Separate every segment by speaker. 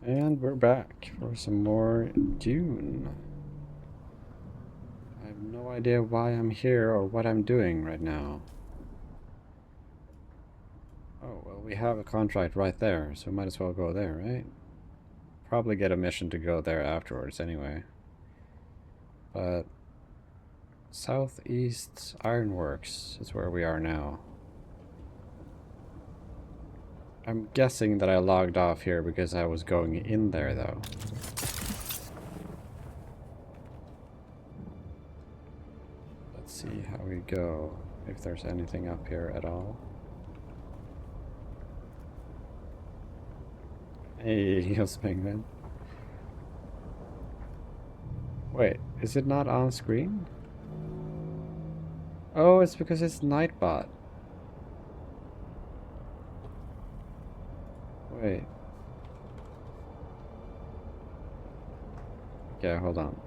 Speaker 1: And we're back for some more Dune. I have no idea why I'm here or what I'm doing right now. Oh, well, we have a contract right there, so we might as well go there, right? Probably get a mission to go there afterwards anyway. But Southeast Ironworks is where we are now. I'm guessing that I logged off here because I was going in there, though. Let's see how we go, if there's anything up here at all. Hey, heels penguin. Wait, is it not on screen? Oh, it's because it's Nightbot. Wait. Okay, hold on.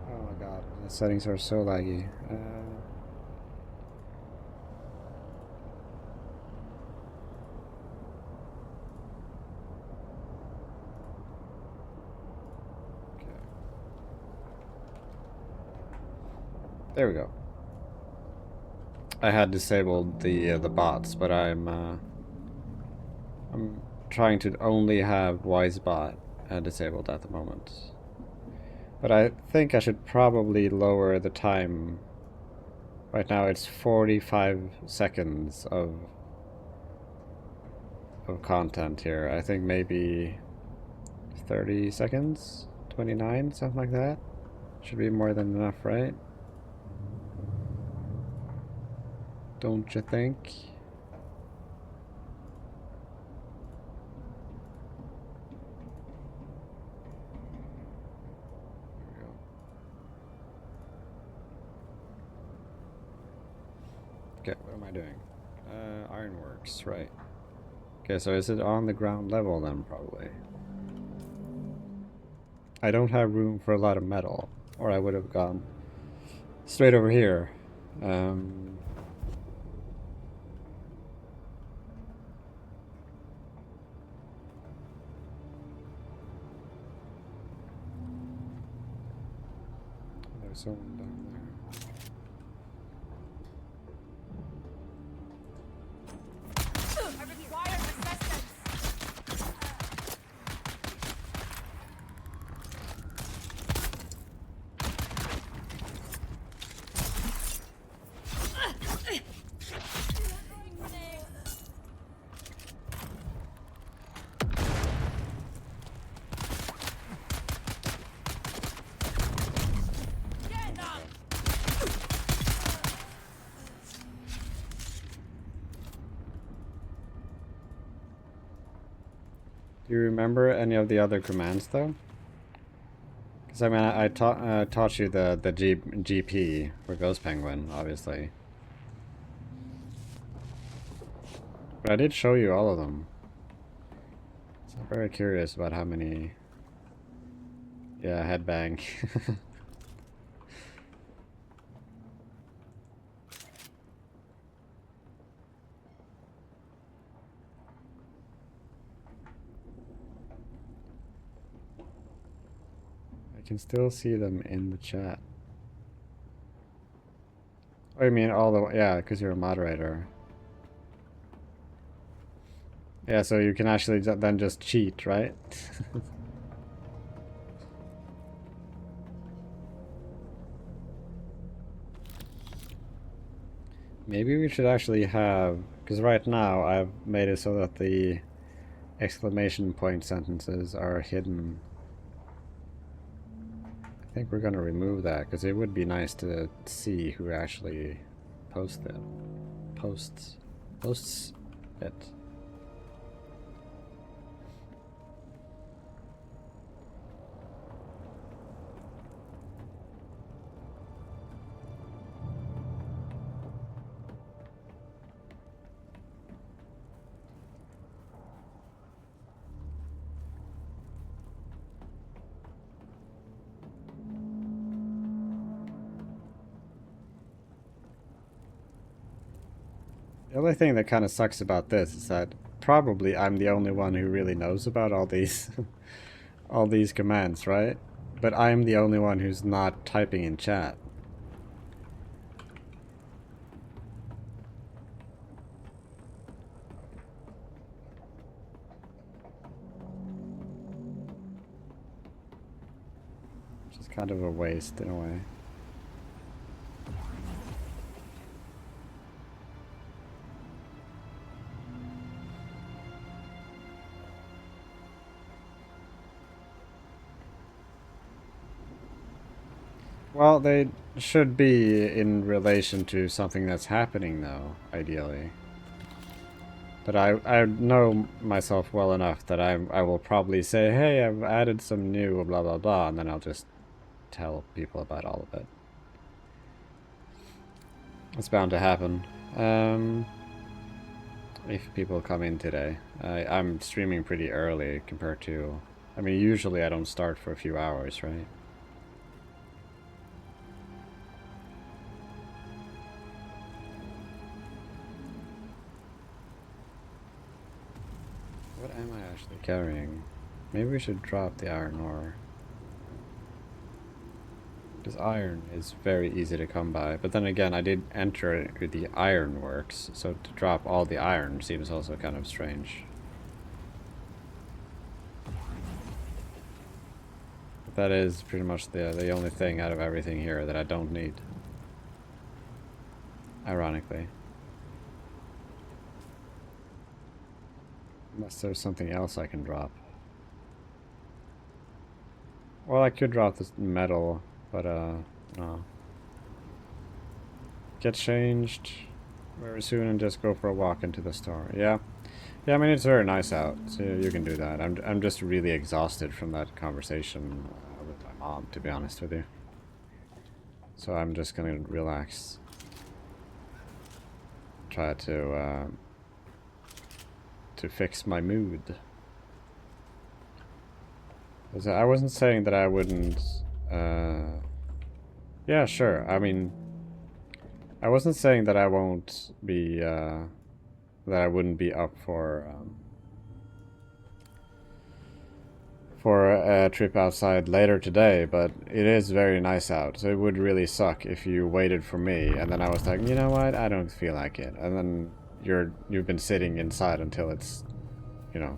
Speaker 1: Oh my god, the settings are so laggy. Okay. There we go. I had disabled the bots, but I'm trying to only have WiseBot disabled at the moment. But I think I should probably lower the time. Right now it's 45 seconds of content here. I think maybe 30 seconds? 29, something like that? Should be more than enough, right? Don't you think? There we go. Okay, what am I doing? Ironworks, right. Okay, so is it on the ground level then, probably? I don't have room for a lot of metal, or I would have gone straight over here. There's someone down there. Do you remember any of the other commands, though? Because I mean, I taught you the GP for Ghost Penguin, obviously. But I did show you all of them. So I'm very curious about how many... Yeah, headbang. I can still see them in the chat. Oh, you mean all the... Yeah, because you're a moderator. Yeah, so you can actually then just cheat, right? Maybe we should actually have... Because right now I've made it so that the exclamation point sentences are hidden. I think we're going to remove that because it would be nice to see who actually posts it. only thing that kind of sucks about this is that probably I'm the only one who really knows about all these all these commands, right? But I'm the only one who's not typing in chat. Which is kind of a waste in a way. Well, they should be in relation to something that's happening, though, ideally. But I know myself well enough that I will probably say, hey, I've added some new blah blah blah, and then I'll just tell people about all of it. It's bound to happen. If people come in today. I'm streaming pretty early compared to... I mean, usually I don't start for a few hours, right? What am I actually carrying? Maybe we should drop the iron ore. Because iron is very easy to come by. But then again, I did enter the iron works, so to drop all the iron seems also kind of strange. But that is pretty much the only thing out of everything here that I don't need. Ironically. Unless there's something else I can drop. Well, I could drop this metal, but no. Get changed very soon and just go for a walk into the store. Yeah. Yeah, I mean, it's very nice out, so you can do that. I'm just really exhausted from that conversation with my mom, to be honest with you. So I'm just gonna relax. Try to fix my mood. I wasn't saying that I wouldn't... yeah, sure. I mean... I wasn't saying that I won't be... that I wouldn't be up for a trip outside later today, but it is very nice out, so it would really suck if you waited for me, and then I was like, you know what, I don't feel like it, and then you've been sitting inside until it's, you know,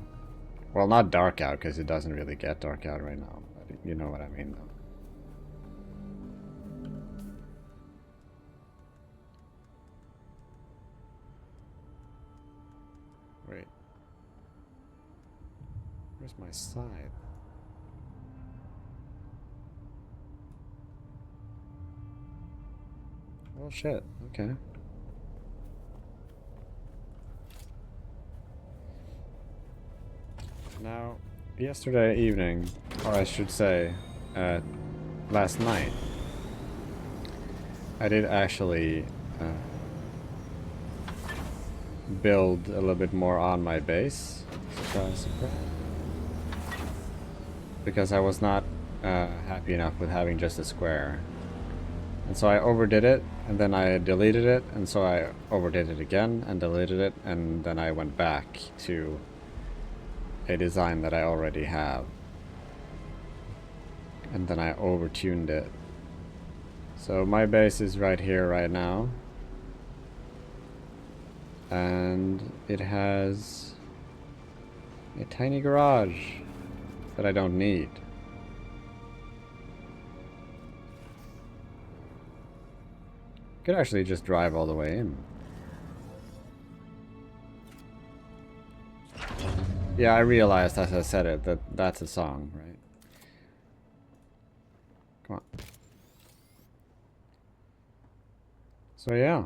Speaker 1: well, not dark out, because it doesn't really get dark out right now, but you know what I mean, though. Wait. Where's my side? Oh shit, okay. Now, yesterday evening, or I should say, last night, I did actually build a little bit more on my base. Surprise, surprise. Because I was not happy enough with having just a square. And so I overdid it, and then I deleted it, and so I overdid it again, and deleted it, and then I went back to a design that I already have. And then I overtuned it. So my base is right here right now. And it has a tiny garage that I don't need. Could actually just drive all the way in. Yeah, I realized as I said it that that's a song, right? Come on. So yeah.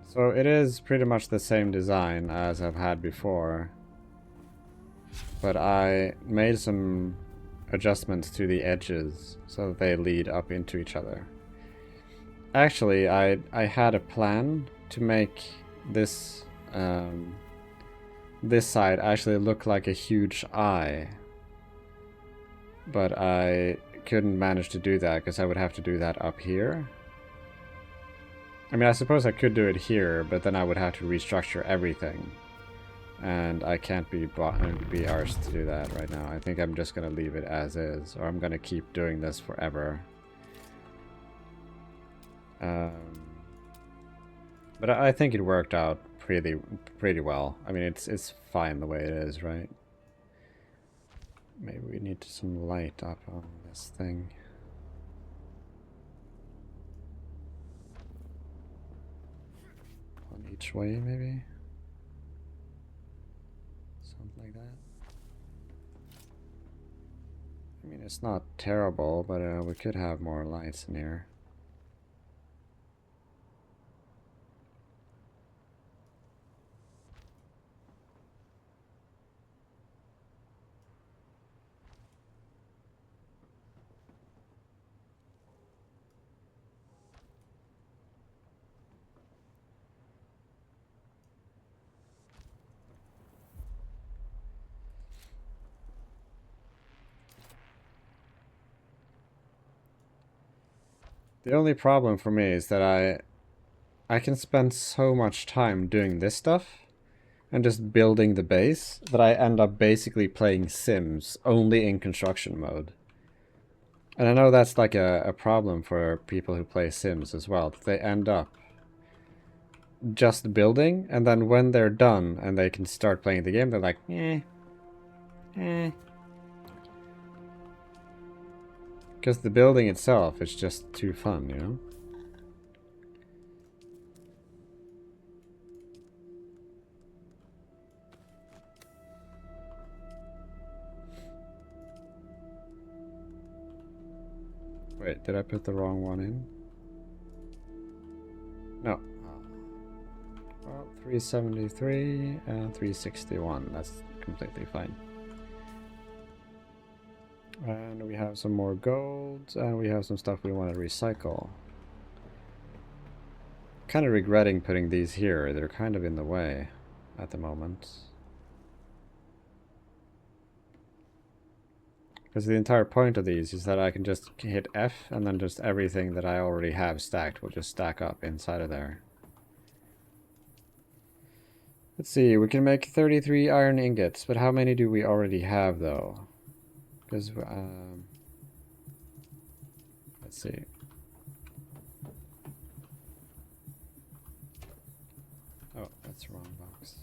Speaker 1: So it is pretty much the same design as I've had before, but I made some adjustments to the edges so that they lead up into each other. Actually, I had a plan to make this this side actually look like a huge eye. But I couldn't manage to do that because I would have to do that up here. I mean, I suppose I could do it here, but then I would have to restructure everything. And I can't be arsed to do that right now. I think I'm just going to leave it as is, or I'm going to keep doing this forever. But I think it worked out pretty well. I mean, it's fine the way it is, right? Maybe we need some light up on this thing. On each way, maybe? Something like that. I mean, it's not terrible, but we could have more lights in here. The only problem for me is that I can spend so much time doing this stuff and just building the base that I end up basically playing Sims only in construction mode. And I know that's like a problem for people who play Sims as well. They end up just building, and then when they're done and they can start playing the game, they're like, Because the building itself is just too fun, you know? Wait, did I put the wrong one in? No. Well, 373 and 361. That's completely fine. And we have some more gold, and we have some stuff we want to recycle. Kind of regretting putting these here. They're kind of in the way at the moment. Because the entire point of these is that I can just hit F, and then just everything that I already have stacked will just stack up inside of there. Let's see, we can make 33 iron ingots, but how many do we already have, though? Because, let's see. Oh, that's the wrong box.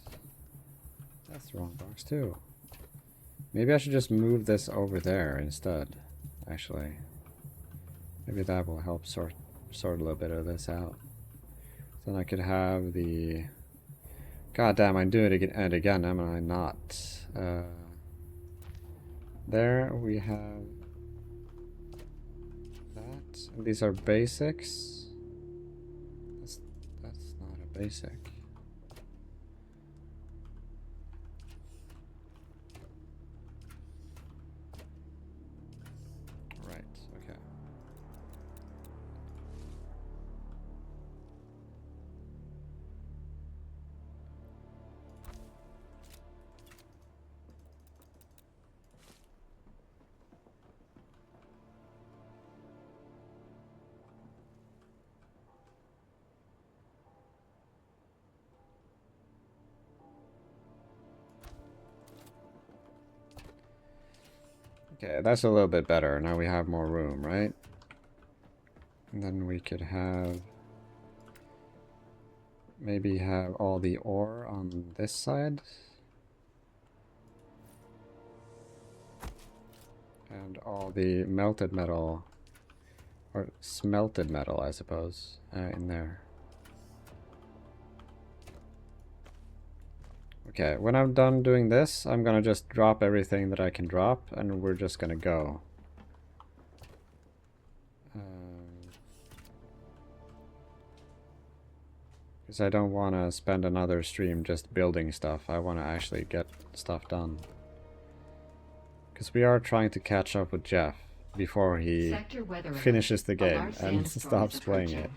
Speaker 1: That's the wrong box, too. Maybe I should just move this over there instead, actually. Maybe that will help sort a little bit of this out. Then I could have the... God damn, I'm doing it again, am I not? There we have that. And these are basics. That's not a basic. Right, okay. Okay, that's a little bit better. Now we have more room, right? And then we could have... maybe have all the ore on this side. And all the melted metal, or smelted metal, I suppose, in there. Okay, when I'm done doing this, I'm gonna just drop everything that I can drop, and we're just gonna go. Because I don't want to spend another stream just building stuff. I want to actually get stuff done. Because we are trying to catch up with Jeff before he finishes the game and stops playing it.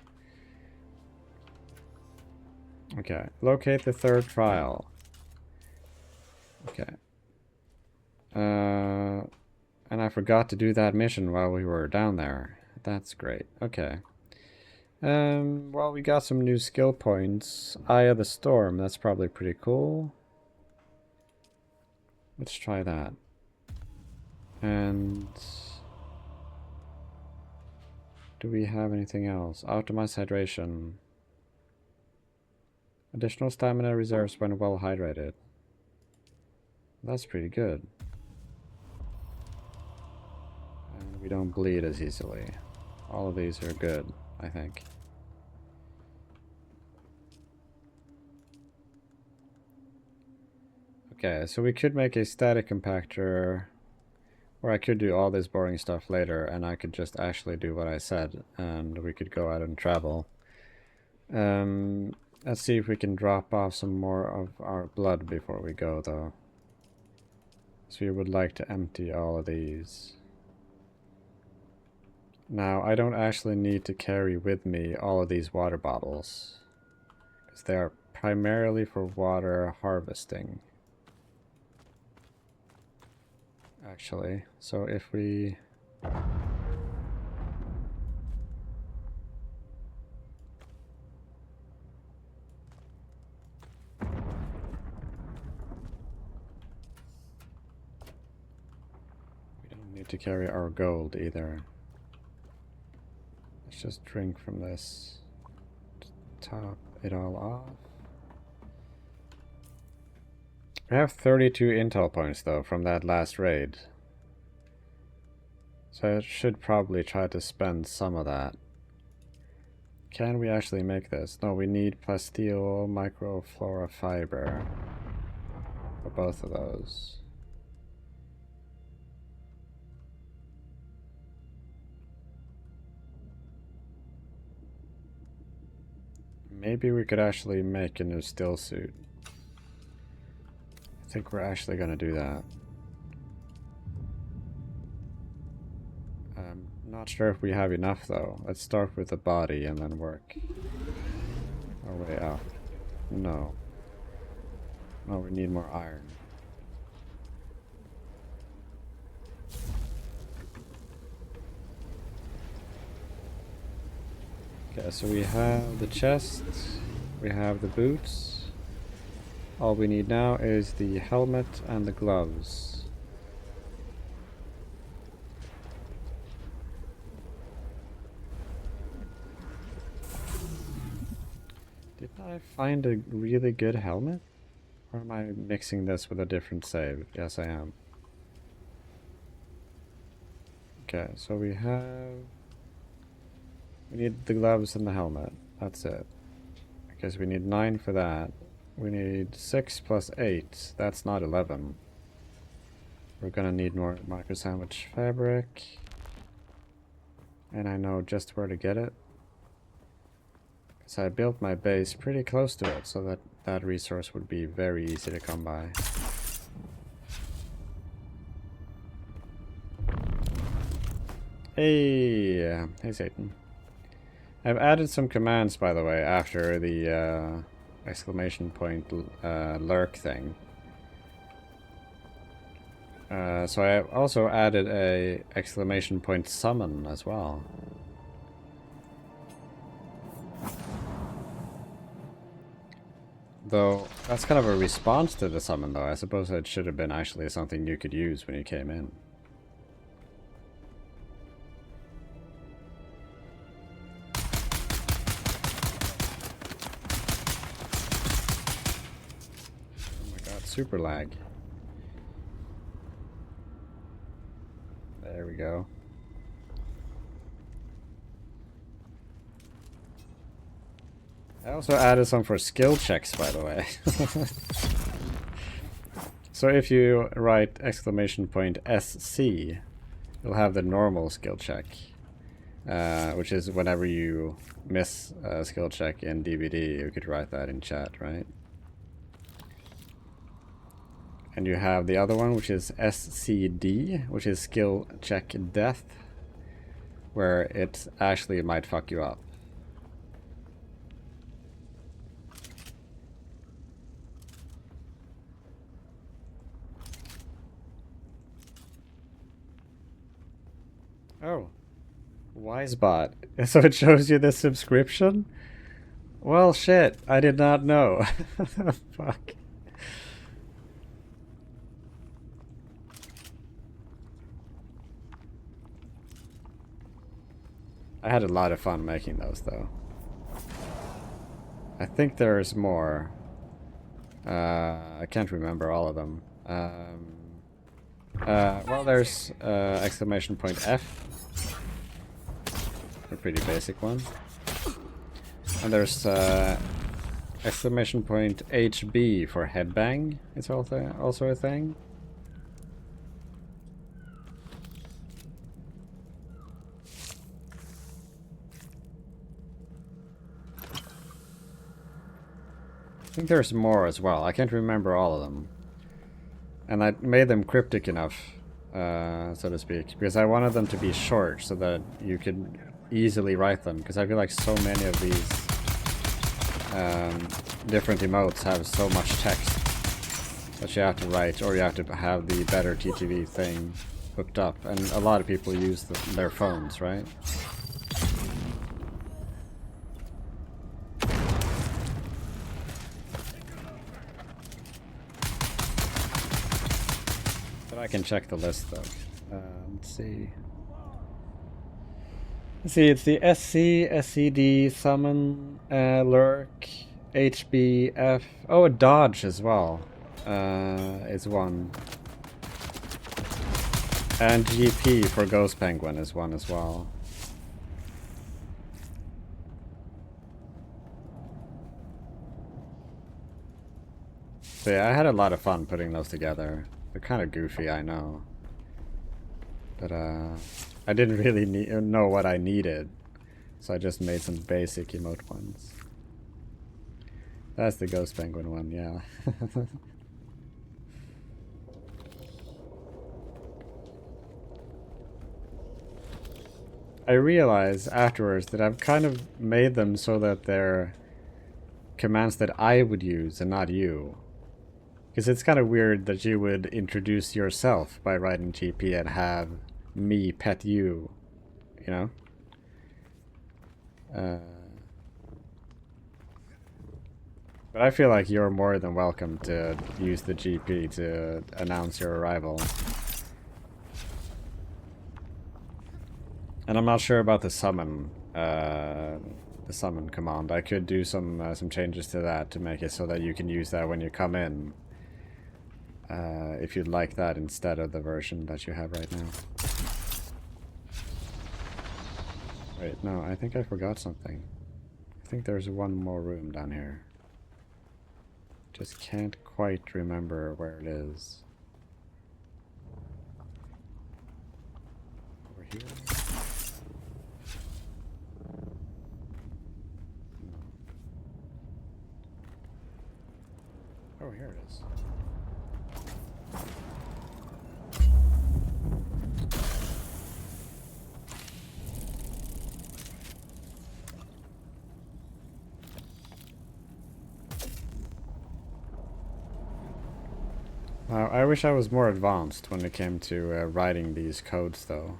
Speaker 1: Okay, locate the third trial. Okay. And I forgot to do that mission while we were down there. That's great. Okay. Well, we got some new skill points. Eye of the Storm, that's probably pretty cool. Let's try that. And do we have anything else? Optimize hydration. Additional stamina reserves when well hydrated. That's pretty good. And we don't bleed as easily. All of these are good, I think. Okay, so we could make a static compactor, or I could do all this boring stuff later, and I could just actually do what I said, and we could go out and travel. Let's see if we can drop off some more of our blood before we go, though. So we would like to empty all of these. Now, I don't actually need to carry with me all of these water bottles, because they are primarily for water harvesting. Actually, so if we... We don't need to carry our gold either. Let's just drink from this. Top it all off. We have 32 intel points though from that last raid. So I should probably try to spend some of that. Can we actually make this? No, we need plasteel microflora fiber for both of those. Maybe we could actually make a new still suit. I think we're actually going to do that. I'm not sure if we have enough though. Let's start with the body and then work our way up. No. No, we need more iron. Okay, so we have the chest, we have the boots. All we need now is the helmet and the gloves. Didn't I find a really good helmet? Or am I mixing this with a different save? Yes, I am. Okay, so we need the gloves and the helmet. That's it. Because we need 9 for that. We need 6 plus 8. That's not 11. We're gonna need more micro sandwich fabric. And I know just where to get it. Because I built my base pretty close to it, so that that resource would be very easy to come by. Hey Satan. I've added some commands, by the way, after the exclamation point lurk thing. So I have also added a exclamation point summon as well. Though, that's kind of a response to the summon, though. I suppose it should have been actually something you could use when you came in. Oh my god, super lag. There we go. I also added some for skill checks, by the way. So if you write exclamation point SC, you'll have the normal skill check, which is whenever you miss a skill check in DVD, you could write that in chat, right? And you have the other one, which is SCD, which is skill check death, where it actually might fuck you up. Oh, Wisebot. So it shows you the subscription? Well, shit, I did not know. Fuck. I had a lot of fun making those, though. I think there's more. I can't remember all of them. Well, there's exclamation point F, a pretty basic one. And there's exclamation point HB for headbang. It's also a thing. I think there's more as well. I can't remember all of them. And I made them cryptic enough, so to speak, because I wanted them to be short so that you could easily write them, because I feel like so many of these different emotes have so much text that you have to write, or you have to have the better TTV thing hooked up, and a lot of people use their phones, right? I can check the list though. Let's see. Let's see, it's the SC, SCD, Summon, Lurk, HBF. Oh, a Dodge as well is one. And GP for Ghost Penguin is one as well. So yeah, I had a lot of fun putting those together. They're kind of goofy, I know. But I didn't really know what I needed. So I just made some basic emote ones. That's the Ghost Penguin one, yeah. I realized afterwards that I've kind of made them so that they're commands that I would use and not you. Because it's kind of weird that you would introduce yourself by writing GP and have me pet you, you know? But I feel like you're more than welcome to use the GP to announce your arrival. And I'm not sure about the summon command. I could do some changes to that to make it so that you can use that when you come in. If you'd like that instead of the version that you have right now. Wait, no, I think I forgot something. I think there's one more room down here. Just can't quite remember where it is. Over here? Oh, here it is. I wish I was more advanced when it came to writing these codes, though.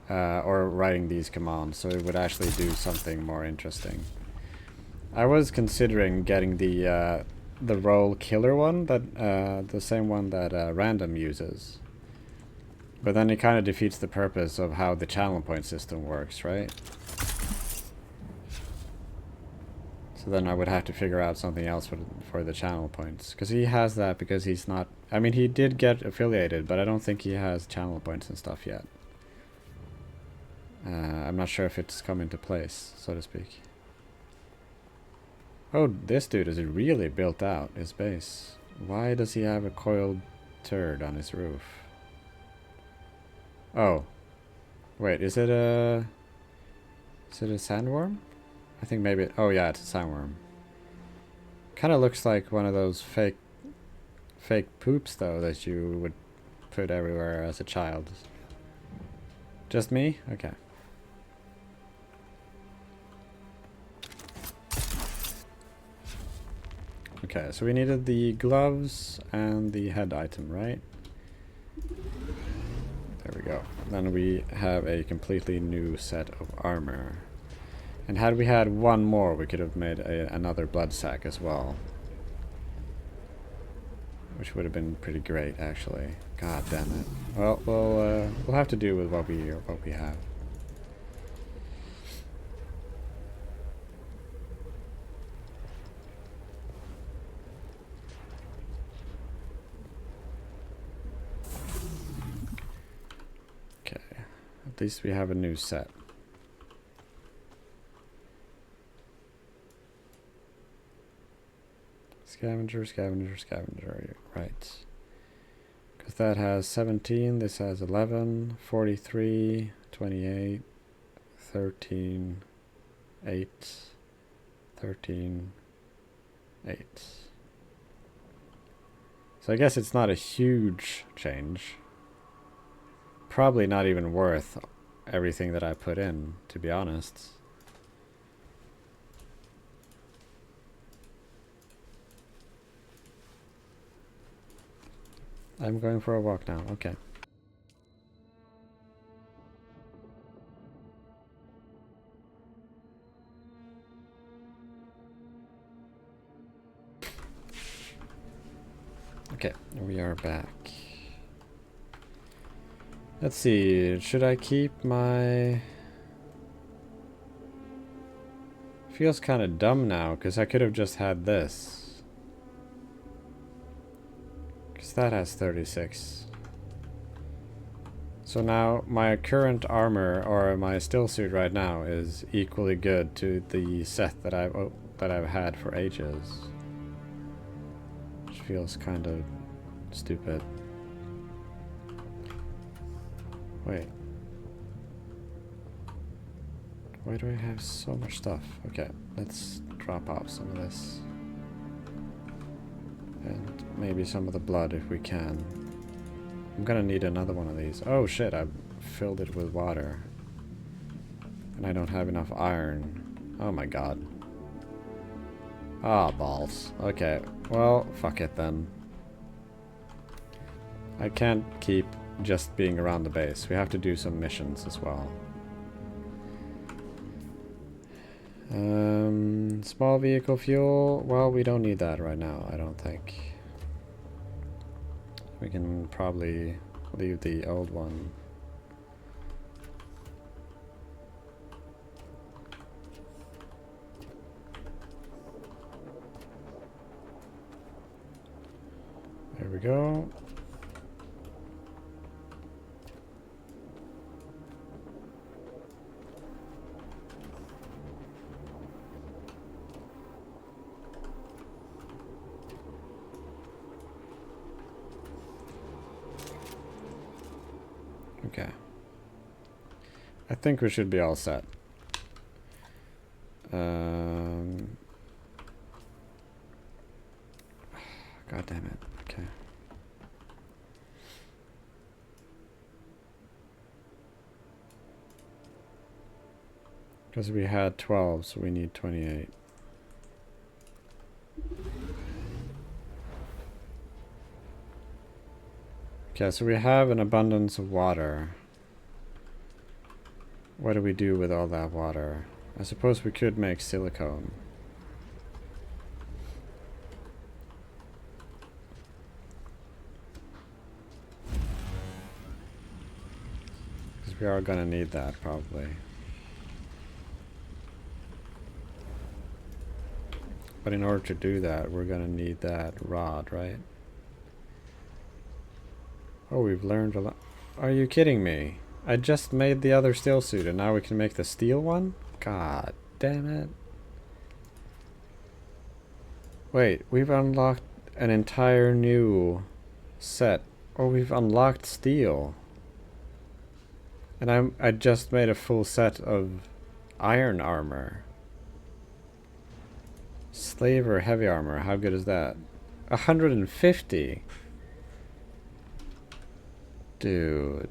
Speaker 1: Or writing these commands, so it would actually do something more interesting. I was considering getting the role killer one, that the same one that Random uses. But then it kind of defeats the purpose of how the channel point system works, right? So then I would have to figure out something else for the channel points. Because he has that because he's not... I mean, he did get affiliated, but I don't think he has channel points and stuff yet. I'm not sure if it's come into place, so to speak. Oh, this dude is really built out, his base. Why does he have a coiled turd on his roof? Oh. Wait, is it a sandworm? I think maybe... Oh yeah, it's a sandworm. Kind of looks like one of those fake poops, though, that you would put everywhere as a child. Just me? Okay. Okay, so we needed the gloves and the head item, right? There we go. then we have a completely new set of armor. And had we had one more, we could have made another blood sack as well. Which would have been pretty great, actually. God damn it. Well, we'll have to do with what we have. Okay, at least we have a new set. Scavenger, scavenger, scavenger, right. Because that has 17, this has 11, 43, 28, 13, 8, 13, 8. So I guess it's not a huge change. Probably not even worth everything that I put in, to be honest. I'm going for a walk now, okay. Okay, we are back. Let's see, should I keep my... Feels kind of dumb now, because I could have just had this. Because that has 36. So now my current armor, or my still suit right now, is equally good to the set that I've had for ages. Which feels kind of stupid. Wait. Why do I have so much stuff? Okay, let's drop off some of this. And maybe some of the blood if we can. I'm gonna need another one of these. Oh shit, I've filled it with water. And I don't have enough iron. Oh my god. Ah, balls. Okay, well, fuck it then. I can't keep just being around the base. We have to do some missions as well. Small vehicle fuel. Well, we don't need that right now, I don't think. We can probably leave the old one. There we go. Okay. I think we should be all set. God damn it. Okay. Because we had 12, so we need 28. Okay, so we have an abundance of water. What do we do with all that water? I suppose we could make silicone. Because we are gonna need that, probably. But in order to do that, we're gonna need that rod, right? Oh, we've learned a lot. Are you kidding me? I just made the other steel suit and now we can make the steel one? God damn it. Wait, we've unlocked an entire new set. Oh, we've unlocked steel. And I just made a full set of iron armor. Slaver heavy armor, how good is that? 150. Dude.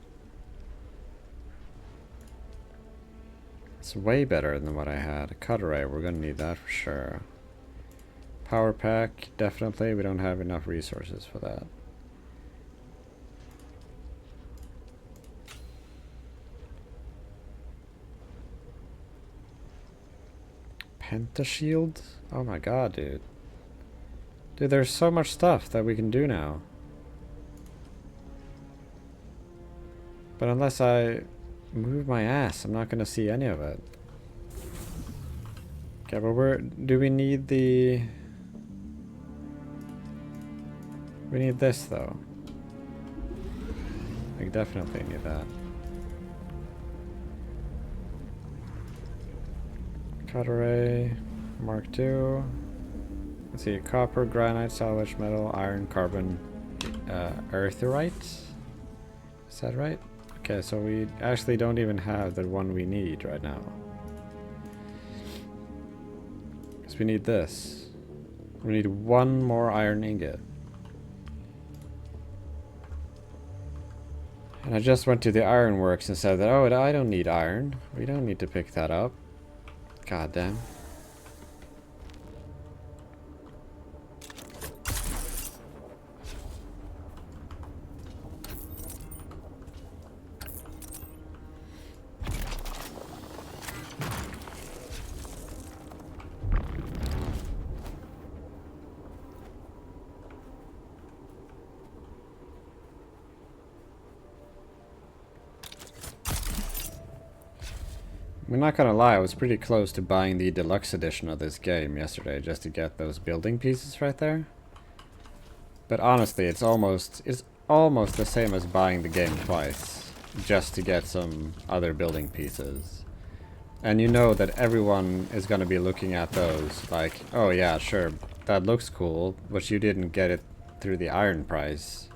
Speaker 1: It's way better than what I had. A cut array, we're gonna need that for sure. Power pack, definitely. We don't have enough resources for that. Pentashield? Oh my god, dude. Dude, there's so much stuff that we can do now. But unless I move my ass, I'm not gonna see any of it. Okay, but do we need the... We need this, though. We definitely need that. Cut array, Mark II. Let's see, copper, granite, salvage metal, iron, carbon, eartherite. Is that right? Okay, so we actually don't even have the one we need right now. Because we need this. We need one more iron ingot. And I just went to the ironworks and said that, oh, I don't need iron. We don't need to pick that up. God damn. I'm not gonna lie, I was pretty close to buying the deluxe edition of this game yesterday just to get those building pieces right there. But honestly, it's almost the same as buying the game twice just to get some other building pieces. And you know that everyone is gonna be looking at those like, oh yeah, sure, that looks cool, but you didn't get it through the iron price.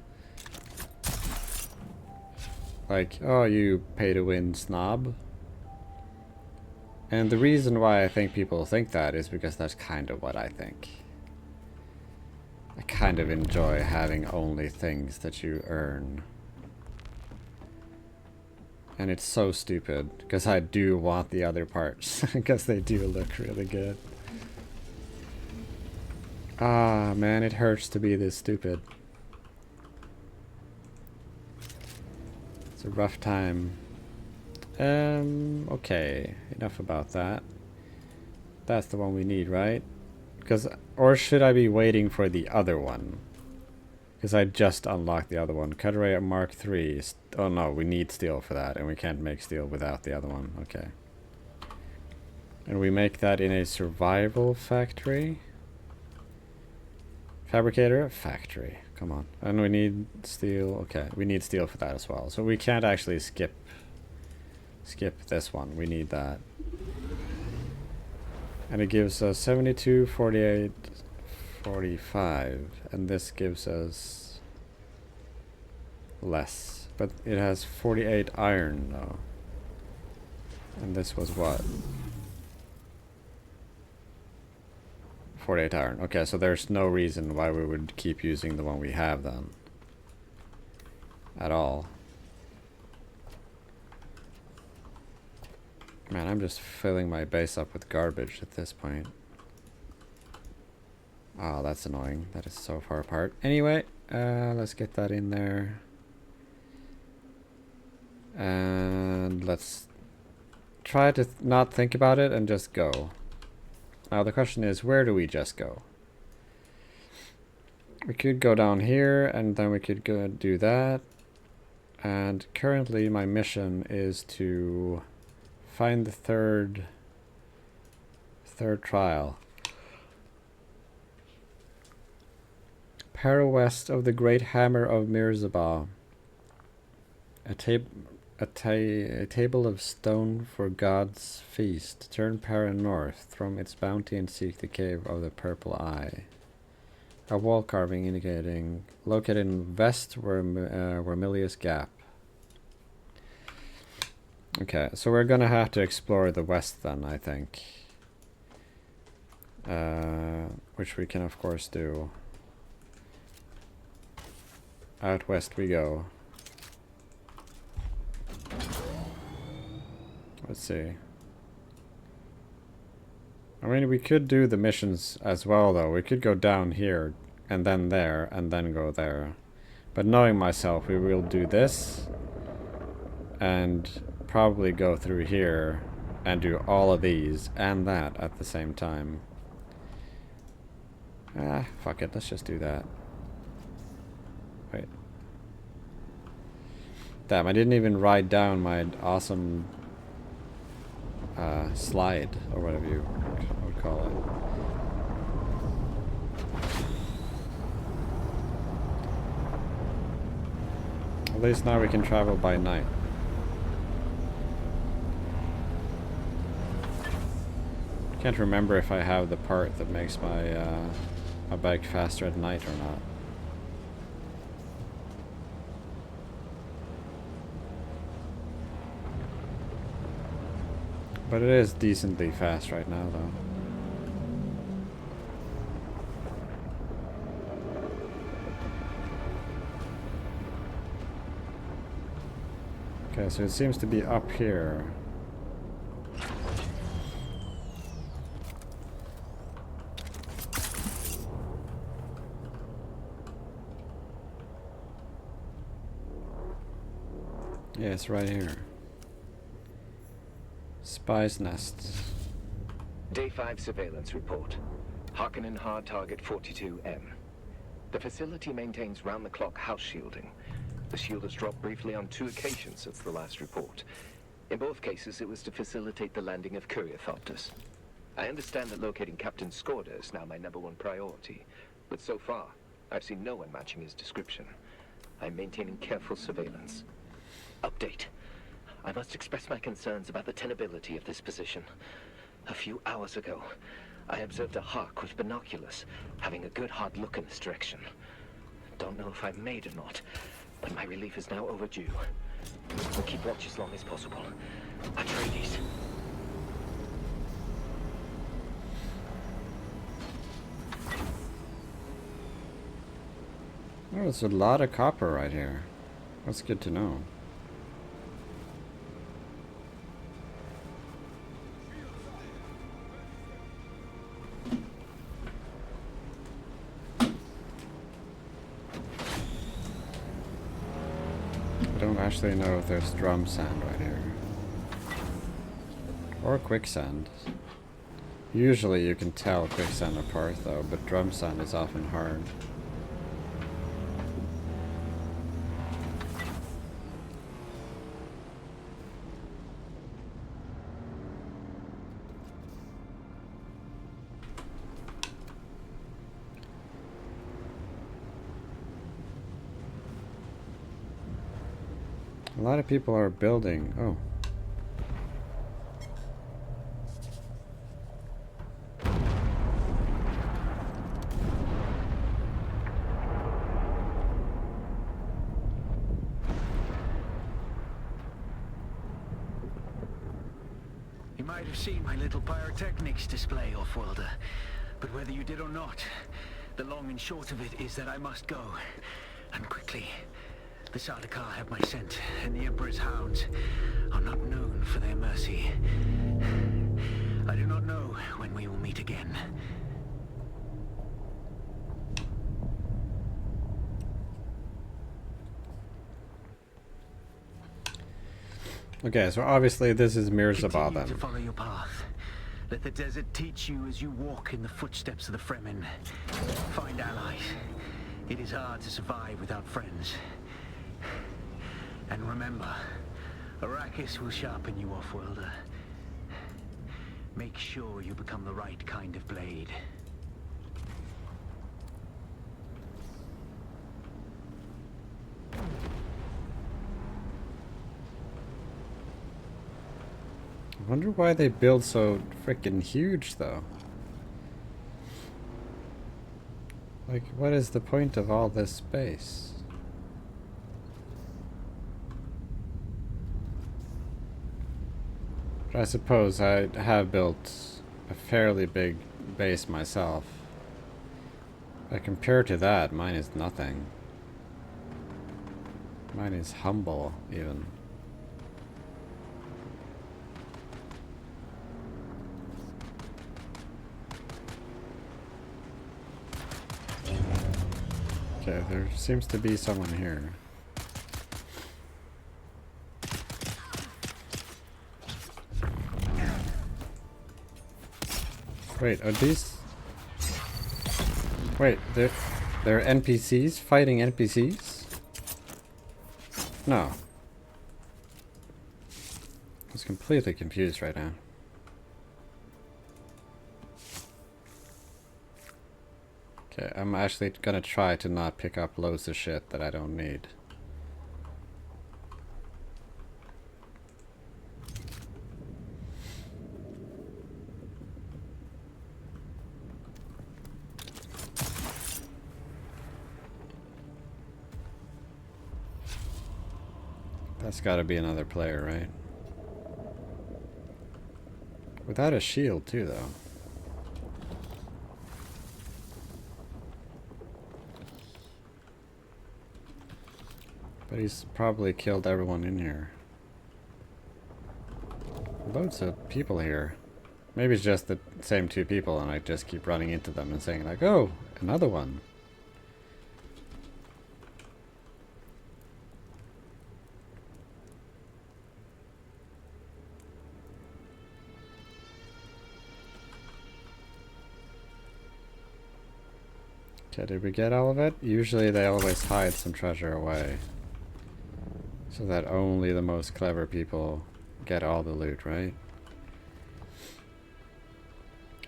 Speaker 1: Like, oh, you pay-to-win snob. And the reason why I think people think that is because that's kind of what I think. I kind of enjoy having only things that you earn. And it's so stupid, because I do want the other parts, because they do look really good. Ah, man, it hurts to be this stupid. It's a rough time. Okay, enough about that. That's the one we need, right? Or should I be waiting for the other one? Because I just unlocked the other one. Cut array at Mark III. Oh no, we need steel for that, and we can't make steel without the other one. Okay. And we make that in a survival factory? Fabricator? Factory. Come on. And we need steel. Okay, we need steel for that as well. So we can't actually skip this one. We need that. And it gives us 72, 48, 45. And this gives us less. But it has 48 iron though. And this was what? 48 iron. Okay, so there's no reason why we would keep using the one we have then. At all. Man, I'm just filling my base up with garbage at this point. Oh, that's annoying. That is so far apart. Anyway, let's get that in there. And let's try to not think about it and just go. Now the question is, where do we just go? We could go down here, and then we could go do that. And currently my mission is to find the third trial. Para west of the Great Hammer of Mirzabah. A table of stone for God's feast. Turn Para north from its bounty and seek the cave of the Purple Eye. A wall carving indicating located in West Vermilius Gap. Okay, so we're gonna have to explore the west then, I think. Which we can of course do. Out west we go. Let's see. I mean, we could do the missions as well though. We could go down here, and then there, and then go there. But knowing myself, we will do this, and probably go through here and do all of these and that at the same time. Ah, fuck it, let's just do that. Wait. Damn, I didn't even write down my awesome slide, or whatever you would call it. At least now we can travel by night. Can't remember if I have the part that makes my my bike faster at night or not. But it is decently fast right now, though. Okay, so it seems to be up here. Yeah, it's right here. Spy's nests.
Speaker 2: Day 5 surveillance report. Harkonnen hard target 42M. The facility maintains round-the-clock house shielding. The shield has dropped briefly on 2 occasions since the last report. In both cases, it was to facilitate the landing of courier-thopters. I understand that locating Captain Skorda is now my #1 priority, but so far, I've seen no one matching his description. I'm maintaining careful surveillance. Update. I must express my concerns about the tenability of this position. A few hours ago, I observed a hawk with binoculars, having a good hard look in this direction. Don't know if I'm made or not, but my relief is now overdue. We'll keep watch as long as possible. Atreides.
Speaker 1: Oh, there's a lot of copper right here. That's good to know. I don't actually know if there's drum sand right here. Or quicksand. Usually you can tell quicksand apart though, but drum sand is often hard. A lot of people are building. Oh.
Speaker 3: You might have seen my little pyrotechnics display, Offworlder. But whether you did or not, the long and short of it is that I must go. And quickly. The Sardaukar have my scent, and the Emperor's hounds are not known for their mercy. I do not know when we will meet again.
Speaker 1: Okay, so obviously this is Mirzabah
Speaker 3: Continue to
Speaker 1: then.
Speaker 3: follow your path. Let the desert teach you as you walk in the footsteps of the Fremen. Find allies. It is hard to survive without friends. And remember, Arrakis will sharpen you, Offworlder. Make sure you become the right kind of blade.
Speaker 1: I wonder why they build so freaking huge though. Like, what is the point of all this space? But I suppose I have built a fairly big base myself. But compared to that, mine is nothing. Mine is humble, even. Okay, there seems to be someone here. Wait, are these... Wait, they're NPCs fighting NPCs? No. I was completely confused right now. Okay, I'm actually gonna try to not pick up loads of shit that I don't need. That's gotta be another player, right? Without a shield, too, though. But he's probably killed everyone in here. Loads of people here. Maybe it's just the same two people and I just keep running into them and saying like, oh, another one. Okay, did we get all of it? Usually they always hide some treasure away. So that only the most clever people get all the loot, right?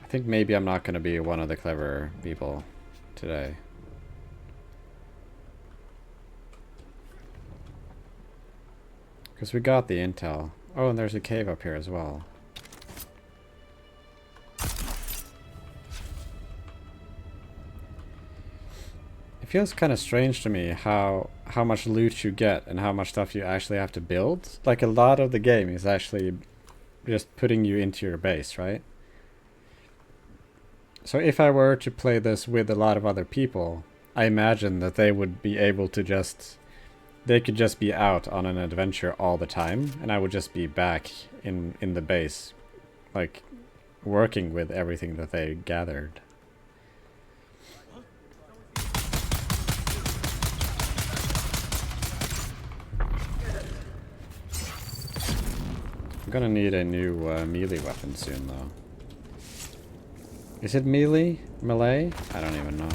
Speaker 1: I think maybe I'm not going to be one of the clever people today. Because we got the intel. Oh, and there's a cave up here as well. It feels kind of strange to me how much loot you get and how much stuff you actually have to build. Like a lot of the game is actually just putting you into your base, right? So if I were to play this with a lot of other people, I imagine that they would be able to just... They could just be out on an adventure all the time, and I would just be back in the base, like, working with everything that they gathered. I'm gonna need a new melee weapon soon, though. Is it melee? Melee? I don't even know.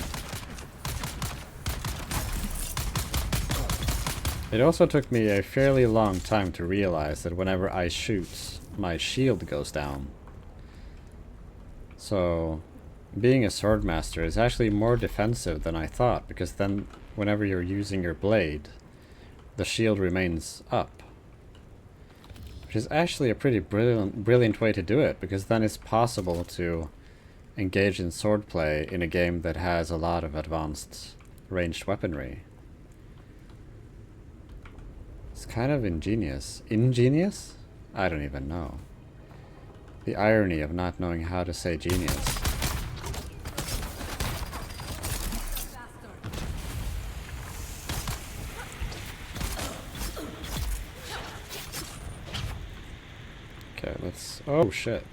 Speaker 1: It also took me a fairly long time to realize that whenever I shoot, my shield goes down. So, being a swordmaster is actually more defensive than I thought, because then whenever you're using your blade, the shield remains up. Which is actually a pretty brilliant way to do it, because then it's possible to engage in swordplay in a game that has a lot of advanced ranged weaponry. It's kind of ingenious. Ingenious? I don't even know. The irony of not knowing how to say genius. Okay, let's... Oh, shit.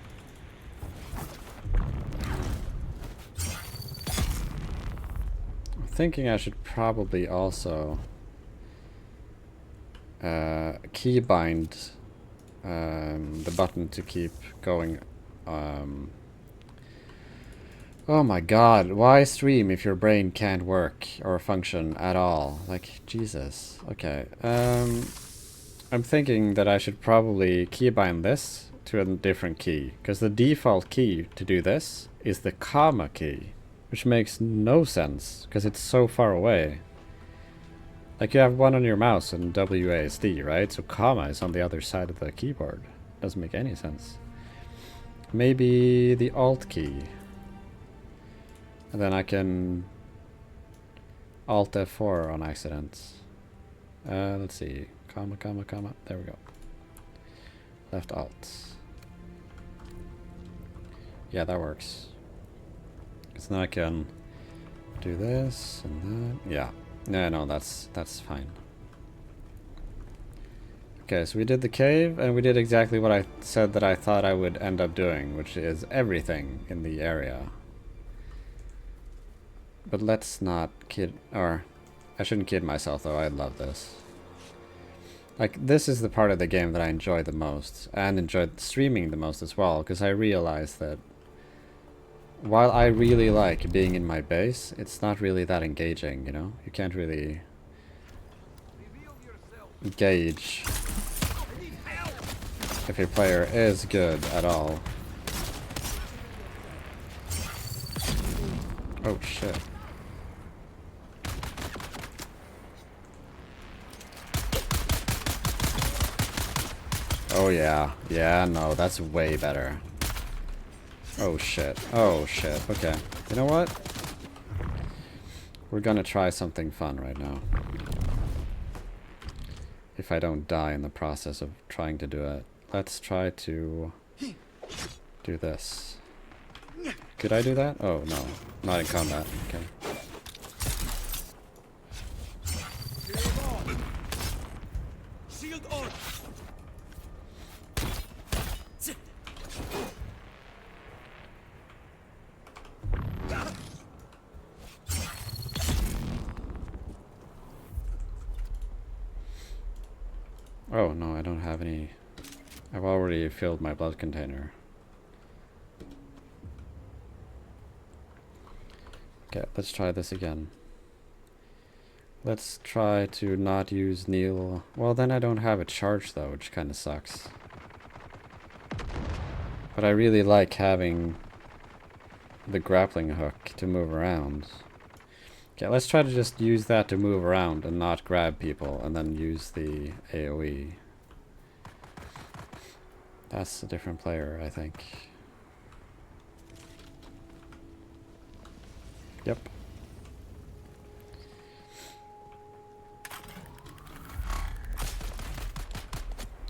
Speaker 1: I'm thinking I should probably also... keybind the button to keep going. Oh my god, why stream if your brain can't work or function at all? Like, Jesus. Okay. I'm thinking that I should probably keybind this to a different key, because the default key to do this is the comma key, which makes no sense, because it's so far away. Like, you have one on your mouse and WASD, right? So comma is on the other side of the keyboard. Doesn't make any sense. Maybe the Alt key. And then I can Alt F4 on accident. Let's see. Comma, comma, comma. There we go. Left Alt. Yeah, that works. Because then I can do this and that. Yeah. No, that's fine. Okay, so we did the cave, and we did exactly what I said that I thought I would end up doing, which is everything in the area. But let's not kid... Or, I shouldn't kid myself, though. I love this. Like, this is the part of the game that I enjoy the most, and enjoyed streaming the most as well, because I realized that while I really like being in my base, it's not really that engaging, you know? You can't really gauge if your player is good at all. Oh shit. Oh yeah. Yeah, no, that's way better. Oh shit. Oh shit. Okay. You know what? We're gonna try something fun right now. If I don't die in the process of trying to do it. Let's try to do this. Could I do that? Oh no. Not in combat. Okay.
Speaker 4: Shield on.
Speaker 1: Oh no, I don't have any. I've already filled my blood container. Okay, let's try this again. Let's try to not use Neil. Well, then I don't have a charge though, which kind of sucks. But I really like having the grappling hook to move around. Okay, let's try to just use that to move around and not grab people, and then use the AoE. That's a different player, I think. Yep.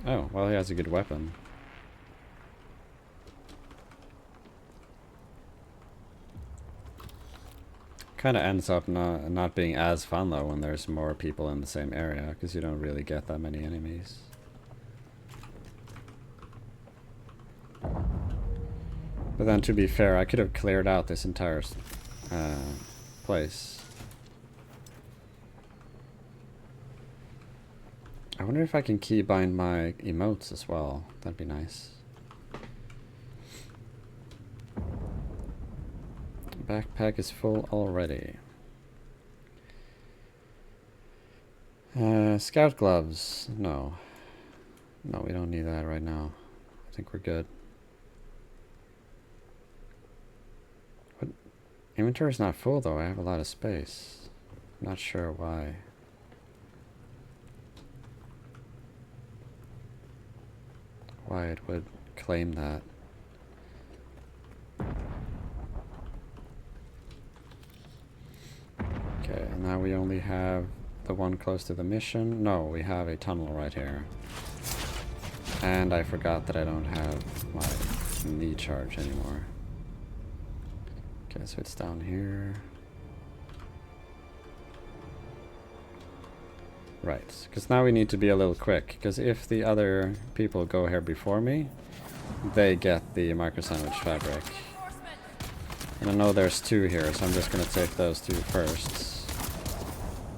Speaker 1: Oh, well, he has a good weapon. Kind of ends up not being as fun though when there's more people in the same area, because you don't really get that many enemies. But then, to be fair, I could have cleared out this entire place. I wonder if I can keybind my emotes as well. That'd be nice. Backpack is full already. Scout gloves. No. No, we don't need that right now. I think we're good. What? Inventory's not full though. I have a lot of space. Not sure why. Why it would claim that. Okay, and now we only have the one close to the mission. No, we have a tunnel right here. And I forgot that I don't have my knee charge anymore. Okay, so it's down here. Right, because now we need to be a little quick, because if the other people go here before me, they get the micro sandwich fabric. And I know there's two here, so I'm just going to take those two first.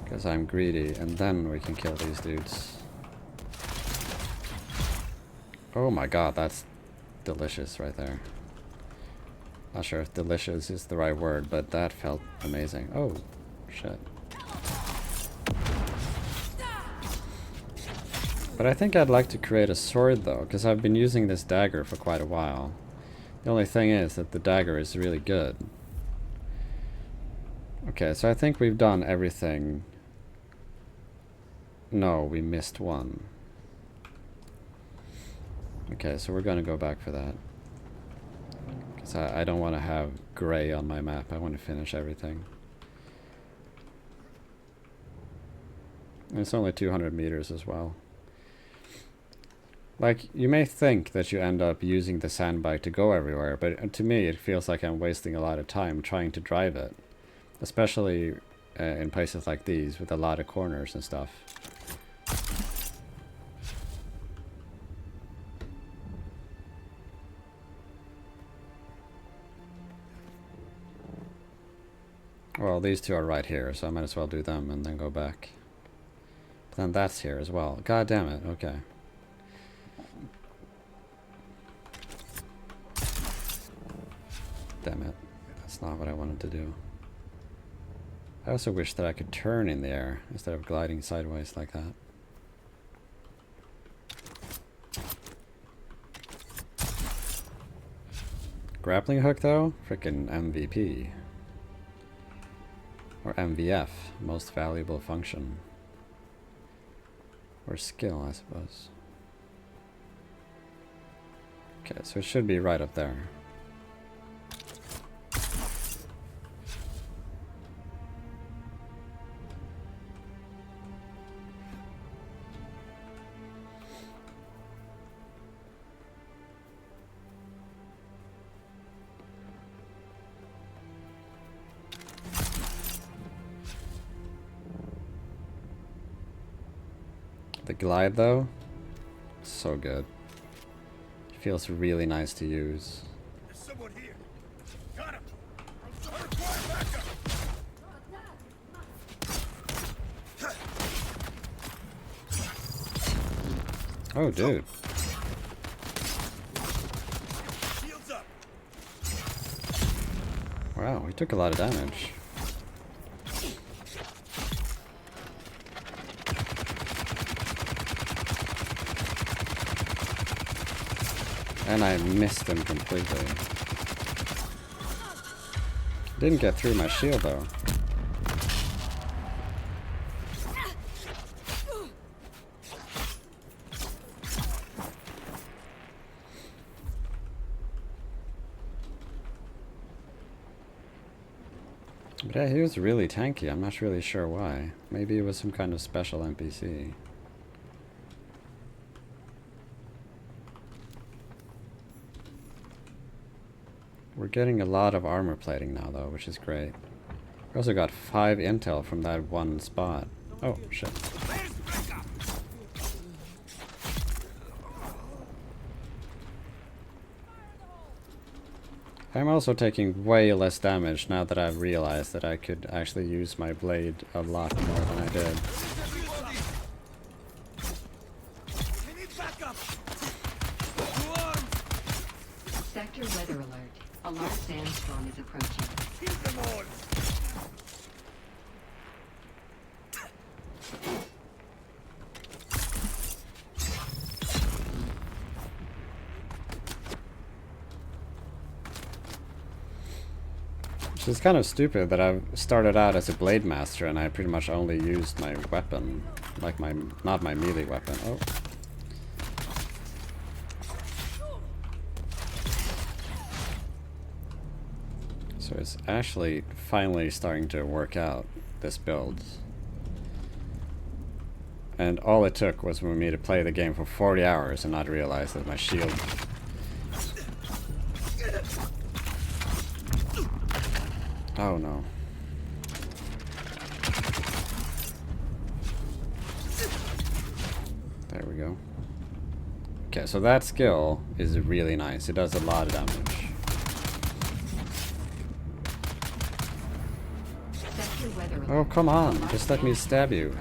Speaker 1: Because I'm greedy, and then we can kill these dudes. Oh my god, that's delicious right there. Not sure if delicious is the right word, but that felt amazing. Oh, shit. But I think I'd like to create a sword though, because I've been using this dagger for quite a while. The only thing is that the dagger is really good. Okay, so I think we've done everything. No, we missed one. Okay, so we're gonna go back for that. Because I don't want to have gray on my map. I want to finish everything. And it's only 200 meters as well. Like, you may think that you end up using the sandbike to go everywhere, but to me it feels like I'm wasting a lot of time trying to drive it. Especially in places like these with a lot of corners and stuff. Well, these two are right here, so I might as well do them and then go back. But then that's here as well. God damn it, okay. Damn it. That's not what I wanted to do. I also wish that I could turn in the air instead of gliding sideways like that. Grappling hook though? Frickin' MVP. Or MVF, most valuable function. Or skill, I suppose. Okay, so it should be right up there. The glide though, so good. It feels really nice to use.
Speaker 4: There's someone here. Got him. I require backup.
Speaker 1: Oh, dude.
Speaker 4: Shields up.
Speaker 1: Wow, we took a lot of damage. And I missed him completely. Didn't get through my shield though. But yeah, he was really tanky. I'm not really sure why. Maybe it was some kind of special NPC. We're getting a lot of armor plating now though, which is great. We also got 5 intel from that one spot. Oh, shit. I'm also taking way less damage now that I've realized that I could actually use my blade a lot more than I did.
Speaker 4: We need backup.
Speaker 5: Sector weather alert. A large sandstorm is approaching.
Speaker 4: Kill them all.
Speaker 1: Which is kind of stupid that I've started out as a blade master and I pretty much only used my weapon, like not my melee weapon. Oh. So it's actually finally starting to work out, this build. And all it took was for me to play the game for 40 hours and not realize that my shield... Oh no. There we go. Okay, so that skill is really nice. It does a lot of damage. Oh, come on. Just let me stab you.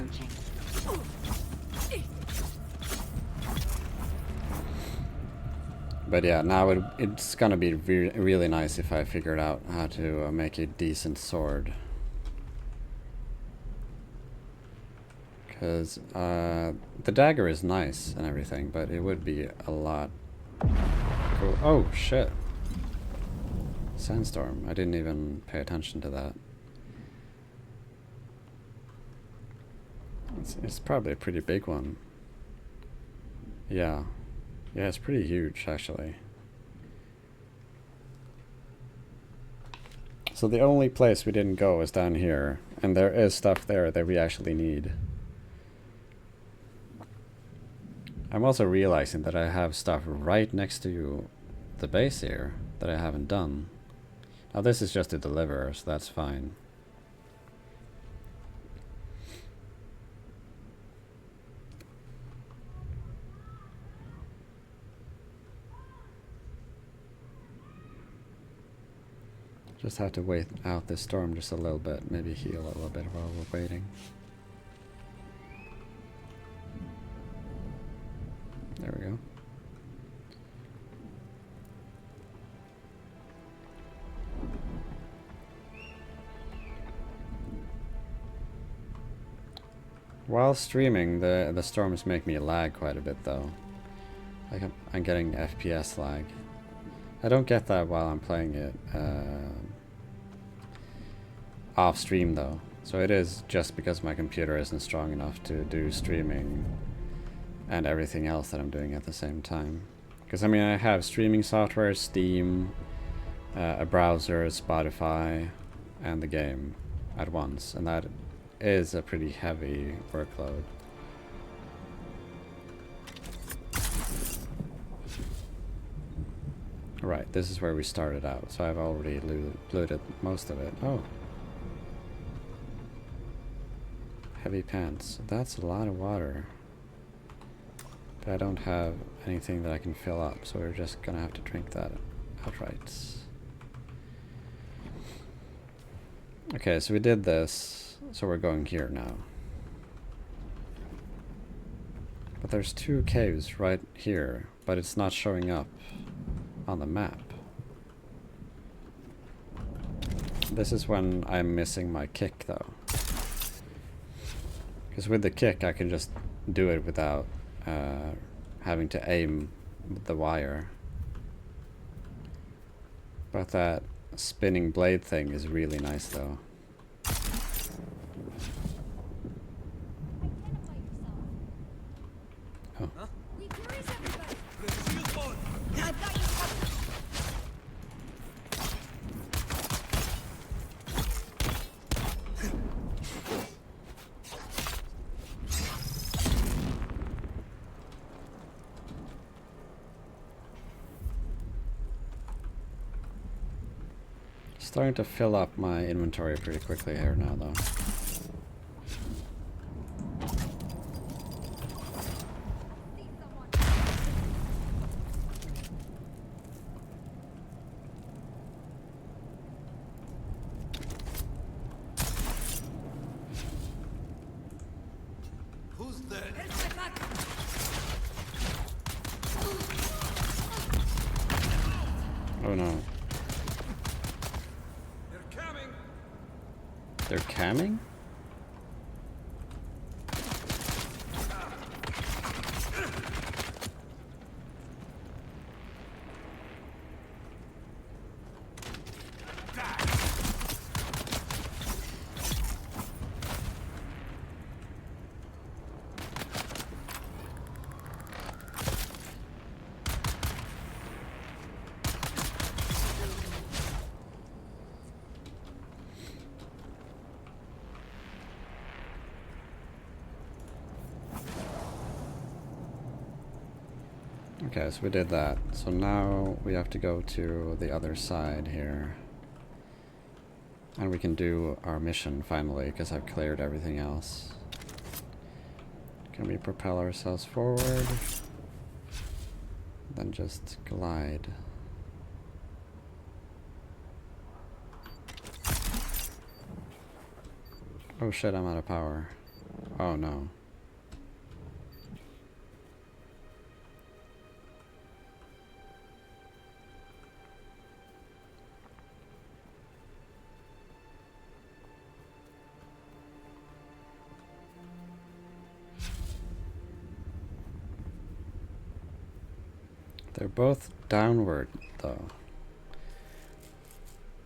Speaker 1: But yeah, now it's gonna be really nice if I figured out how to make a decent sword. Because the dagger is nice and everything, but it would be a lot cool. Oh, shit. Sandstorm. I didn't even pay attention to that. It's probably a pretty big one. Yeah. Yeah, it's pretty huge, actually. So the only place we didn't go is down here, and there is stuff there that we actually need. I'm also realizing that I have stuff right next to the base here that I haven't done. Now this is just to deliver, so that's fine. Just have to wait out this storm just a little bit, maybe heal a little bit while we're waiting. There we go. While streaming, the storms make me lag quite a bit though. Like I'm getting FPS lag. I don't get that while I'm playing it off stream though. So it is just because my computer isn't strong enough to do streaming and everything else that I'm doing at the same time. Because I mean, I have streaming software, Steam, a browser, Spotify, and the game at once, and that is a pretty heavy workload. Right, this is where we started out, so I've already looted most of it. Oh. Heavy pants. That's a lot of water. But I don't have anything that I can fill up, so we're just gonna have to drink that outright. Okay, so we did this, so we're going here now. But there's 2 caves right here, but it's not showing up on the map. This is when I'm missing my kick though. Because with the kick I can just do it without having to aim with the wire. But that spinning blade thing is really nice though. Oh.
Speaker 4: Huh? Shield on. Yeah, I've got you covered.
Speaker 1: Starting to fill up my inventory pretty quickly here now though.
Speaker 4: Who's there?
Speaker 1: Oh no.
Speaker 4: They're coming.
Speaker 1: They're camming? Okay, so we did that. So now we have to go to the other side here. And we can do our mission finally, because I've cleared everything else. Can we propel ourselves forward? Then just glide. Oh shit, I'm out of power. Oh no. They're both downward though.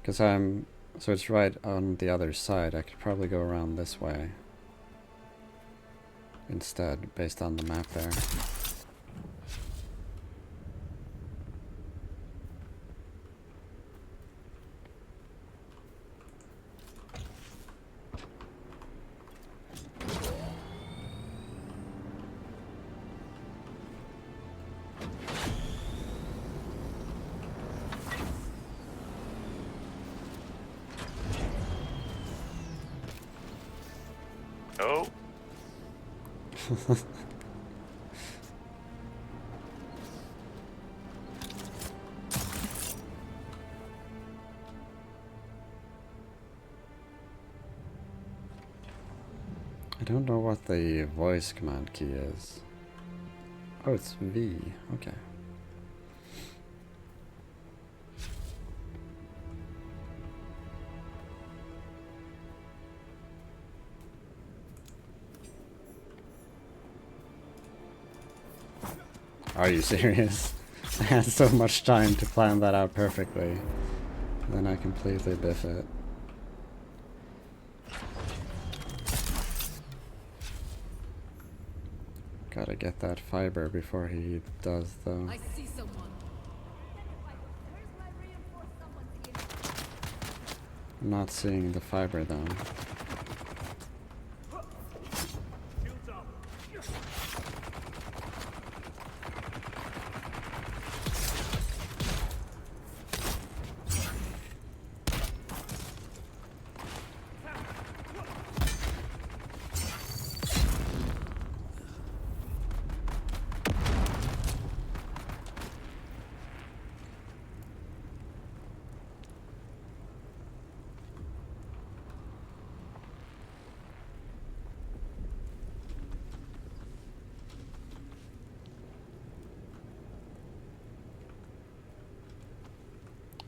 Speaker 1: Because so it's right on the other side. I could probably go around this way instead, based on the map there.
Speaker 6: Oh.
Speaker 1: I don't know what the voice command key is. Oh, it's V. Okay. Are you serious? I had so much time to plan that out perfectly. Then I completely biff it. Gotta get that fiber before he does, though.
Speaker 6: I see someone.
Speaker 1: I'm not seeing the fiber, though.
Speaker 4: Shields up.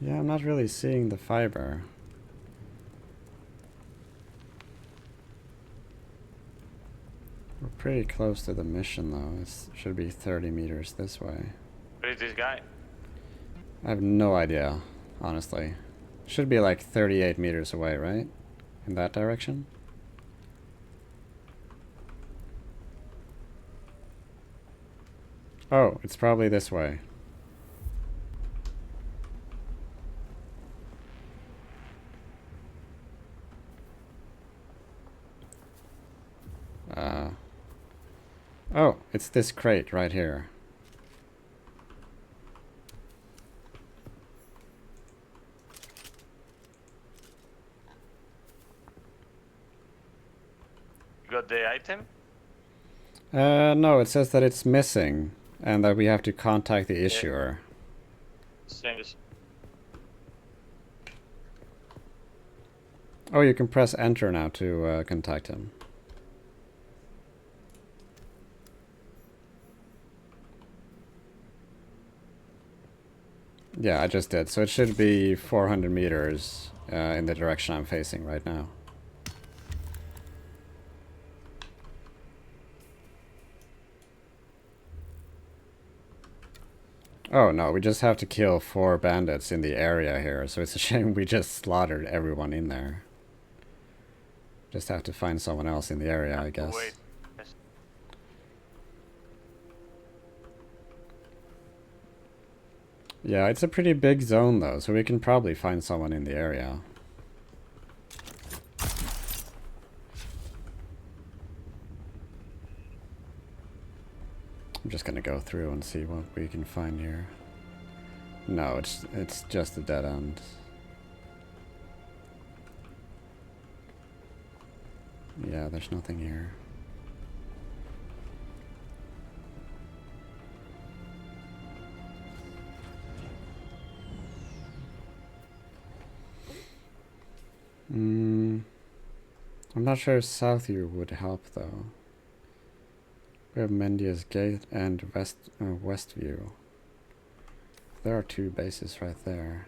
Speaker 1: Yeah, I'm not really seeing the fiber. We're pretty close to the mission, though. It should be 30 meters this way.
Speaker 7: Where is this guy?
Speaker 1: I have no idea, honestly. Should be like 38 meters away, right? In that direction? Oh, it's probably this way. Oh, it's this crate right here.
Speaker 7: You got the item?
Speaker 1: No, it says that it's missing and that we have to contact the issuer.
Speaker 7: Same as
Speaker 1: Oh, you can press enter now to contact him. Yeah, I just did. So it should be 400 meters in the direction I'm facing right now. Oh no, we just have to kill 4 bandits in the area here, so it's a shame we just slaughtered everyone in there. Just have to find someone else in the area, I guess.
Speaker 7: wait. Yes.
Speaker 1: Yeah, it's a pretty big zone though, so we can probably find someone in the area. I'm just gonna go through and see what we can find here. No, it's just a dead end. Yeah, there's nothing here. I'm not sure if Southview would help though. We have Mendia's Gate and Westview. There are 2 bases right there.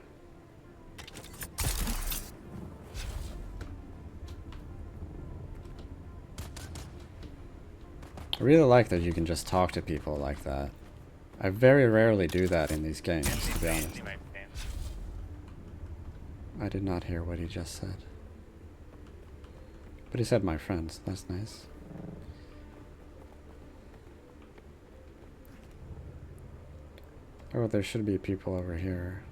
Speaker 1: I really like that you can just talk to people like that. I very rarely do that in these games, to be honest. I did not hear what he just said. But he said my friends, that's nice. Oh, there should be people over here.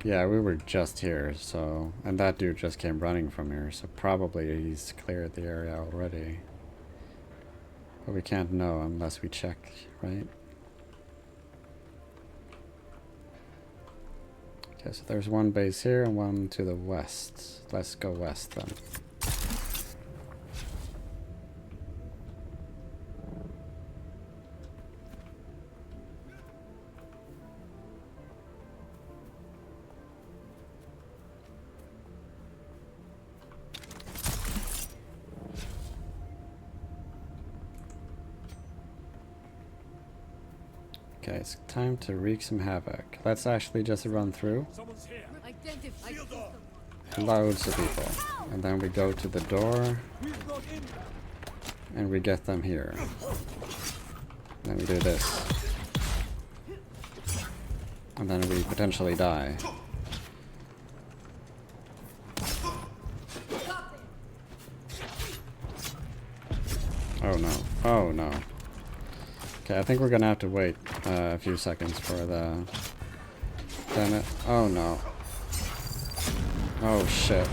Speaker 1: Yeah, we were just here, so... And that dude just came running from here, so probably he's cleared the area already. But we can't know unless we check, right? Okay, so there's one base here and one to the west. Let's go west then. Okay, it's time to wreak some havoc. Let's actually just run through.
Speaker 4: Someone's here.
Speaker 5: Identify.
Speaker 4: Shield off.
Speaker 1: Loads of people. And then we go to the door.
Speaker 4: We've got in.
Speaker 1: And we get them here. Then we do this. And then we potentially die. Oh no. Oh no. Okay, I think we're gonna have to wait a few seconds for the... Damn it. Oh no. Oh shit.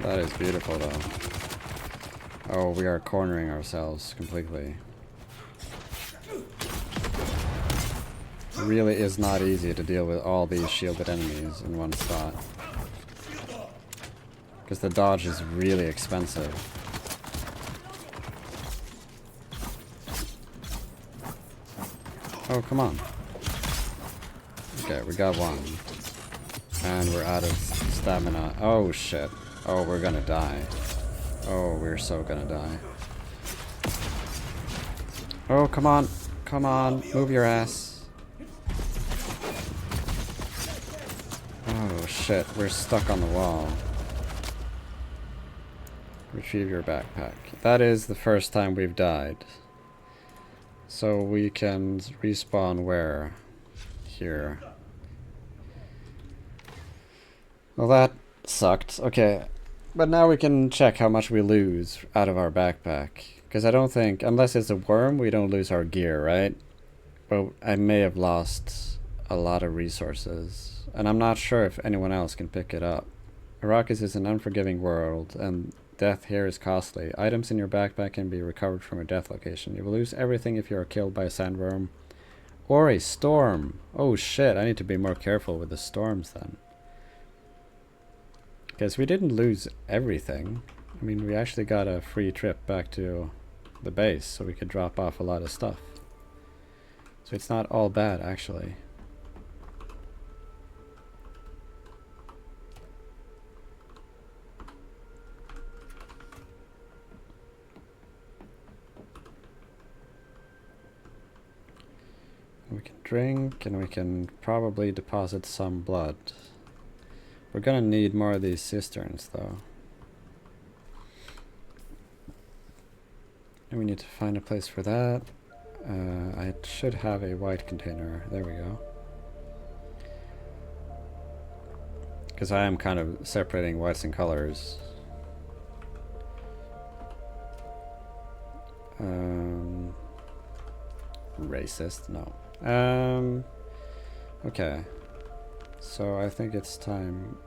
Speaker 1: That is beautiful though. Oh, we are cornering ourselves completely. It really is not easy to deal with all these shielded enemies in one spot. Because the dodge is really expensive. Oh, come on. Okay, we got one. And we're out of stamina. Oh shit. Oh, we're gonna die. Oh, we're so gonna die. Oh, come on. Come on. Move your ass. Oh, shit. We're stuck on the wall. Retrieve your backpack. That is the first time we've died. So we can respawn where? Here. Well, that sucked. Okay. But now we can check how much we lose out of our backpack. Because I don't think, unless it's a worm, we don't lose our gear, right? But I may have lost a lot of resources. And I'm not sure if anyone else can pick it up. Arrakis is an unforgiving world, and death here is costly. Items in your backpack can be recovered from a death location. You will lose everything if you are killed by a sandworm. Or a storm. Oh shit, I need to be more careful with the storms then. Because we didn't lose everything. I mean, we actually got a free trip back to the base, so we could drop off a lot of stuff. So it's not all bad, actually. We can drink, and we can probably deposit some blood. We're gonna need more of these cisterns, though. And we need to find a place for that. I should have a white container. There we go. Because I am kind of separating whites and colors. Racist? No. Okay. So I think it's time.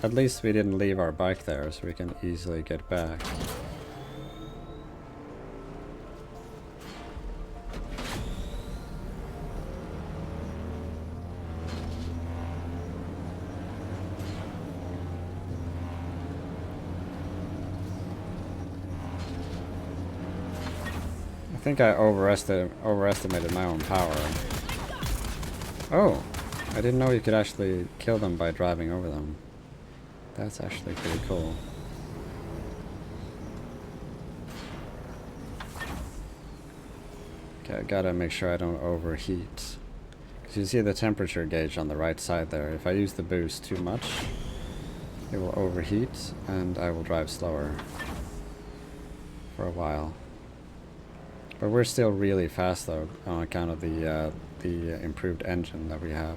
Speaker 1: At least we didn't leave our bike there, so we can easily get back. I think I overestimated my own power. Oh! I didn't know you could actually kill them by driving over them. That's actually pretty cool. Okay, I gotta make sure I don't overheat. Because you see the temperature gauge on the right side there. If I use the boost too much, it will overheat and I will drive slower for a while. But we're still really fast though, on account of the improved engine that we have.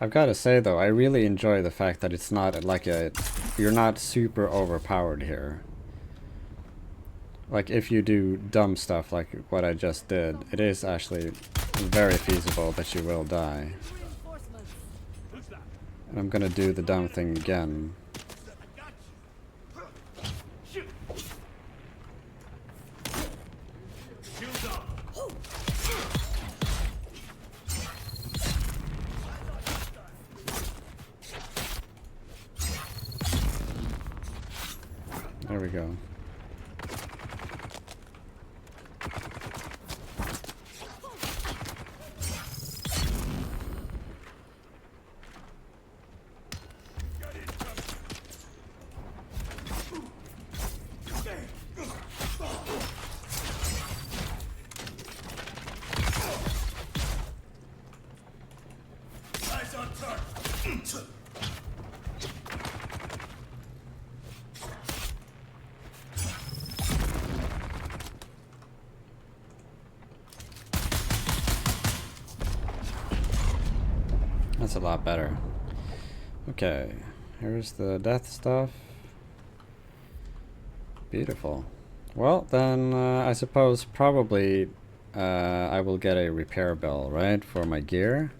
Speaker 1: I've got to say though, I really enjoy the fact that it's not like you're not super overpowered here. Like if you do dumb stuff like what I just did, it is actually very feasible that you will die. And I'm gonna do the dumb thing again. There we go.
Speaker 4: Eyes on target.
Speaker 1: That's a lot better. Okay, here's the death stuff. Beautiful. Well, then I suppose probably I will get a repair bill, right, for my gear?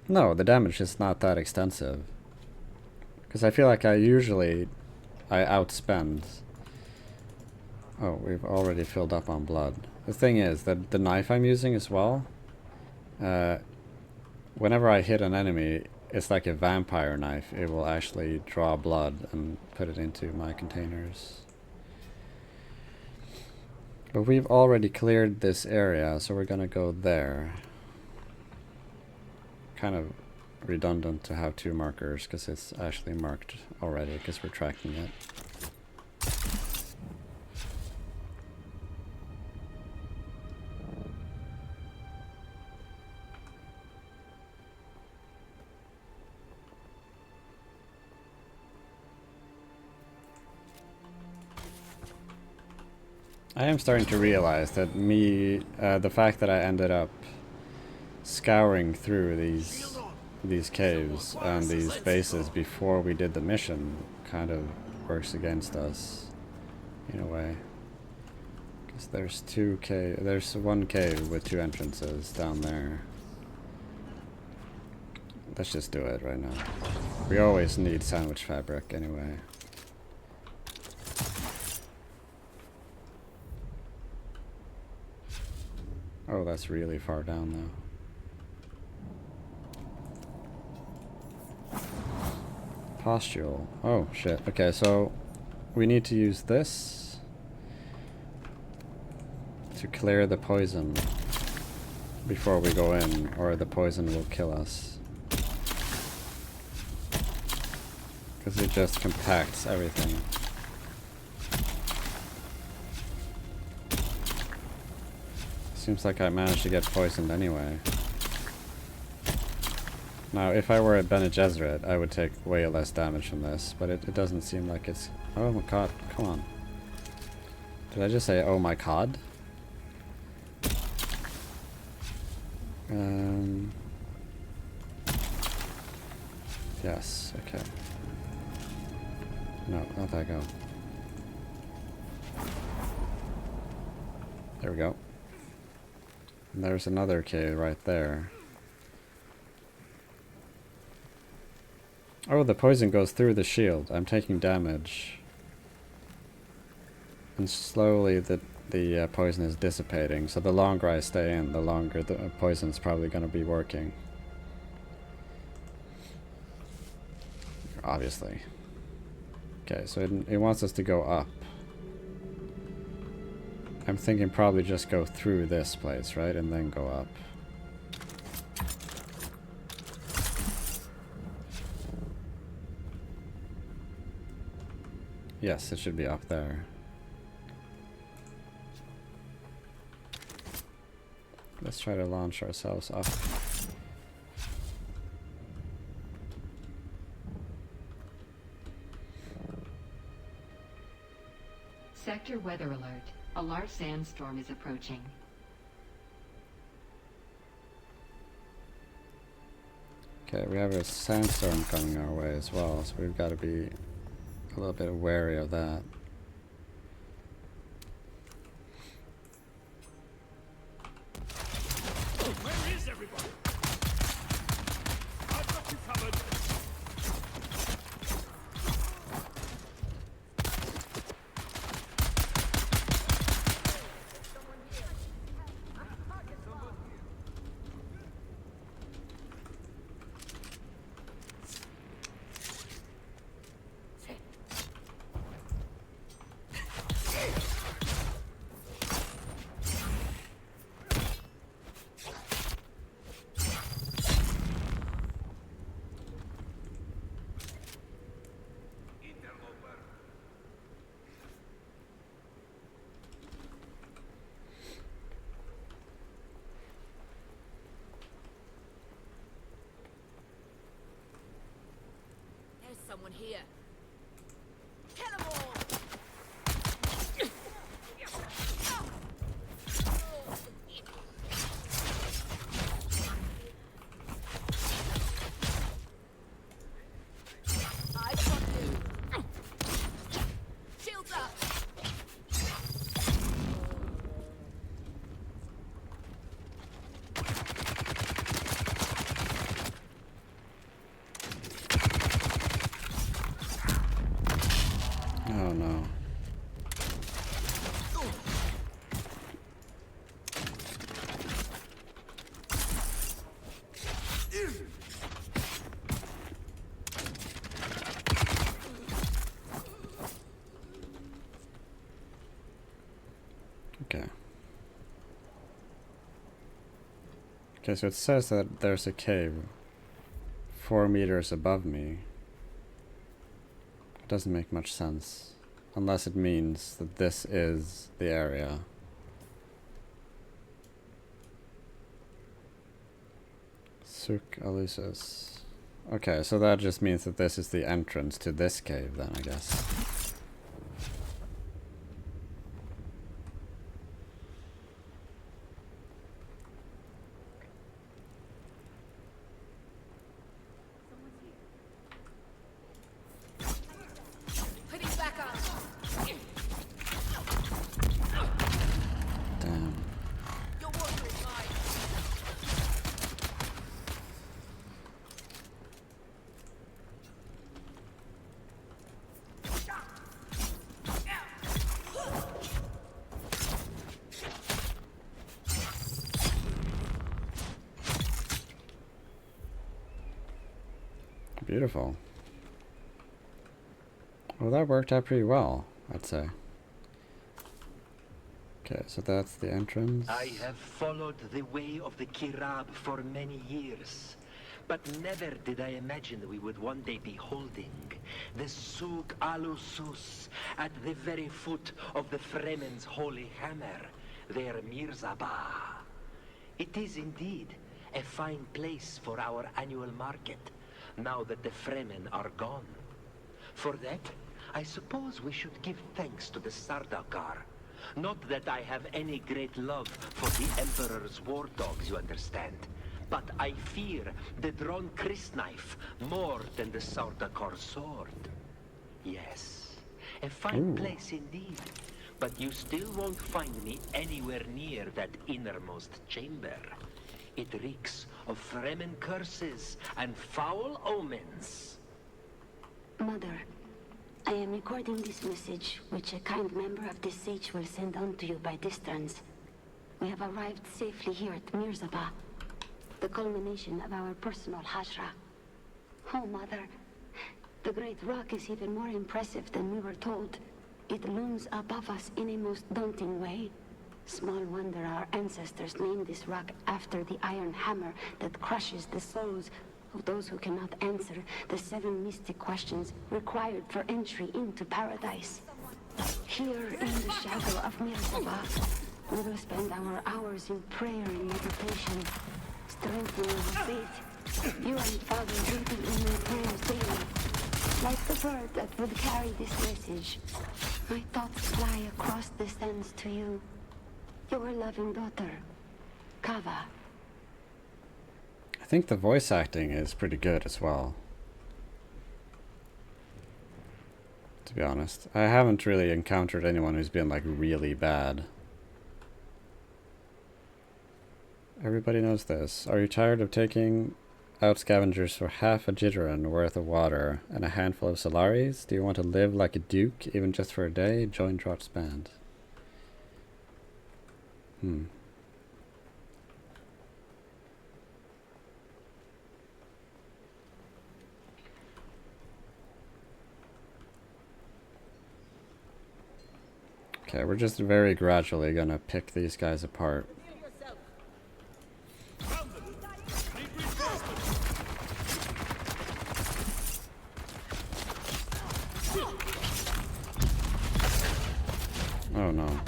Speaker 1: No, the damage is not that extensive. Because I feel like I outspend. Oh, we've already filled up on blood. The thing is that the knife I'm using as well, whenever I hit an enemy, it's like a vampire knife. It will actually draw blood and put it into my containers. But we've already cleared this area, so we're gonna go there. Kind of redundant to have two markers, because it's actually marked already, because we're tracking it. I am starting to realize that the fact that I ended up scouring through these caves and these bases before we did the mission kind of works against us in a way. Because there's one cave with two entrances down there. Let's just do it right now. We always need sandwich fabric anyway. Oh, that's really far down though. Pustule. Oh, shit. Okay, so we need to use this to clear the poison before we go in, or the poison will kill us. Because it just compacts everything. Seems like I managed to get poisoned anyway. Now, if I were at Bene Gesserit, I would take way less damage from this, but it doesn't seem like it's... Oh my god, come on. Did I just say, oh my god? Yes, okay. No, not that go. There we go. And there's another cave right there. Oh, the poison goes through the shield. I'm taking damage. And slowly the poison is dissipating. So the longer I stay in, the longer the poison's probably going to be working. Obviously. Okay, so it wants us to go up. I'm thinking probably just go through this place, right? And then go up. Yes, it should be up there. Let's try to launch ourselves up.
Speaker 5: Sector weather alert. A large sandstorm is approaching.
Speaker 1: Okay, we have a sandstorm coming our way as well, so we've got to be a little bit wary of that.
Speaker 6: someone here. Kill them all! I got you. Shields up.
Speaker 1: Oh no. Okay. Okay, so it says that there's a cave 4 meters above me. It doesn't make much sense. Unless it means that this is the area. Suk Alusis. Okay, so that just means that this is the entrance to this cave then, I guess.
Speaker 6: Hoodie's back up.
Speaker 1: Damn.
Speaker 6: Your water is mine.
Speaker 1: Beautiful. Well, that worked out pretty well, I'd say. Okay, so that's the entrance.
Speaker 8: I have followed the way of the Kirab for many years, but never did I imagine we would one day be holding the Suk Alusus at the very foot of the Fremen's holy hammer, their Mirzabah. It is indeed a fine place for our annual market, now that the Fremen are gone. For that, I suppose we should give thanks to the Sardaukar. Not that I have any great love for the Emperor's war dogs, you understand, but I fear the drawn crysknife more than the Sardaukar sword. Yes, a fine place indeed, but you still won't find me anywhere near that innermost chamber. It reeks of Fremen curses and foul omens.
Speaker 9: Mother, I am recording this message, which a kind member of this sage will send on to you by distance. We have arrived safely here at Mirzabah, the culmination of our personal hajra. Oh, Mother, the great rock is even more impressive than we were told. It looms above us in a most daunting way. Small wonder our ancestors named this rock after the iron hammer that crushes the souls of those who cannot answer the 7 mystic questions required for entry into paradise. Here in the shadow of Mirzabah, we will spend our hours in prayer and meditation, strengthening our faith. You and Father reading in your prayers daily, like the bird that would carry this message. My thoughts fly across the sands to you, your loving daughter, Kava.
Speaker 1: I think the voice acting is pretty good as well. To be honest, I haven't really encountered anyone who's been like really bad. Everybody knows this. Are you tired of taking out scavengers for half a jitteran worth of water and a handful of Solaris? Do you want to live like a duke, even just for a day? Join Trot's band. Okay, we're just very gradually gonna pick these guys apart. Oh no.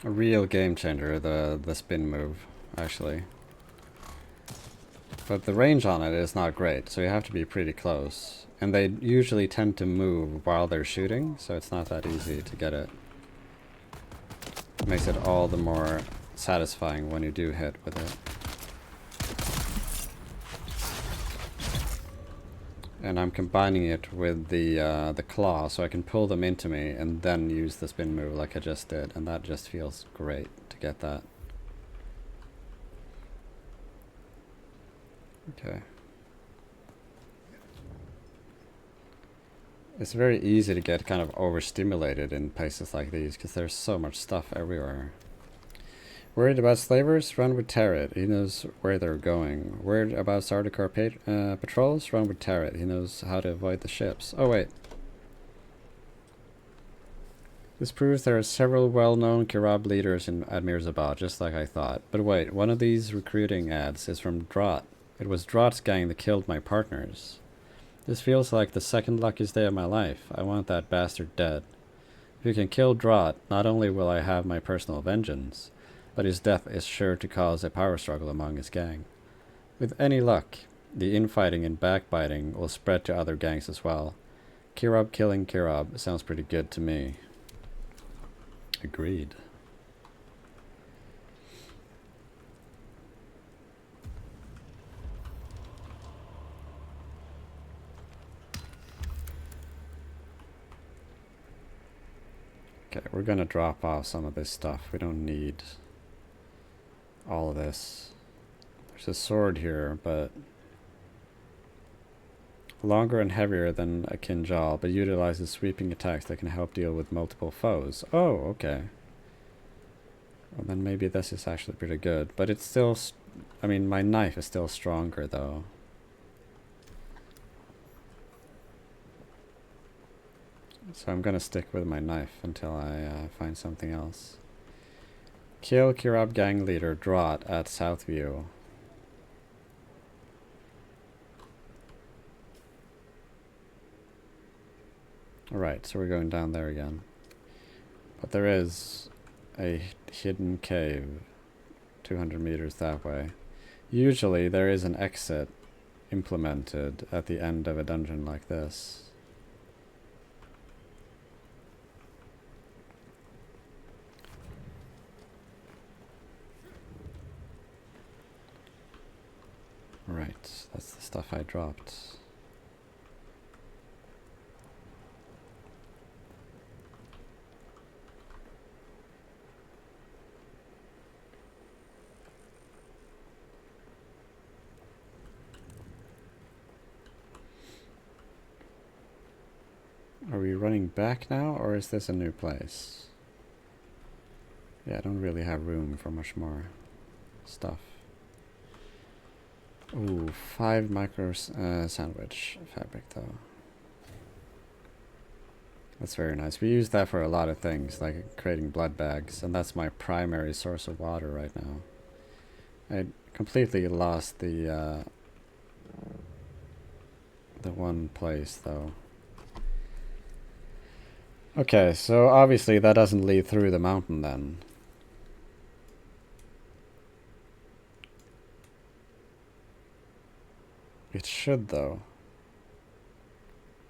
Speaker 1: a real game changer, the spin move, actually. But the range on it is not great, so you have to be pretty close. And they usually tend to move while they're shooting, so it's not that easy to get it. It makes it all the more satisfying when you do hit with it. And I'm combining it with the claw, so I can pull them into me and then use the spin move like I just did, and that just feels great to get that. Okay. It's very easy to get kind of overstimulated in places like these because there's so much stuff everywhere. Worried about slavers? Run with Tarot. He knows where they're going. Worried about Sardaukar patrols? Run with Tarot. He knows how to avoid the ships. Oh wait. This proves there are several well-known Kirab leaders at Mirzabad, just like I thought. But wait, one of these recruiting ads is from Drat. It was Drat's gang that killed my partners. This feels like the second luckiest day of my life. I want that bastard dead. If you can kill Drat, not only will I have my personal vengeance, but his death is sure to cause a power struggle among his gang. With any luck, the infighting and backbiting will spread to other gangs as well. Kirab killing Kirab sounds pretty good to me. Agreed. Okay, we're gonna drop off some of this stuff. We don't need all of this. There's a sword here, but longer and heavier than a Kinjal, but utilizes sweeping attacks that can help deal with multiple foes. Oh, okay. Well, then maybe this is actually pretty good, but it's still, I mean, my knife is still stronger though. So I'm gonna stick with my knife until I find something else. Kill Kirab gang leader Drat at Southview. Alright, so we're going down there again. But there is a hidden cave 200 meters that way. Usually there is an exit implemented at the end of a dungeon like this. Right, that's the stuff I dropped. Are we running back now, or is this a new place? Yeah, I don't really have room for much more stuff. Ooh, 5 micro sandwich fabric though. That's very nice. We use that for a lot of things, like creating blood bags, and that's my primary source of water right now. I completely lost the one place though. Okay, so obviously that doesn't lead through the mountain then. It should though.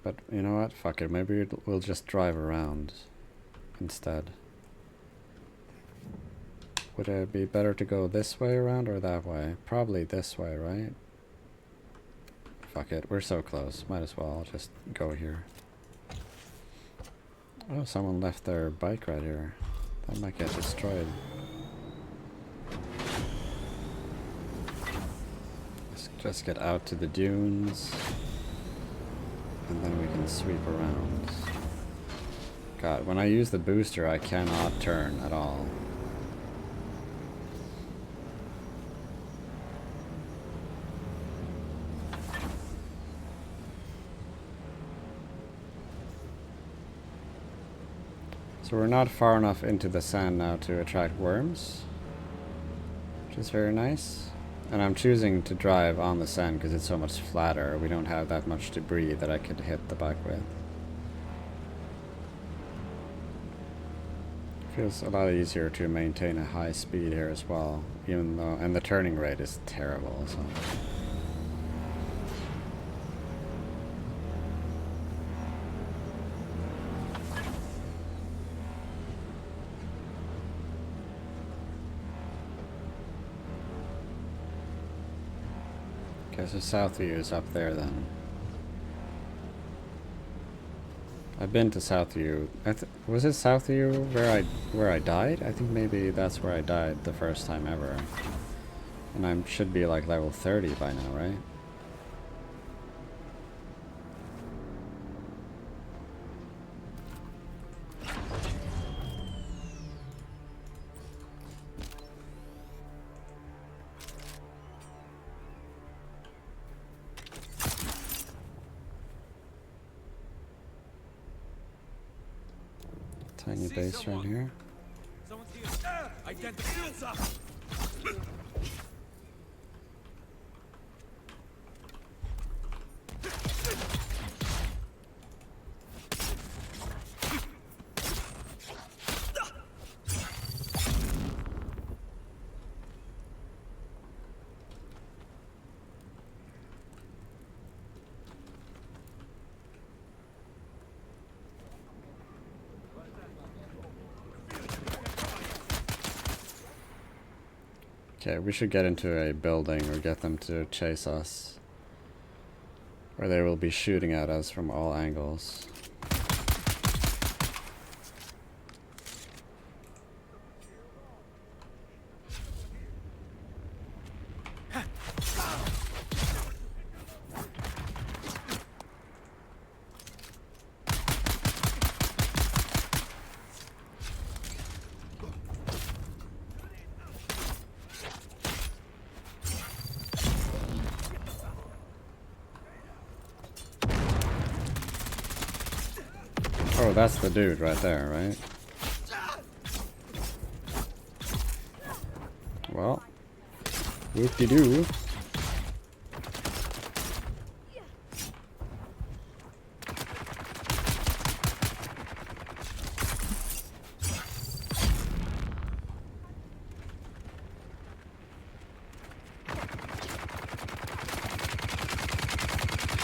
Speaker 1: But you know what? Fuck it. Maybe we'll just drive around instead. Would it be better to go this way around or that way? Probably this way, right? Fuck it. We're so close. Might as well just go here. Oh, someone left their bike right here. That might get destroyed. Let's just get out to the dunes. And then we can sweep around. God, when I use the booster, I cannot turn at all. So we're not far enough into the sand now to attract worms, which is very nice. And I'm choosing to drive on the sand because it's so much flatter. We don't have that much debris that I could hit the bike with. Feels a lot easier to maintain a high speed here as well, even though, and the turning rate is terrible, so. Okay, so Southview is up there then. I've been to Southview. Was it Southview where I died? I think maybe that's where I died the first time ever. And I should be like level 30 by now, right? Tiny base right here.
Speaker 4: Someone's here. Identity up.
Speaker 1: Okay, we should get into a building or get them to chase us. Or they will be shooting at us from all angles. Oh, that's the dude right there, right? Well, whoop-de-doo.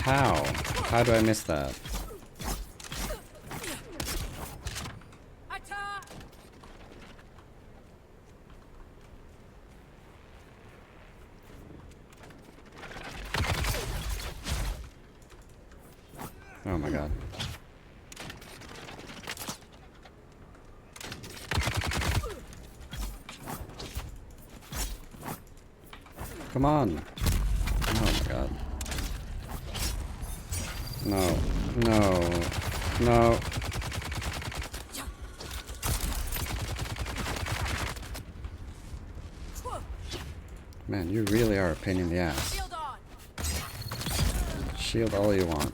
Speaker 1: How? How do I miss that? Oh my god. Come on. Oh my god. No. No. No. Man, you really are a pain in the ass.
Speaker 6: Shield on.
Speaker 1: Shield all you want.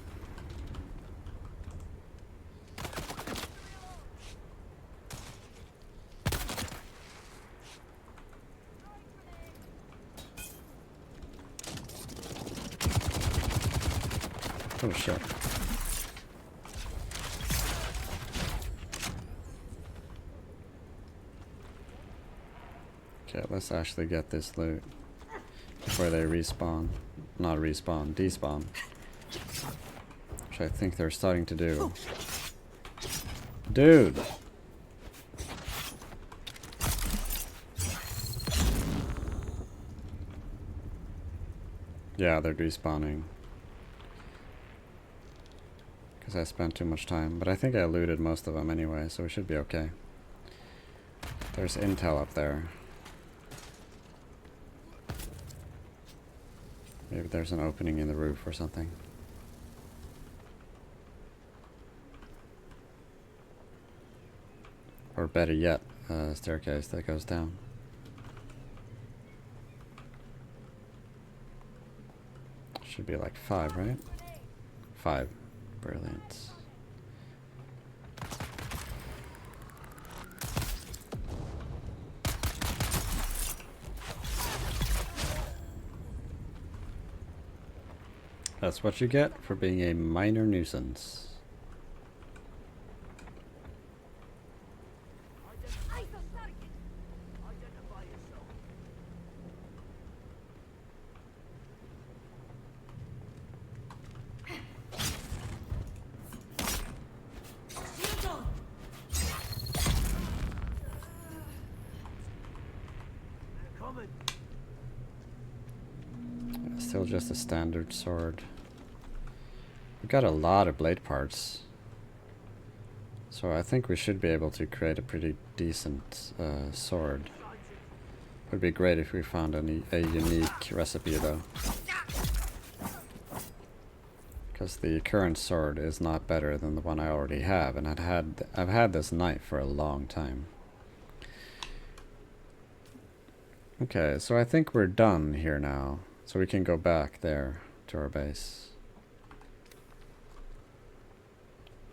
Speaker 1: Oh shit. Okay, let's actually get this loot before they respawn. Not respawn, despawn. Which I think they're starting to do. Dude! Yeah, they're despawning. Because I spent too much time. But I think I looted most of them anyway, so we should be okay. There's intel up there. Maybe there's an opening in the roof or something. Or better yet, a staircase that goes down. Should be like 5, right? 5. Brilliant. That's what you get for being a minor nuisance. still just a standard sword. We've got a lot of blade parts. So I think we should be able to create a pretty decent sword. Would be great if we found a unique recipe though. Because the current sword is not better than the one I already have, and I've had this knife for a long time. Okay, so I think we're done here now. So we can go back there to our base.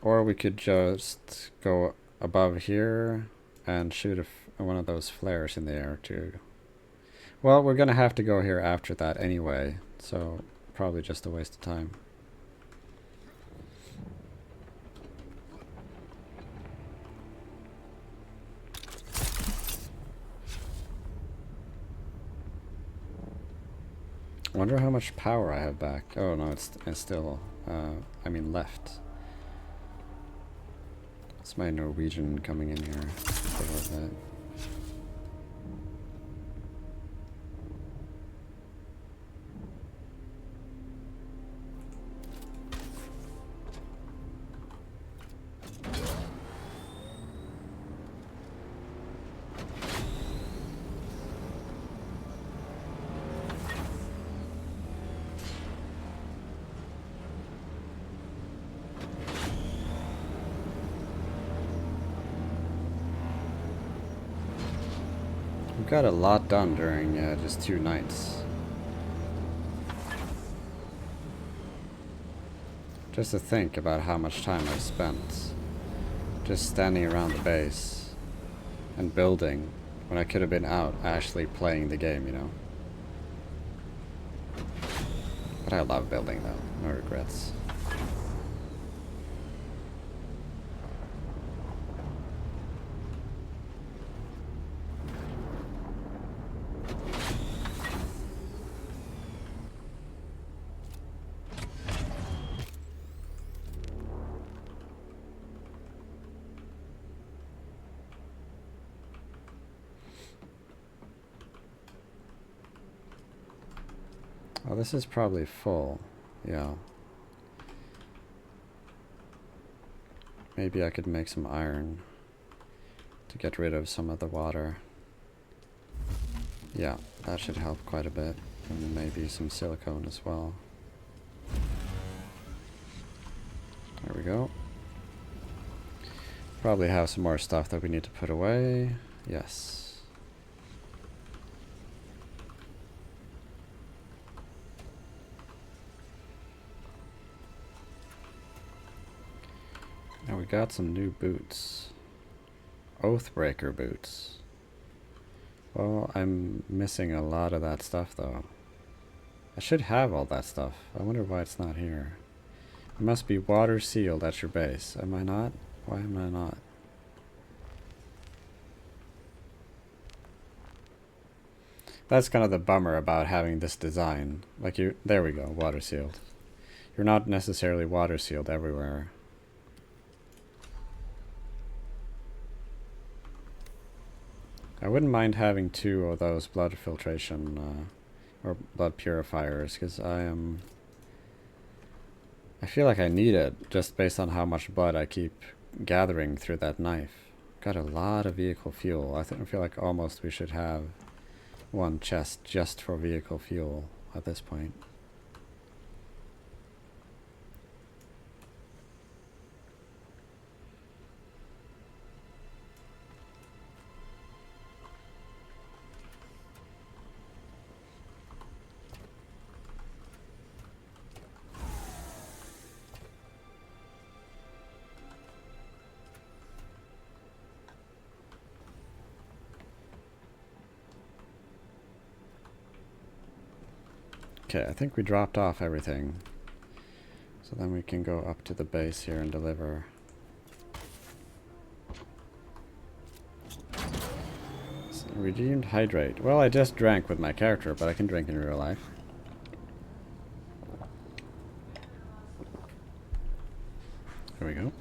Speaker 1: Or we could just go above here and shoot one of those flares in the air too. Well, we're gonna have to go here after that anyway, so probably just a waste of time. I wonder how much power I have back. Oh no, it's still, I mean left. It's my Norwegian coming in here. A little bit. Got a lot done during just 2 nights. Just to think about how much time I've spent just standing around the base and building when I could have been out actually playing the game, you know. But I love building though, no regrets. Oh, this is probably full. Yeah. Maybe I could make some iron to get rid of some of the water. Yeah, that should help quite a bit. And maybe some silicone as well. There we go. Probably have some more stuff that we need to put away. Yes. Now we got some new boots. Oathbreaker boots. Well, I'm missing a lot of that stuff though. I should have all that stuff. I wonder why it's not here. It must be water sealed at your base. Am I not? Why am I not? That's kind of the bummer about having this design. Like there we go, water sealed. You're not necessarily water sealed everywhere. I wouldn't mind having 2 of those blood filtration or blood purifiers, because I feel like I need it just based on how much blood I keep gathering through that knife. Got a lot of vehicle fuel. I feel like almost we should have 1 chest just for vehicle fuel at this point. Okay, I think we dropped off everything. So then we can go up to the base here and deliver. Redeemed hydrate. Well, I just drank with my character, but I can drink in real life. There we go.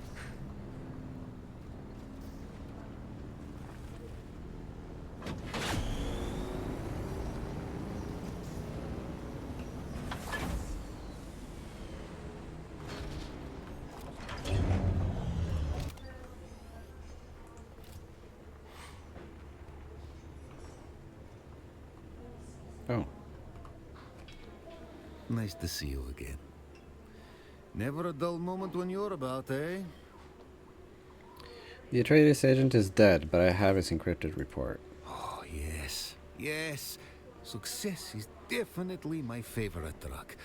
Speaker 10: Nice to see you again. Never a dull moment when you're about, eh?
Speaker 1: The Atreides agent is dead, but I have his encrypted report.
Speaker 10: Oh, yes. Yes. Success is definitely my favorite drug.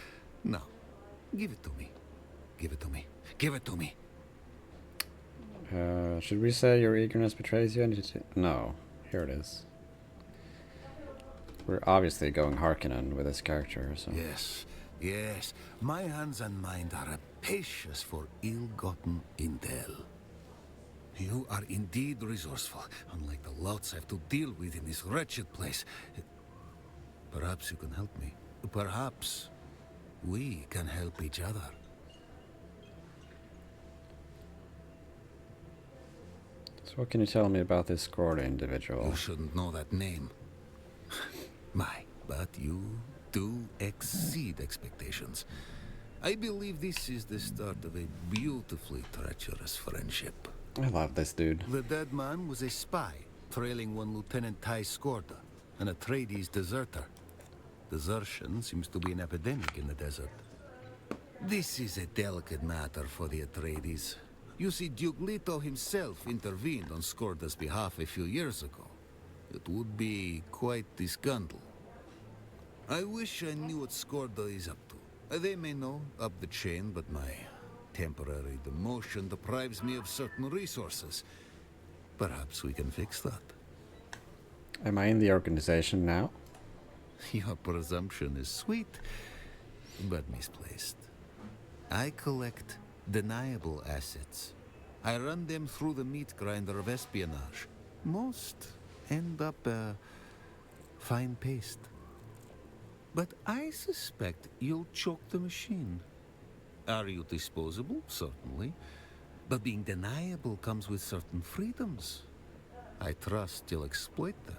Speaker 10: Now, give it to me. Give it to me. Give it to me.
Speaker 1: Should we say your eagerness betrays you? No. Here it is. We're obviously going Harkonnen with this character, so...
Speaker 10: Yes. Yes. My hands and mind are rapacious for ill-gotten intel. You are indeed resourceful, unlike the louts I have to deal with in this wretched place. Perhaps you can help me. Perhaps we can help each other.
Speaker 1: So what can you tell me about this Gorda individual?
Speaker 10: You shouldn't know that name. But you do exceed expectations. I believe this is the start of a beautifully treacherous friendship.
Speaker 1: I love this dude.
Speaker 10: The dead man was a spy, trailing one Lieutenant Ty Skorda, an Atreides deserter. Desertion seems to be an epidemic in the desert. This is a delicate matter for the Atreides. You see, Duke Leto himself intervened on Skorda's behalf a few years ago. It would be quite the scandal. I wish I knew what Skorda is up to. They may know up the chain, but my temporary demotion deprives me of certain resources. Perhaps we can fix that.
Speaker 1: Am I in the organization now?
Speaker 10: Your presumption is sweet, but misplaced. I collect deniable assets. I run them through the meat grinder of espionage. Most end up fine paste. But I suspect you'll choke the machine. Are you disposable? Certainly. But being deniable comes with certain freedoms. I trust you'll exploit them.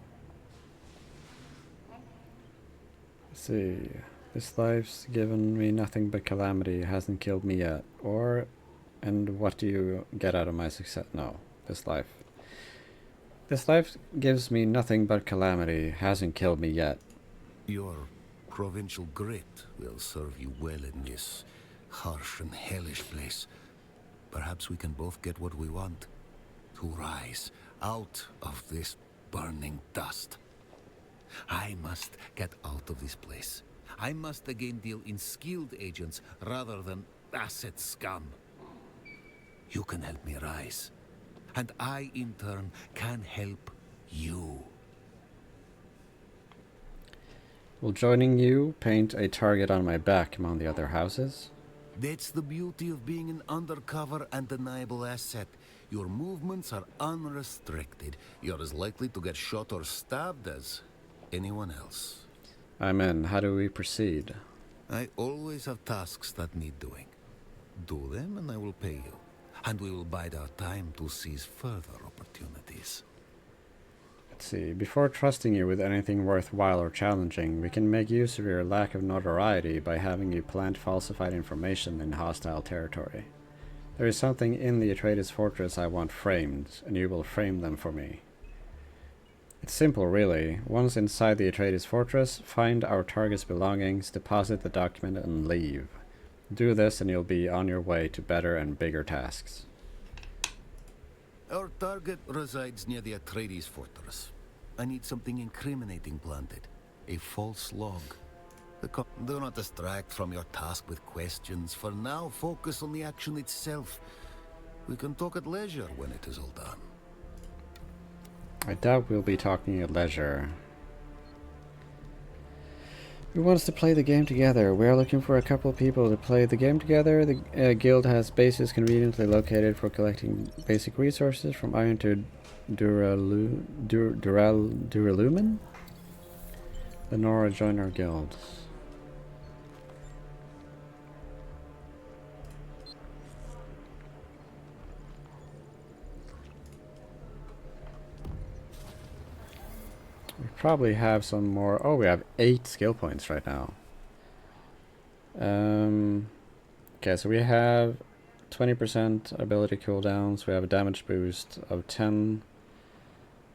Speaker 1: Let's see. This life's given me nothing but calamity, hasn't killed me yet. And what do you get out of my success? No, this life. This life gives me nothing but calamity, hasn't killed me yet.
Speaker 10: Your provincial grit will serve you well in this harsh and hellish place. Perhaps we can both get what we want. To rise out of this burning dust. I must get out of this place. I must again deal in skilled agents rather than asset scum. You can help me rise. And I, in turn, can help you.
Speaker 1: Will joining you paint a target on my back among the other houses?
Speaker 10: That's the beauty of being an undercover and deniable asset. Your movements are unrestricted. You're as likely to get shot or stabbed as anyone else.
Speaker 1: I'm in. How do we proceed?
Speaker 10: I always have tasks that need doing. Do them and I will pay you. And we will bide our time to seize further opportunities.
Speaker 1: Let's see. Before trusting you with anything worthwhile or challenging, we can make use of your lack of notoriety by having you plant falsified information in hostile territory. There is something in the Atreides fortress I want framed, and you will frame them for me. It's simple, really. Once inside the Atreides fortress, find our target's belongings, deposit the document, and leave. Do this and you'll be on your way to better and bigger tasks.
Speaker 10: Our target resides near the Atreides fortress. I need something incriminating planted. A false log. Do not distract from your task with questions. For now, focus on the action itself. We can talk at leisure when it is all done.
Speaker 1: I doubt we'll be talking at leisure. Who wants to play the game together? We are looking for a couple of people to play the game together. The guild has bases conveniently located for collecting basic resources from iron to duralumin. Lenora, join our guild. We probably have some more. Oh, we have 8 skill points right now. Okay, so we have 20% ability cooldowns. We have a damage boost of 10.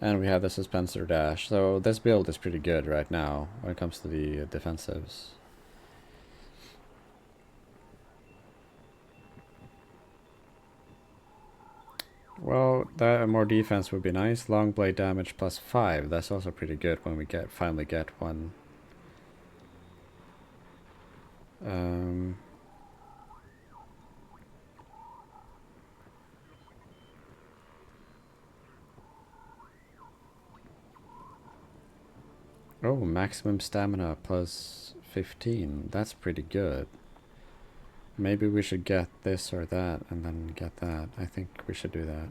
Speaker 1: And we have the suspensor dash. So this build is pretty good right now when it comes to the defensives. That more defense would be nice. Long blade damage +5. That's also pretty good when we finally get one. Oh, maximum stamina +15. That's pretty good. Maybe we should get this or that and then get that. I think we should do that.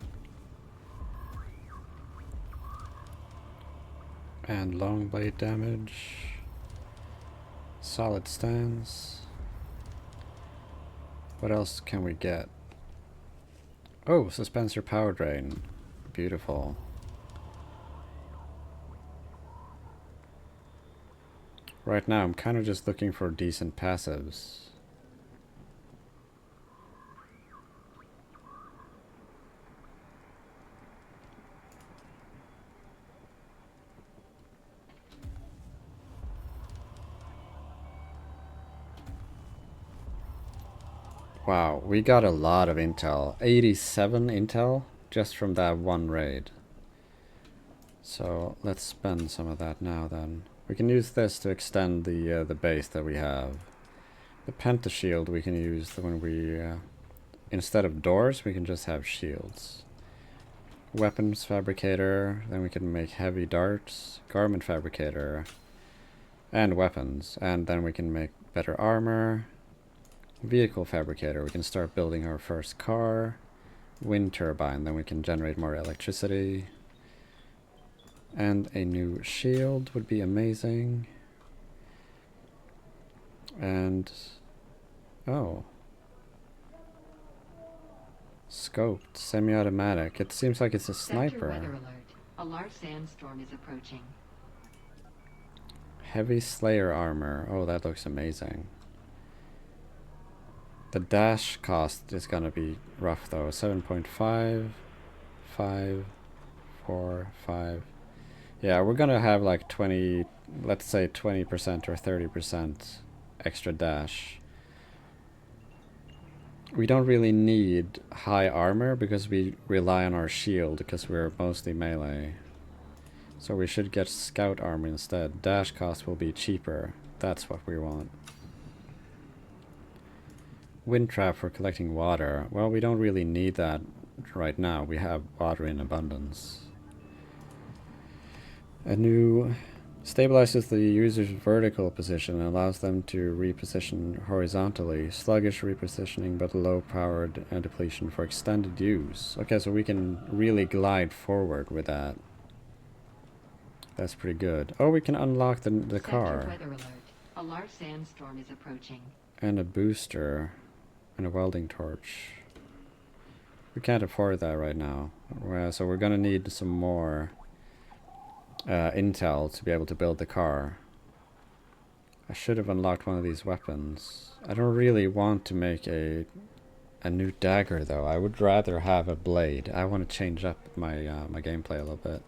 Speaker 1: And long blade damage. Solid stance. What else can we get? Oh, suspensor power drain. Beautiful. Right now, I'm kind of just looking for decent passives. Wow, we got a lot of intel. 87 intel just from that one raid. So let's spend some of that now then. We can use this to extend the base that we have. The pentashield we can use when we, instead of doors, we can just have shields. Weapons fabricator, then we can make heavy darts, garment fabricator, and weapons. And then we can make better armor. Vehicle fabricator, we can start building our first car. Wind turbine, then we can generate more electricity. And a new shield would be amazing. And oh, scoped, semi-automatic. It seems like it's a sniper.
Speaker 5: Sector weather alert. A large sandstorm is approaching.
Speaker 1: Heavy Slayer armor. Oh, that looks amazing. The dash cost is gonna be rough though. 7.5, 5, 4, 5. Yeah, we're gonna have like 20, let's say 20% or 30% extra dash. We don't really need high armor because we rely on our shield because we're mostly melee. So we should get scout armor instead. Dash cost will be cheaper. That's what we want. Wind trap for collecting water. Well, we don't really need that right now. We have water in abundance. A new stabilizes the user's vertical position and allows them to reposition horizontally. Sluggish repositioning but low powered and depletion for extended use. Okay, so we can really glide forward with that. That's pretty good. Oh, we can unlock the car.
Speaker 5: Weather alert. A large sandstorm is approaching.
Speaker 1: And a booster. And a welding torch. We can't afford that right now. So we're gonna need some more intel to be able to build the car. I should have unlocked one of these weapons. I don't really want to make a new dagger though. I would rather have a blade. I want to change up my my gameplay a little bit.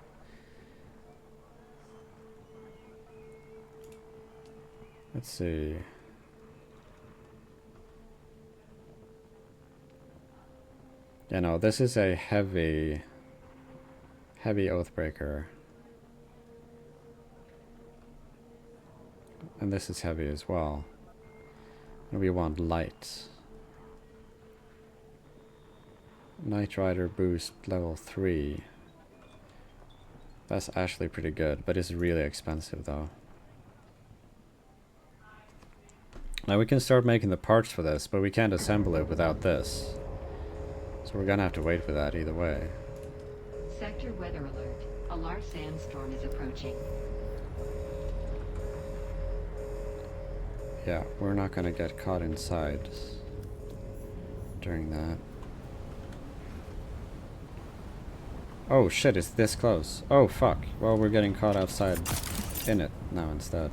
Speaker 1: Let's see. Yeah, no, this is a heavy Oathbreaker. And this is heavy as well. And we want light. Knight Rider boost level 3. That's actually pretty good, but it's really expensive though. Now we can start making the parts for this, but we can't assemble it without this. So we're gonna have to wait for that either way.
Speaker 5: Sector weather alert. A large sandstorm is approaching.
Speaker 1: Yeah, we're not gonna get caught inside during that. Oh shit, it's this close. Oh fuck. Well, we're getting caught outside in it now instead.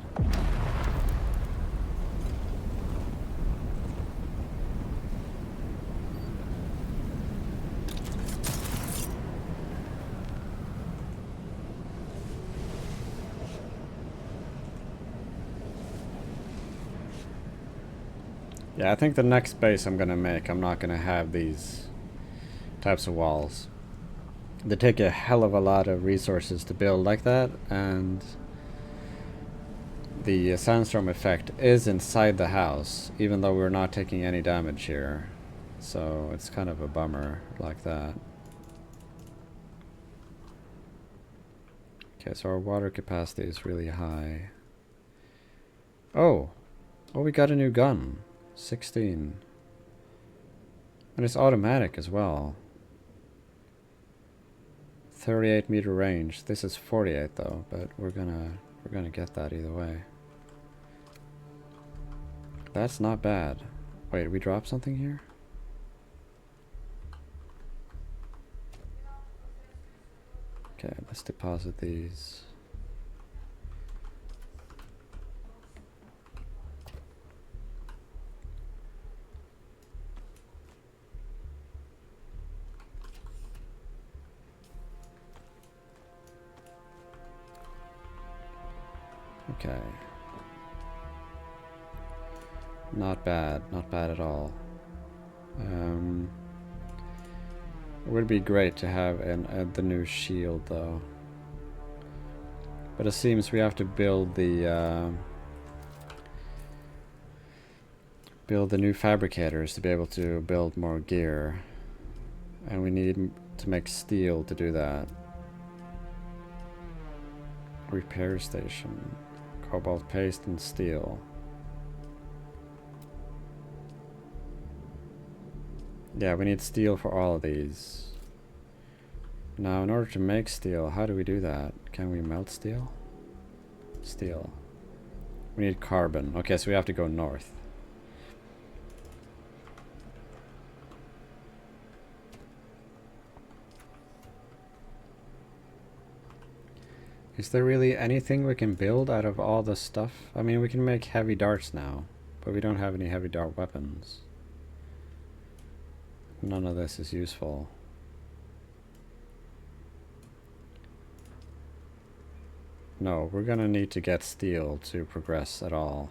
Speaker 1: Yeah, I think the next base I'm gonna make, I'm not gonna have these types of walls. They take a hell of a lot of resources to build like that, and the sandstorm effect is inside the house, even though we're not taking any damage here. So it's kind of a bummer like that. Okay, so our water capacity is really high. Oh! Oh, we got a new gun. 16. And it's automatic as well. 38 meter range. This is 48 though, but we're gonna get that either way. That's not bad. Wait, we dropped something here? Okay, let's deposit these. Okay. Not bad at all. It would be great to have the new shield though. But it seems we have to build the new fabricators to be able to build more gear. And we need to make steel to do that. Repair station. Cobalt paste and steel. Yeah, we need steel for all of these. Now, in order to make steel, how do we do that? Can we melt steel? Steel. We need carbon. Okay, so we have to go north. Is there really anything we can build out of all this stuff? I mean, we can make heavy darts now, but we don't have any heavy dart weapons. None of this is useful. No, we're gonna need to get steel to progress at all.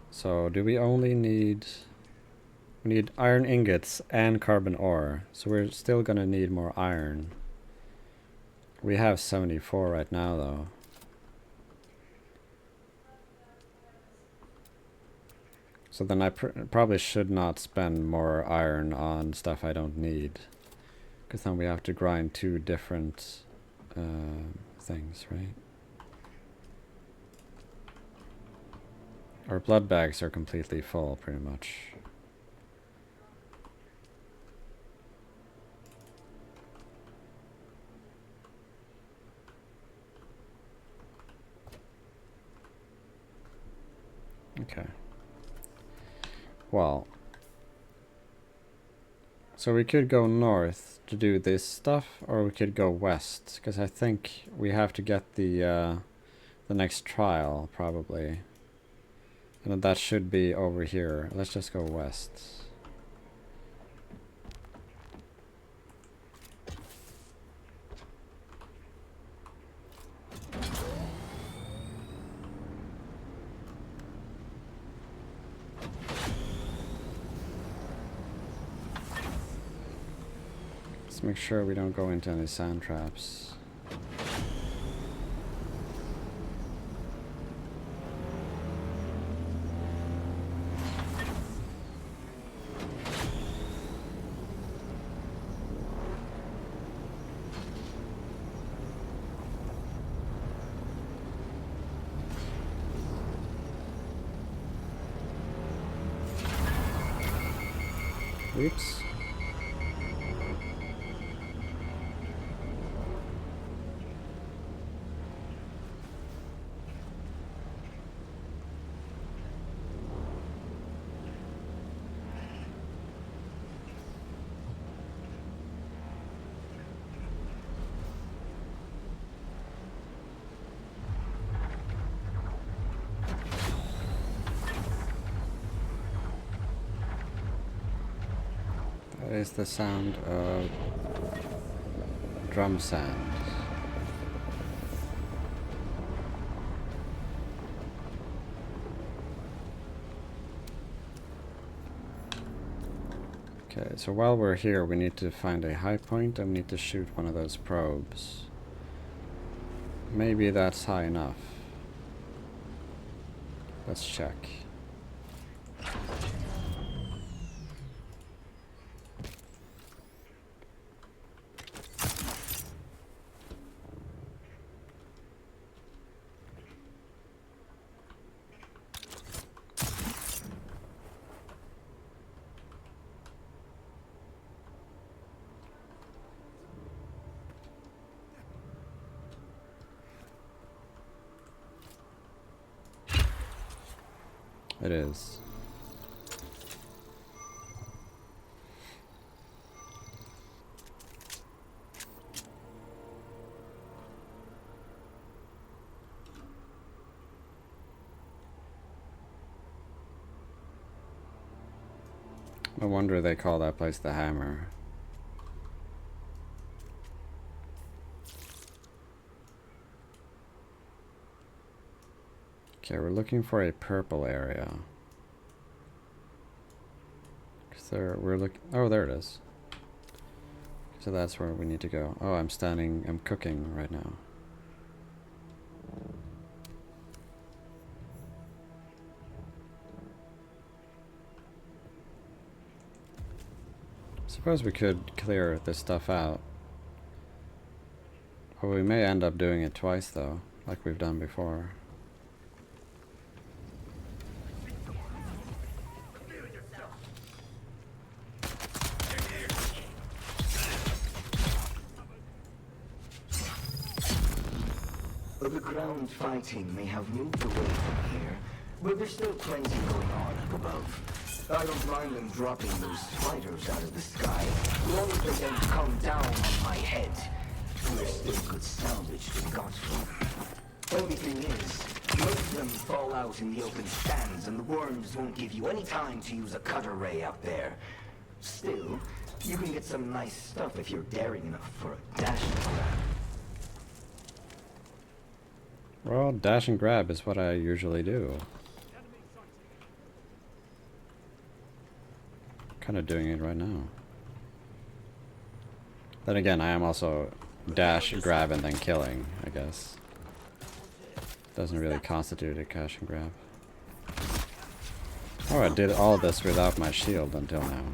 Speaker 1: So, do we only need... We need iron ingots and carbon ore, so we're still gonna need more iron. We have 74 right now, though. So then I probably should not spend more iron on stuff I don't need. Because then we have to grind 2 different things, right? Our blood bags are completely full, pretty much. Okay. Well, so we could go north to do this stuff, or we could go west, because I think we have to get the next trial, probably. And that should be over here. Let's just go west. Let's make sure we don't go into any sand traps. Oops. That is the sound of drum sand. Okay, so while we're here, we need to find a high point and we need to shoot one of those probes. Maybe that's high enough. Let's check. It is. No wonder they call that place the Hammer. Okay, we're looking for a purple area. Cause we're looking. Oh, there it is. So that's where we need to go. Oh, I'm cooking right now. Suppose we could clear this stuff out. Well, we may end up doing it twice though, like we've done before.
Speaker 2: The ground fighting may have moved away from here, but there's still plenty going on up above. I don't mind them dropping those fighters out of the sky, as long as they don't come down on my head. There's still good salvage to be got from. Only thing is, most of them fall out in the open stands, and the worms won't give you any time to use a cutter ray out there. Still, you can get some nice stuff if you're daring enough for a dash and grab.
Speaker 1: Well, dash and grab is what I usually do. Kind of doing it right now. Then again, I am also dash, grab, and then killing, I guess. Doesn't really constitute a dash and grab. Oh, I did all this without my shield until now.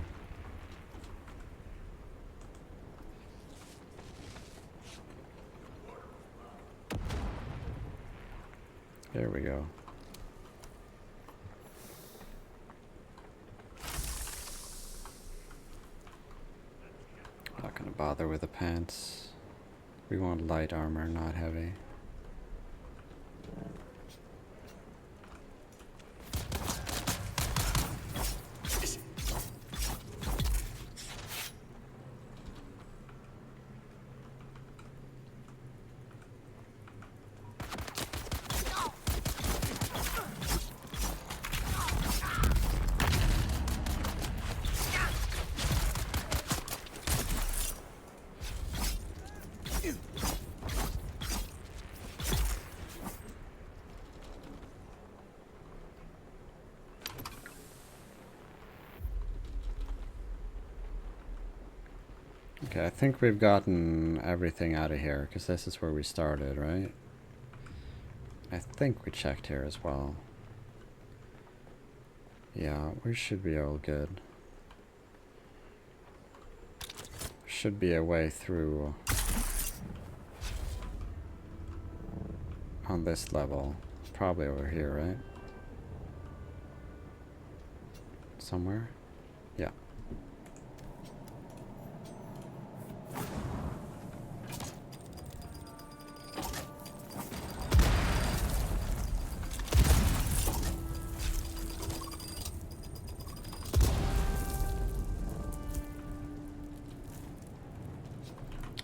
Speaker 1: There we go. Not gonna bother with the pants. We want light armor, not heavy. Okay, I think we've gotten everything out of here, because this is where we started, right? I think we checked here as well. Yeah, we should be all good. Should be a way through on this level. Probably over here, right? Somewhere? Yeah.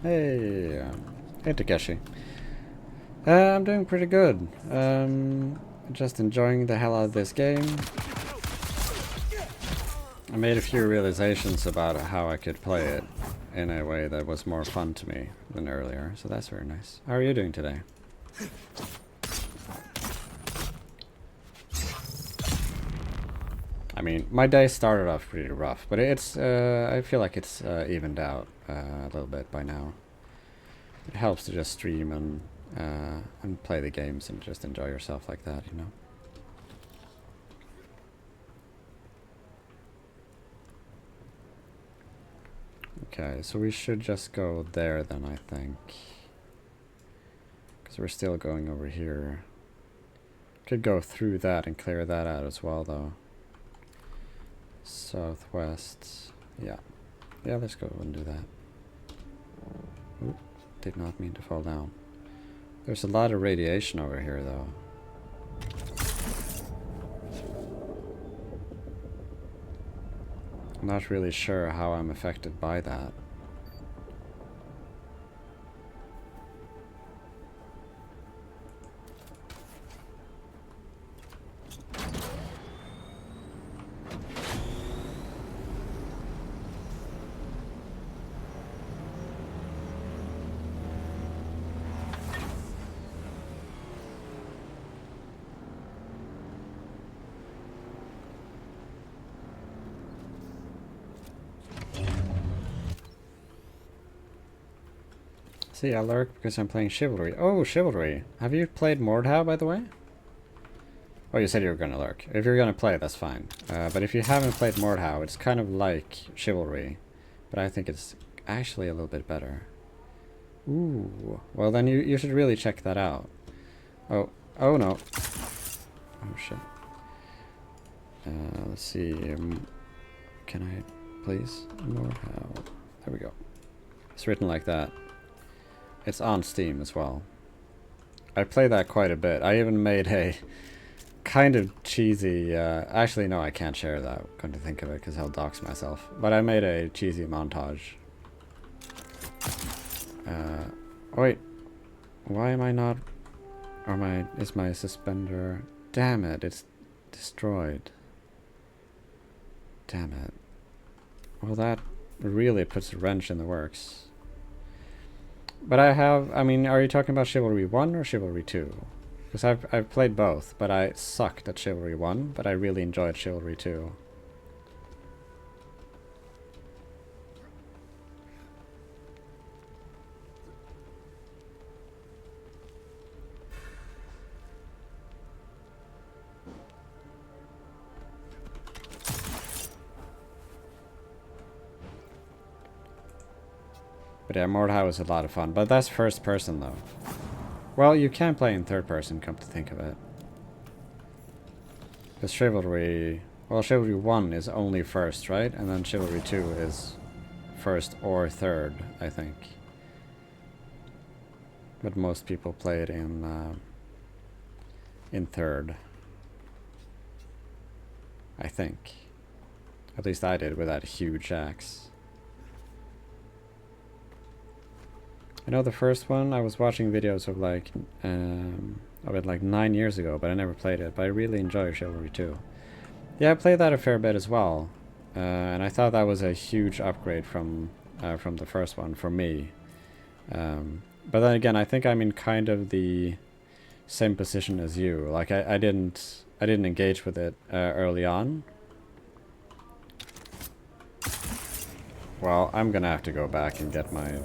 Speaker 1: Hey, hey Takeshi. I'm doing pretty good. Just enjoying the hell out of this game. I made a few realizations about how I could play it in a way that was more fun to me than earlier, so that's very nice. How are you doing today? mean, my day started off pretty rough, but it's I feel like it's evened out a little bit by now. It helps to just stream and play the games and just enjoy yourself like that, you know. Okay, so we should just go there then, I think. Because we're still going over here. Could go through that and clear that out as well, though. Southwest. Yeah. Yeah, let's go and do that. Oop, did not mean to fall down. There's a lot of radiation over here, though. I'm not really sure how I'm affected by that. See, I lurk because I'm playing Chivalry. Oh, Chivalry. Have you played Mordhau, by the way? Oh, you said you were going to lurk. If you're going to play, that's fine. But if you haven't played Mordhau, it's kind of like Chivalry. But I think it's actually a little bit better. Ooh. Well, then you should really check that out. Oh. Oh, no. Oh, shit. Let's see. Can I, please? Mordhau. There we go. It's written like that. It's on Steam as well. I play that quite a bit. I even made a kind of cheesy... actually, no, I can't share that. Come to think of it, because I'll dox myself. But I made a cheesy montage. Wait. Why am I not... Or is my suspender... Damn it, it's destroyed. Damn it. Well, that really puts a wrench in the works. But I mean, are you talking about Chivalry 1 or Chivalry 2? Because I've played both, but I sucked at Chivalry 1, but I really enjoyed Chivalry 2. But yeah, Mordhau is a lot of fun. But that's first person, though. Well, you can play in third person, come to think of it. Because Chivalry... Well, Chivalry 1 is only first, right? And then Chivalry 2 is first or third, I think. But most people play it in third. I think. At least I did with that huge axe. I know the first one, I was watching videos of of it like 9 years ago, but I never played it. But I really enjoy Chivalry 2. Yeah, I played that a fair bit as well, and I thought that was a huge upgrade from the first one for me. But then again, I think I'm in kind of the same position as you. Like I didn't engage with it early on. Well, I'm gonna have to go back and get my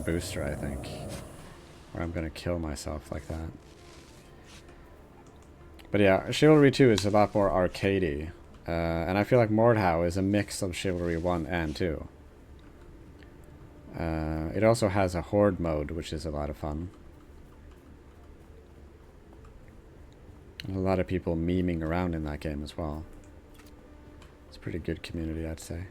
Speaker 1: booster, I think, or I'm gonna kill myself like that. But yeah, Chivalry 2 is a lot more arcadey, and I feel like Mordhau is a mix of Chivalry 1 and 2. It also has a horde mode, which is a lot of fun. And a lot of people memeing around in that game as well. It's a pretty good community, I'd say.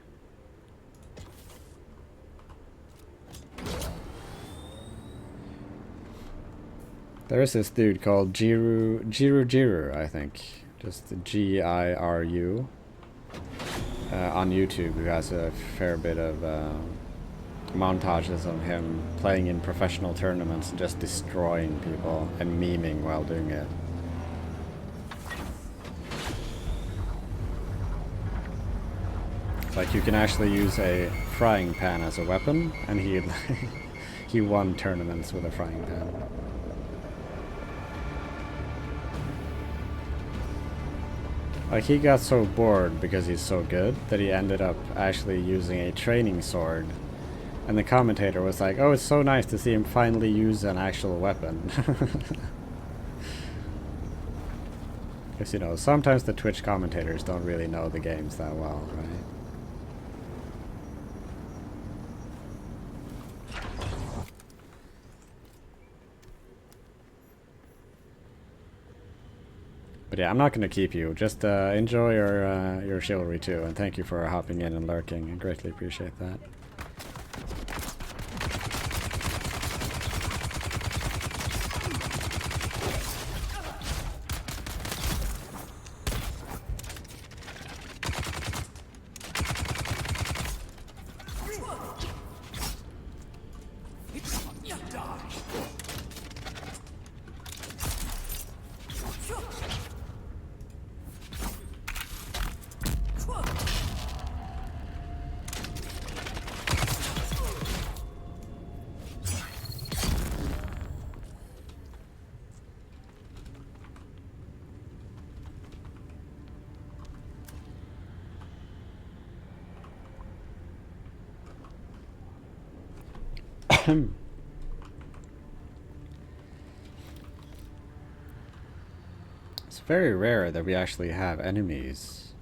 Speaker 1: There is this dude called Jiru, I think. Just Giru. On YouTube, who has a fair bit of montages of him playing in professional tournaments and just destroying people and memeing while doing it. Like, you can actually use a frying pan as a weapon, and he won tournaments with a frying pan. Like, he got so bored because he's so good that he ended up actually using a training sword. And the commentator was like, oh, it's so nice to see him finally use an actual weapon. Because, you know, sometimes the Twitch commentators don't really know the games that well, right? But yeah, I'm not going to keep you. Just enjoy your chivalry too, and thank you for hopping in and lurking. I greatly appreciate that. It's very rare that we actually have enemies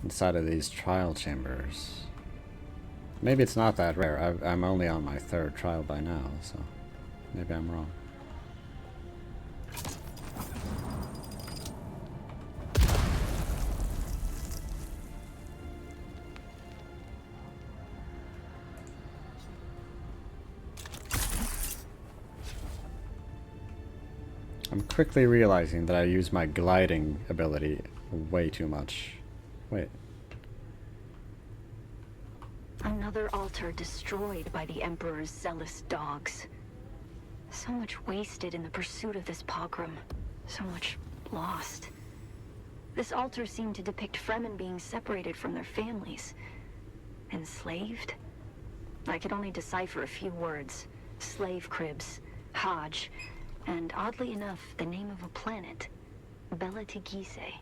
Speaker 1: inside of these trial chambers. Maybe it's not that rare. I'm only on my 3rd trial by now, so maybe I'm wrong. I'm quickly realizing that I use my gliding ability way too much. Wait.
Speaker 9: Another altar destroyed by the Emperor's zealous dogs. So much wasted in the pursuit of this pogrom. So much lost. This altar seemed to depict Fremen being separated from their families. Enslaved? I could only decipher a few words. Slave cribs, Hajj, and oddly enough, the name of a planet. Bela Tigise.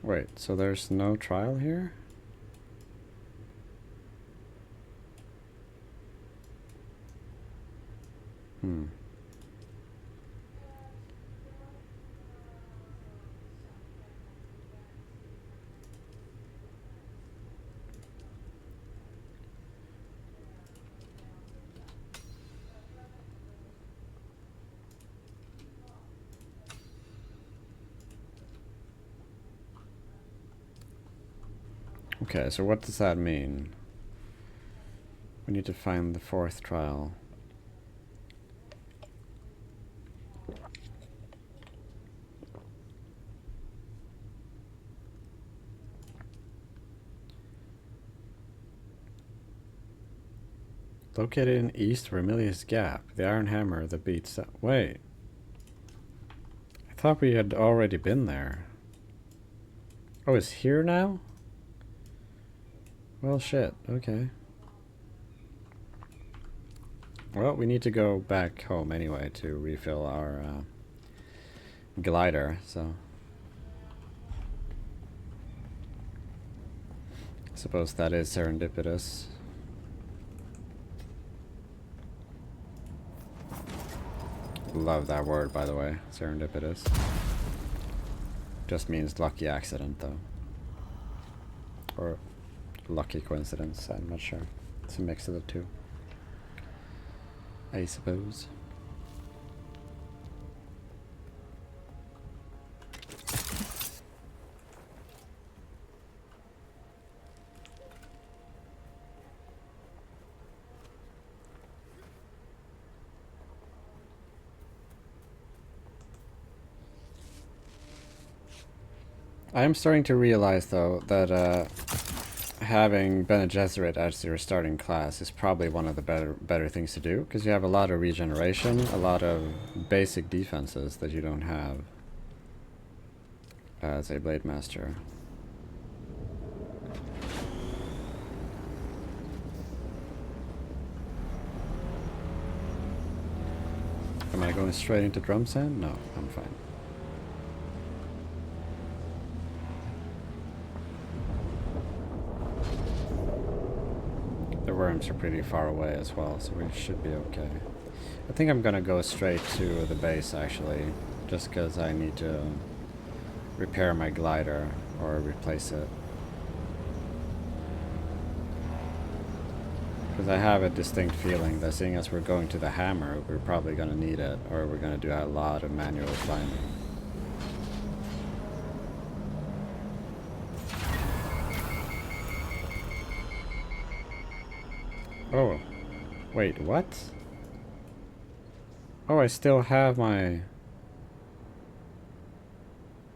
Speaker 1: Wait, so there's no trial here? Okay, so what does that mean? We need to find the 4th trial. Located in East Vermilius Gap, the Iron Hammer that beats up. Wait. I thought we had already been there. Oh, it's here now? Well, shit. Okay. Well, we need to go back home anyway to refill our glider, so... I suppose that is serendipitous. Love that word, by the way. Serendipitous. Just means lucky accident, though. Or lucky coincidence, I'm not sure. It's a mix of the two, I suppose. I am starting to realize, though, that having Bene Gesserit as your starting class is probably one of the better things to do, because you have a lot of regeneration, a lot of basic defenses that you don't have as a Blade Master. Am I going going straight into drum sand? No, I'm fine. The worms are pretty far away as well, so we should be okay. I think I'm gonna go straight to the base actually, just because I need to repair my glider or replace it. Because I have a distinct feeling that seeing as we're going to the hammer, we're probably gonna need it, or we're gonna do a lot of manual climbing. Oh, wait, what? Oh, I still have my...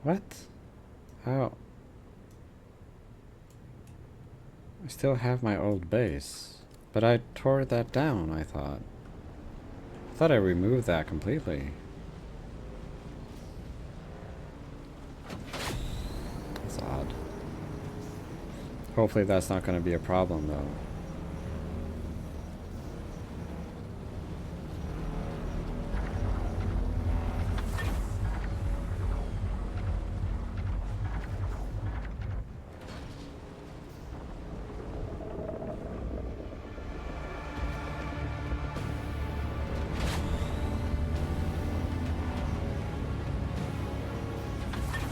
Speaker 1: What? How? I still have my old base. But I tore that down, I thought. I thought I removed that completely. That's odd. Hopefully that's not going to be a problem, though.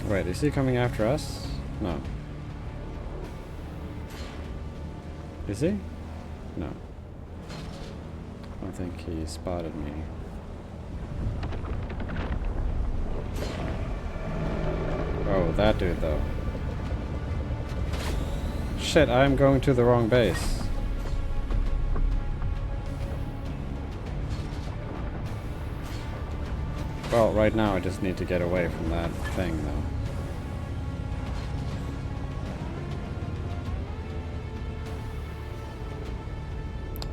Speaker 1: Wait, is he coming after us? No. Is he? No. I don't think he spotted me. Oh, that dude though. Shit, I'm going to the wrong base. Well, right now I just need to get away from that thing though.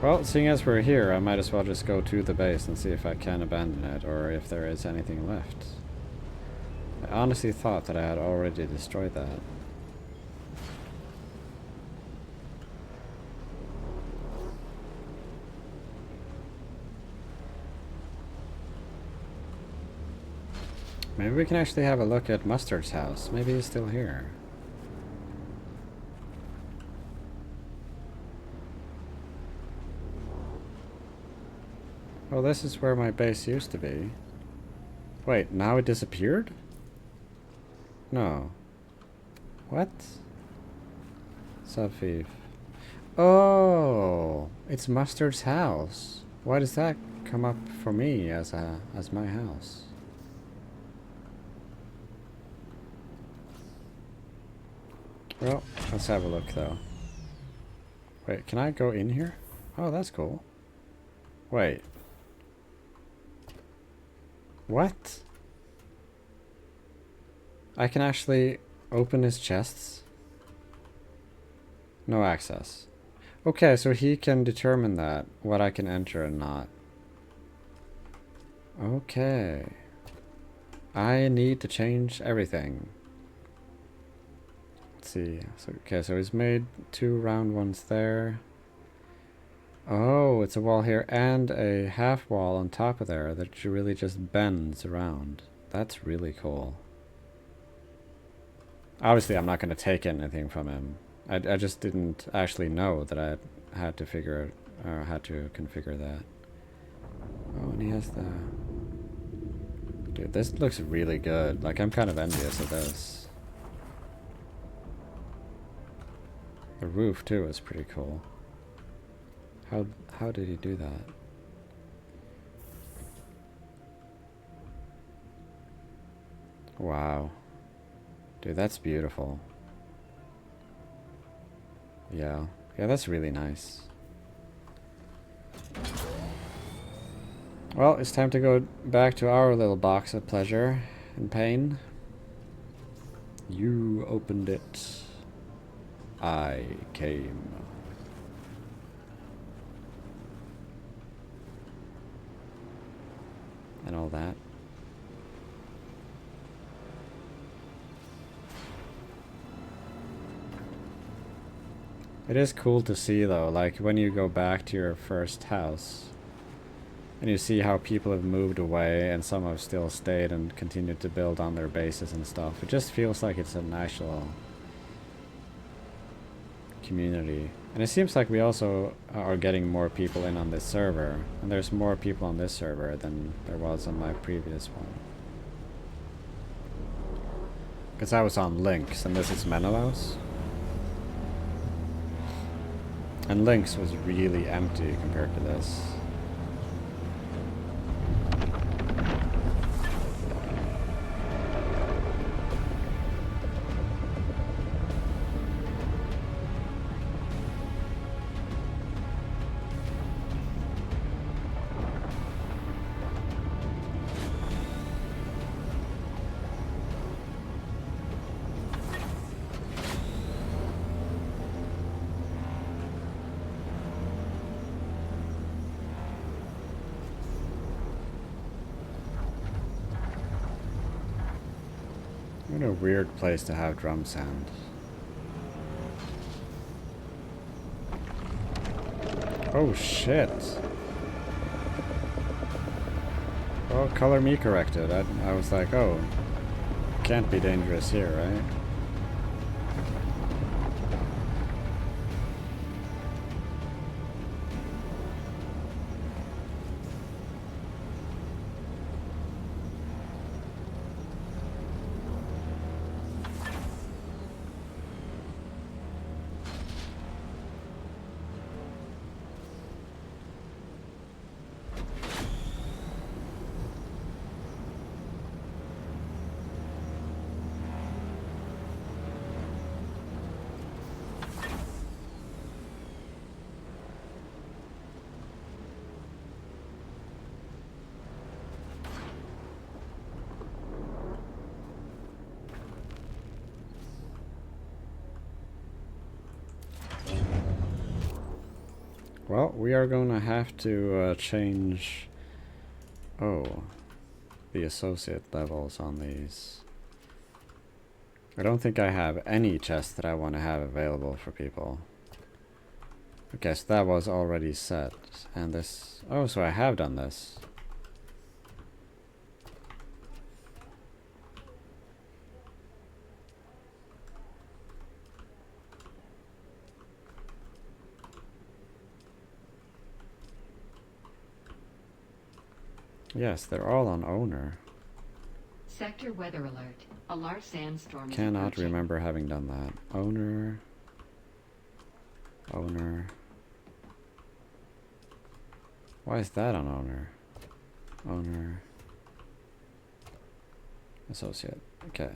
Speaker 1: Well, seeing as we're here, I might as well just go to the base and see if I can abandon it, or if there is anything left. I honestly thought that I had already destroyed that. Maybe we can actually have a look at Mustard's house. Maybe he's still here. Well, this is where my base used to be. Wait, now it disappeared? No. What? Sub-thief. Oh, it's Mustard's house. Why does that come up for me as my house? Well, let's have a look though. Wait, can I go in here? Oh, that's cool. Wait. What? I can actually open his chests? No access. Okay, so he can determine that, what I can enter and not. Okay. I need to change everything. Let's see. So, okay, so he's made 2 round ones there. Oh, it's a wall here and a half wall on top of there that really just bends around. That's really cool. Obviously, I'm not going to take anything from him. I just didn't actually know that I had to figure or had to configure that. Oh, and he has the... Dude, this looks really good. Like, I'm kind of envious of this. The roof, too, is pretty cool. How did he do that? Wow. Dude, that's beautiful. Yeah. Yeah, that's really nice. Well, it's time to go back to our little box of pleasure and pain. You opened it. I came. And all that. It is cool to see though, like when you go back to your first house, And you see how people have moved away and some have still stayed and continued to build on their bases and stuff. It just feels like it's an actual community. And it seems like we also are getting more people in on this server. And there's more people on this server than there was on my previous one. Because I was on Lynx, and this is Menelaus. And Lynx was really empty compared to this. What a weird place to have drum sound. Oh shit. Oh, color me corrected. I was like, oh, can't be dangerous here, right? Well, we are going to have to change, the associate levels on these. I don't think I have any chests that I want to have available for people. Okay, so that was already set. And this, oh, so I have done this. Yes, they're all on owner.
Speaker 5: Sector weather alert. A large sandstorm is
Speaker 1: Cannot
Speaker 5: approaching.
Speaker 1: remember having done that. Owner. Owner. Why is that on owner? Owner. Associate. Okay.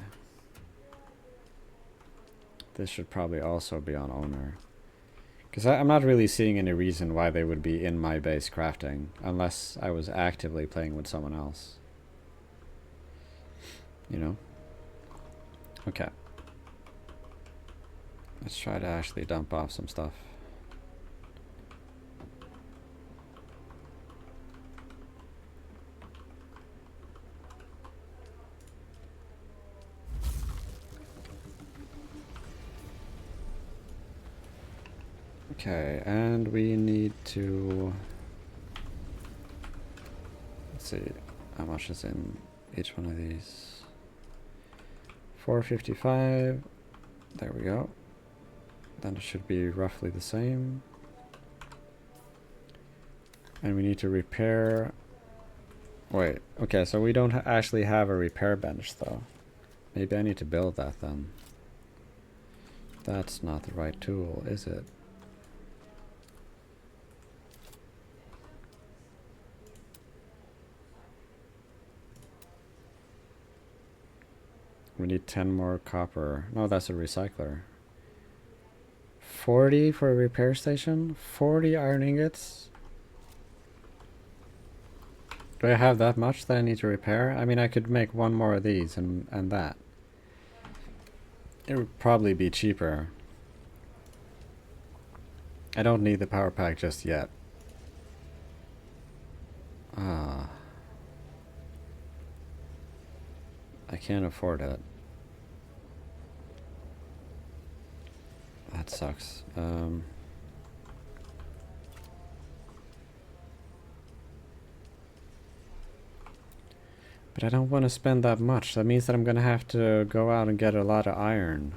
Speaker 1: This should probably also be on owner. Because I'm not really seeing any reason why they would be in my base crafting, unless I was actively playing with someone else. You know? Okay. Let's try to actually dump off some stuff. Okay, and we need to, let's see, how much is in each one of these? 455, there we go. Then it should be roughly the same. And we need to repair, wait, okay, so we don't actually have a repair bench though. Maybe I need to build that then. That's not the right tool, is it? We need 10 more copper. No, that's a recycler. 40 for a repair station? 40 iron ingots? Do I have that much that I need to repair? I mean, I could make one more of these and that. It would probably be cheaper. I don't need the power pack just yet. Ah. I can't afford it. That sucks. But I don't want to spend that much. That means that I'm gonna have to go out and get a lot of iron.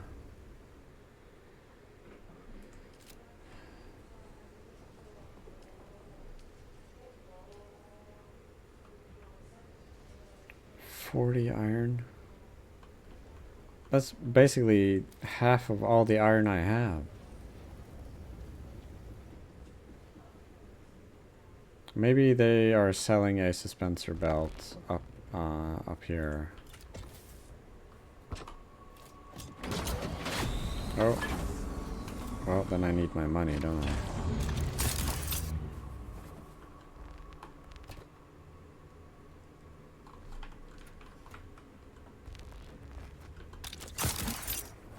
Speaker 1: $40 iron. That's basically half of all the iron I have. Maybe they are selling a suspensor belt up here. Oh. Well, then I need my money, don't I?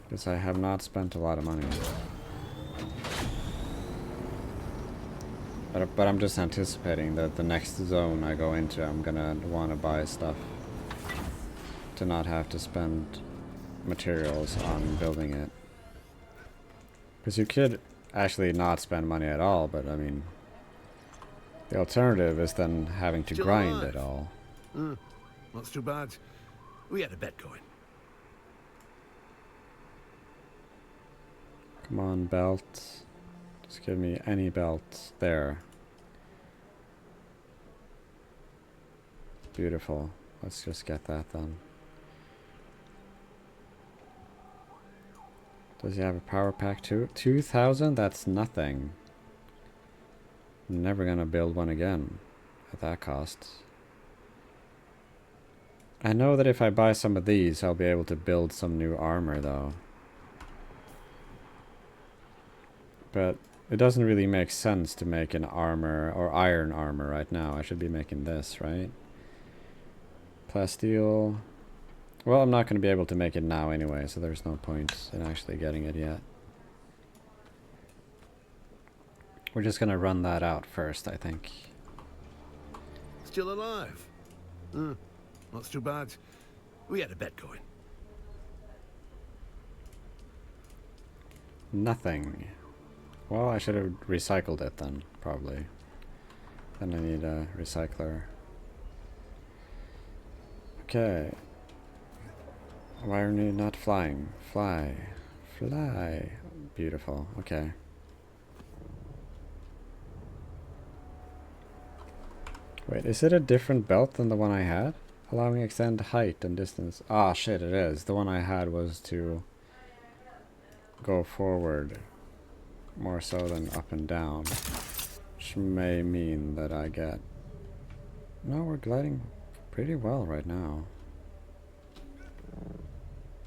Speaker 1: Because I have not spent a lot of money. But I'm just anticipating that the next zone I go into, I'm gonna want to buy stuff to not have to spend materials on building it. Because you could actually not spend money at all, but I mean, the alternative is then having to grind it all.
Speaker 10: Not too bad. We had a bet going.
Speaker 1: Come on, belt. Just give me any belt. There. Beautiful. Let's just get that then. Does he have a power pack too? 2,000? That's nothing. I'm never gonna build one again at that cost. I know that if I buy some of these, I'll be able to build some new armor though. But it doesn't really make sense to make an armor or iron armor right now. I should be making this, right? Plasteel. Well, I'm not going to be able to make it now anyway, so there's no point in actually getting it yet. We're just going to run that out first, I think.
Speaker 10: Still alive? Not too bad. We had a bet going.
Speaker 1: Nothing. Well, I should have recycled it then, probably. Then I need a recycler. Okay. Why are you not flying? Fly. Fly. Beautiful. Okay. Wait, is it a different belt than the one I had? Allowing extend height and distance. Ah, shit, it is. The one I had was to go forward more so than up and down, which may mean that I get... No, we're gliding pretty well right now.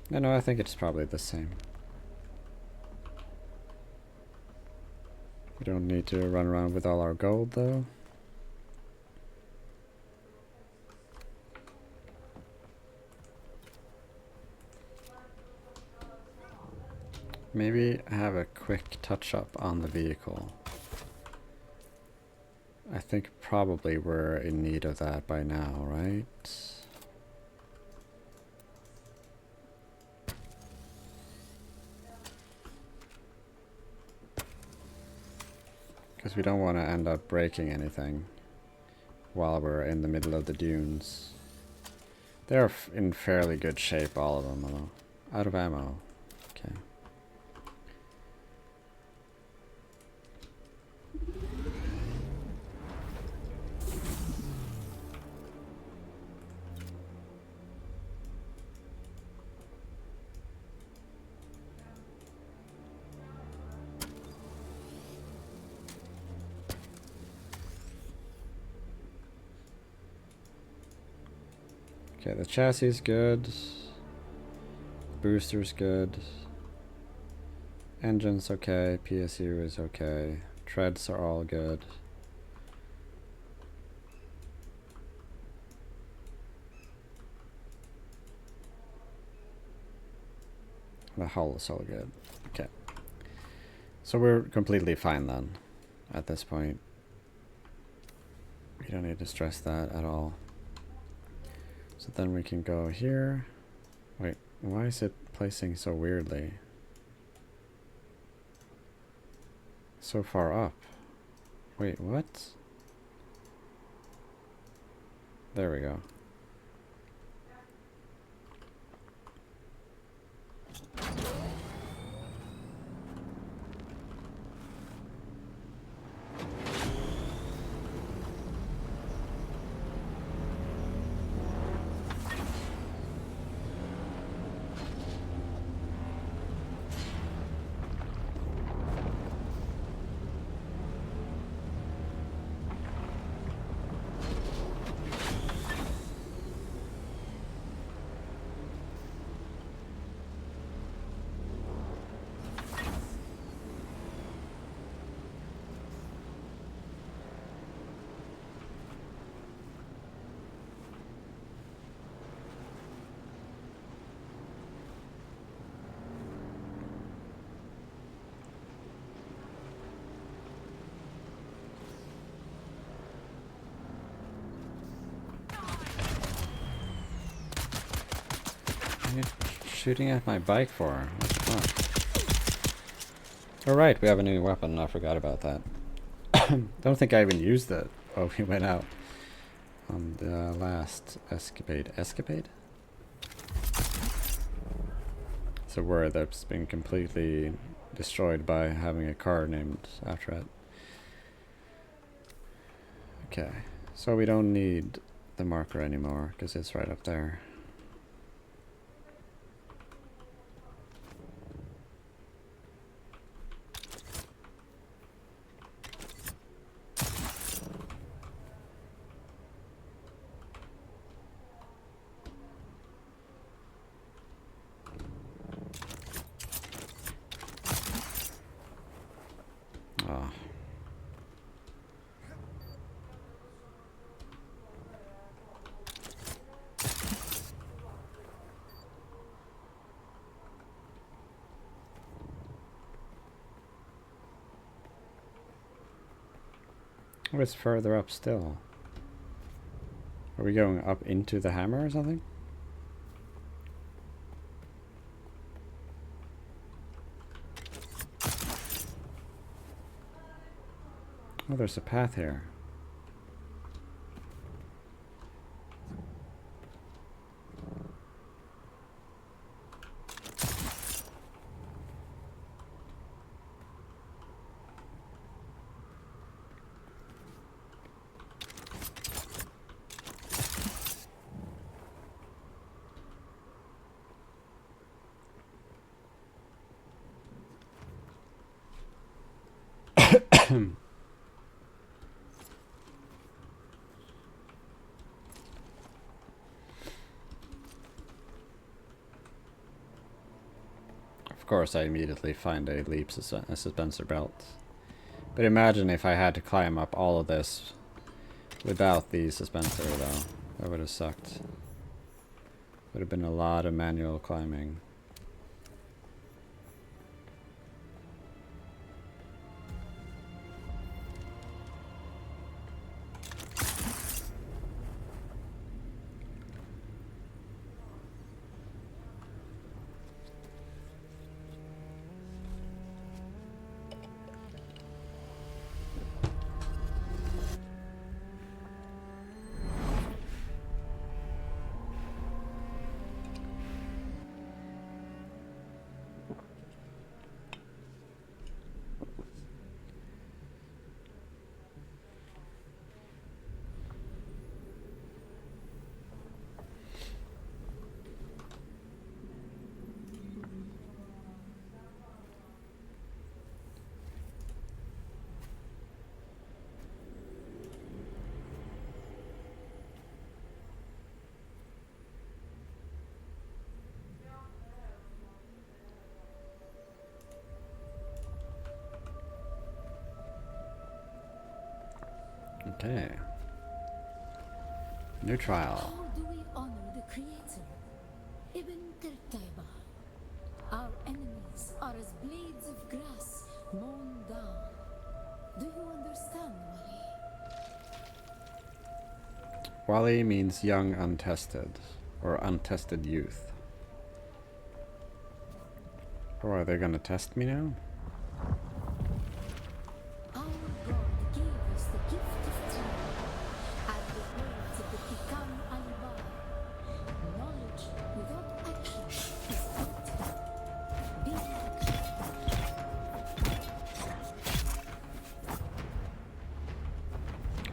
Speaker 1: No, I think it's probably the same. We don't need to run around with all our gold though. Maybe have a quick touch-up on the vehicle. I think probably we're in need of that by now, right? Because we don't want to end up breaking anything while we're in the middle of the dunes. They're in fairly good shape, all of them, though. Out of ammo. Okay. Okay, the chassis is good. Booster's good. Engine's okay. PSU is okay. Treads are all good. The hull is all good. Okay. So we're completely fine then, at this point. We don't need to stress that at all. So then we can go here. Wait, why is it placing so weirdly? So far up. Wait, what? There we go. What are you shooting at my bike for? What the fuck? Oh right, we have a new weapon. I forgot about that. Don't think I even used it while we went out on the last escapade. Escapade? It's a word that's been completely destroyed by having a car named after it. Okay, so we don't need the marker anymore because it's right up there. Oh. Oh, it's further up still. Are we going up into the hammer or something? Oh, there's a path here. Of course, I immediately find a a suspensor belt. But imagine if I had to climb up all of this without the suspensor, though. That would have sucked. Would have been a lot of manual climbing. Okay. New trial.
Speaker 11: How do we honor the Creator? Ibn Tertaiba. Our enemies are as blades of grass mown down. Do you understand, Wally?
Speaker 1: Wally means young untested, or untested youth. Or are they gonna test me now?
Speaker 11: Our God gave us the gift of time, and the words of the Hikam al-Bar. Knowledge without action is empty.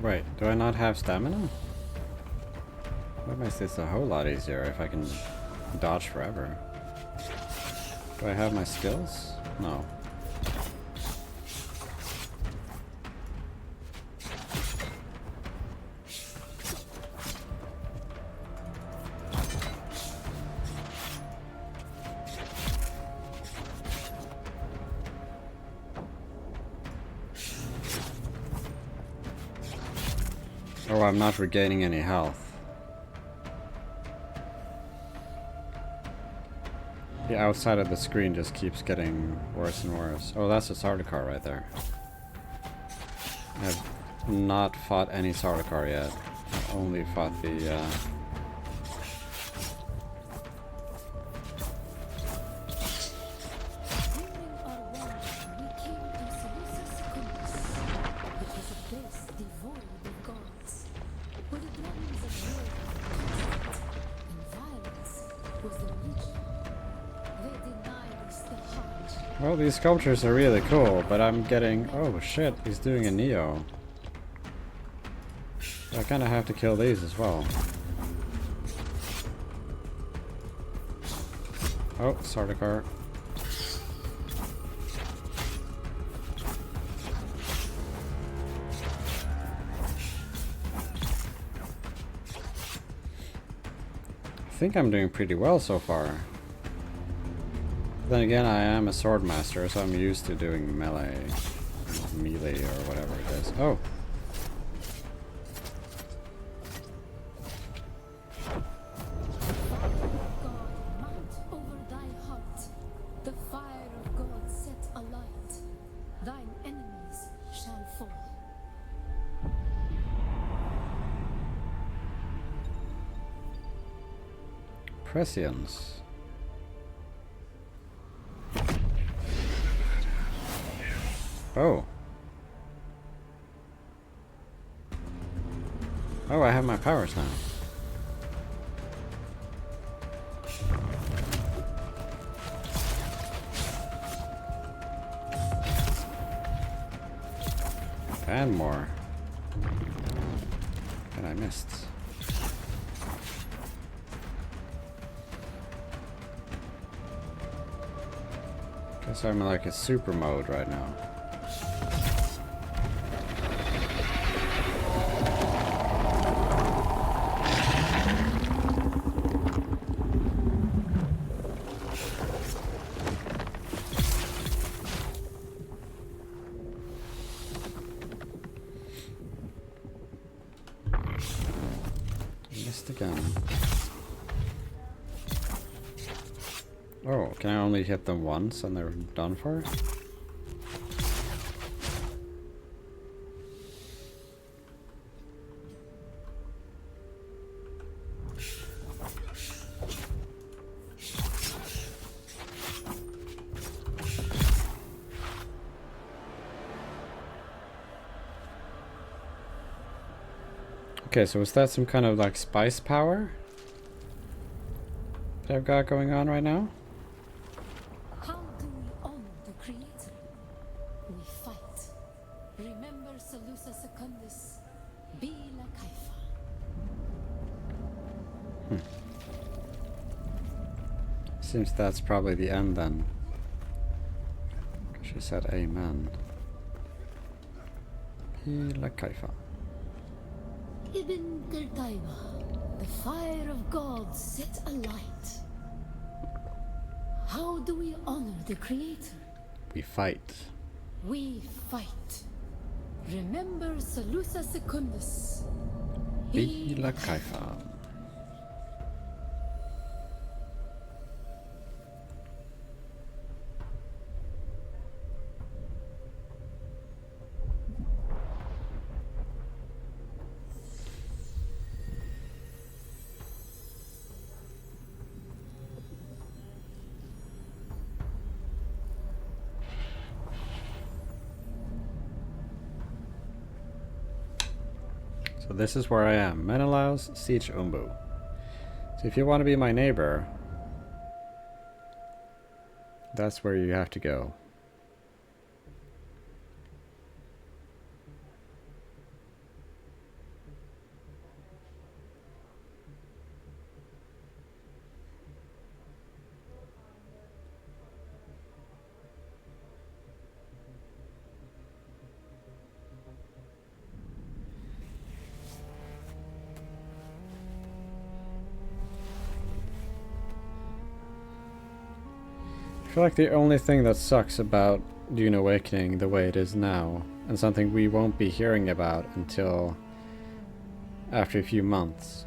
Speaker 1: Wait, do I not have stamina? That makes this a whole lot easier if I can dodge forever. Do I have my skills? No. Oh, I'm not regaining any health. The outside of the screen just keeps getting worse and worse. Oh, that's a Sardaukar right there. I've not fought any Sardaukar yet. I've only fought the, Well, these sculptures are really cool, but I'm getting... Oh shit, he's doing a Neo. I kinda have to kill these as well. Oh, Sardaukar. I think I'm doing pretty well so far. Then again, I am a sword master, so I'm used to doing melee or whatever it is. Oh!
Speaker 11: The fire of God set alight. Thine enemies shall fall.
Speaker 1: Prescience. Oh. Oh, I have my powers now. And more. And I missed. Guess I'm in like a super mode right now. Again. Oh, can I only hit them once and they're done for? Okay, so is that some kind of like spice power that I've got going on right now?
Speaker 11: How do we honor the Creator? We fight. Remember Salusa Secundus. Be la Kaifa.
Speaker 1: Seems that's probably the end then. She said amen. Be la Kaifa.
Speaker 11: Ibn Qurtayba, the fire of God set alight. How do we honor the Creator?
Speaker 1: We fight.
Speaker 11: We fight. Remember Salusa Secundus.
Speaker 1: Be la Kaifa. So this is where I am. Menelaus, Siege Umbu. So if you want to be my neighbor, that's where you have to go. I feel like the only thing that sucks about Dune Awakening the way it is now, and something we won't be hearing about until after a few months,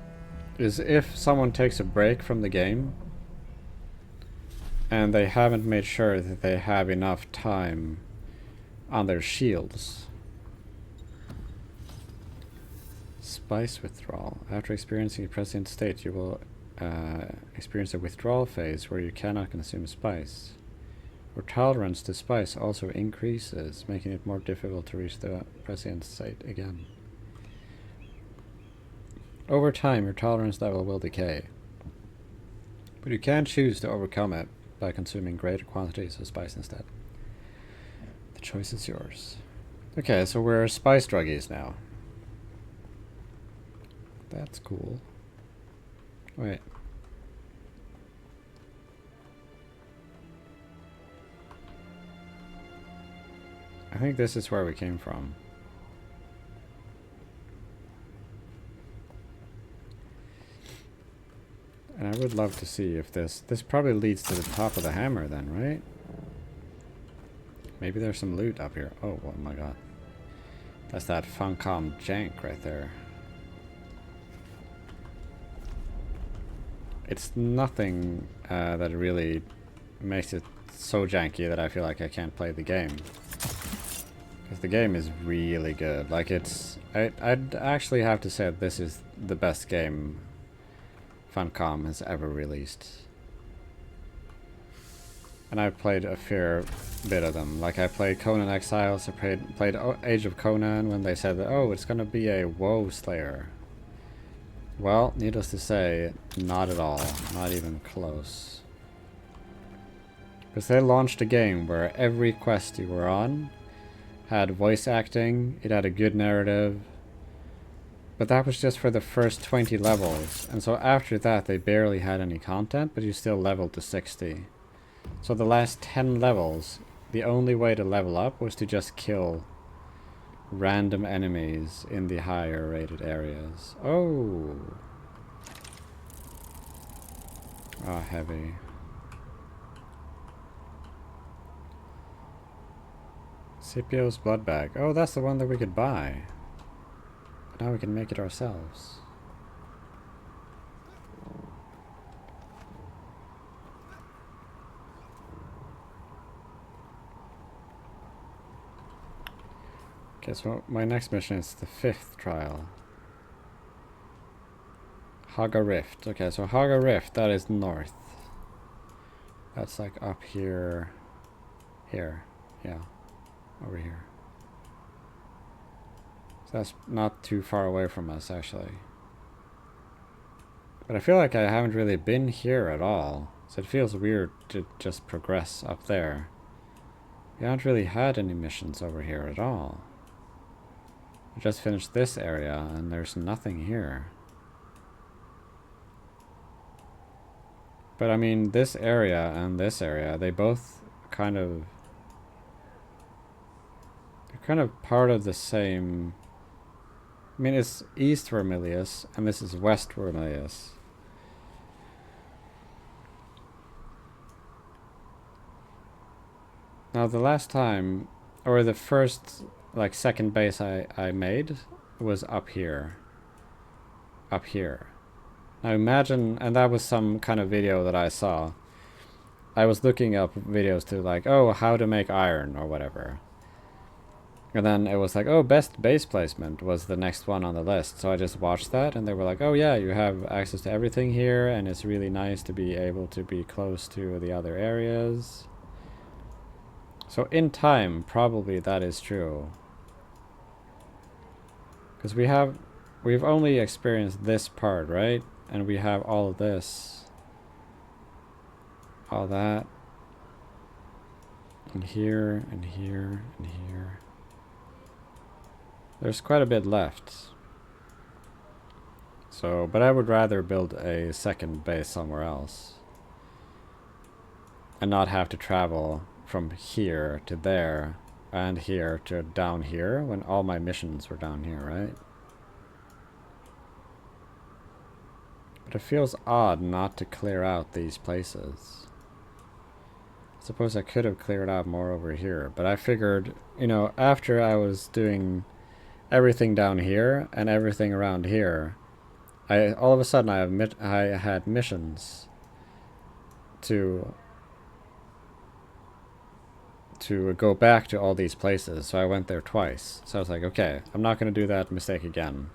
Speaker 1: is if someone takes a break from the game and they haven't made sure that they have enough time on their shields. Spice withdrawal. After experiencing a present state, you will experience a withdrawal phase where you cannot consume spice. Your tolerance to spice also increases, making it more difficult to reach the present state again. Over time, your tolerance level will decay, but you can choose to overcome it by consuming greater quantities of spice instead. The choice is yours. Okay, so we're spice druggies now. That's cool. Wait. I think this is where we came from. And I would love to see if this probably leads to the top of the hammer then, right? Maybe there's some loot up here. Oh my god. That's that Funcom jank right there. It's nothing that really makes it so janky that I feel like I can't play the game. Because the game is really good. Like I'd actually have to say that this is the best game Funcom has ever released. And I've played a fair bit of them. Like I played Conan Exiles, I played Age of Conan when they said that, oh, it's gonna be a WoW Slayer. Well, needless to say, not at all. Not even close. Because they launched a game where every quest you were on had voice acting, it had a good narrative, but that was just for the first 20 levels, and so after that they barely had any content, but you still leveled to 60. So the last 10 levels, the only way to level up was to just kill random enemies in the higher rated areas. Oh! Ah, heavy. Scipio's blood bag. Oh, that's the one that we could buy. But now we can make it ourselves. Okay, so my next mission is the 5th trial. Haga Rift. Okay, so Haga Rift, that is north. That's like up here. Here. Yeah. Over here. So that's not too far away from us, actually. But I feel like I haven't really been here at all. So it feels weird to just progress up there. We haven't really had any missions over here at all. I just finished this area and there's nothing here. But I mean, this area and this area, they both kind of... they're kind of part of the same... I mean, it's East Vermilius and this is West Vermilius. Now the last time, or the first, like, second base I made was up here. Up here. Now imagine, and that was some kind of video that I saw. I was looking up videos to like, oh, how to make iron or whatever. And then it was like, oh, best base placement was the next one on the list. So I just watched that and they were like, oh yeah, you have access to everything here and it's really nice to be able to be close to the other areas. So in time, probably that is true. Because we've only experienced this part, right? And we have all of this. All that. And here, and here, and here. There's quite a bit left. So, but I would rather build a second base somewhere else. And not have to travel from here to there, and here to down here, when all my missions were down here, right? But it feels odd not to clear out these places. Suppose I could have cleared out more over here, but I figured, you know, after I was doing everything down here and everything around here, all of a sudden I had missions to go back to all these places, so I went there twice. So I was like, okay, I'm not going to do that mistake again.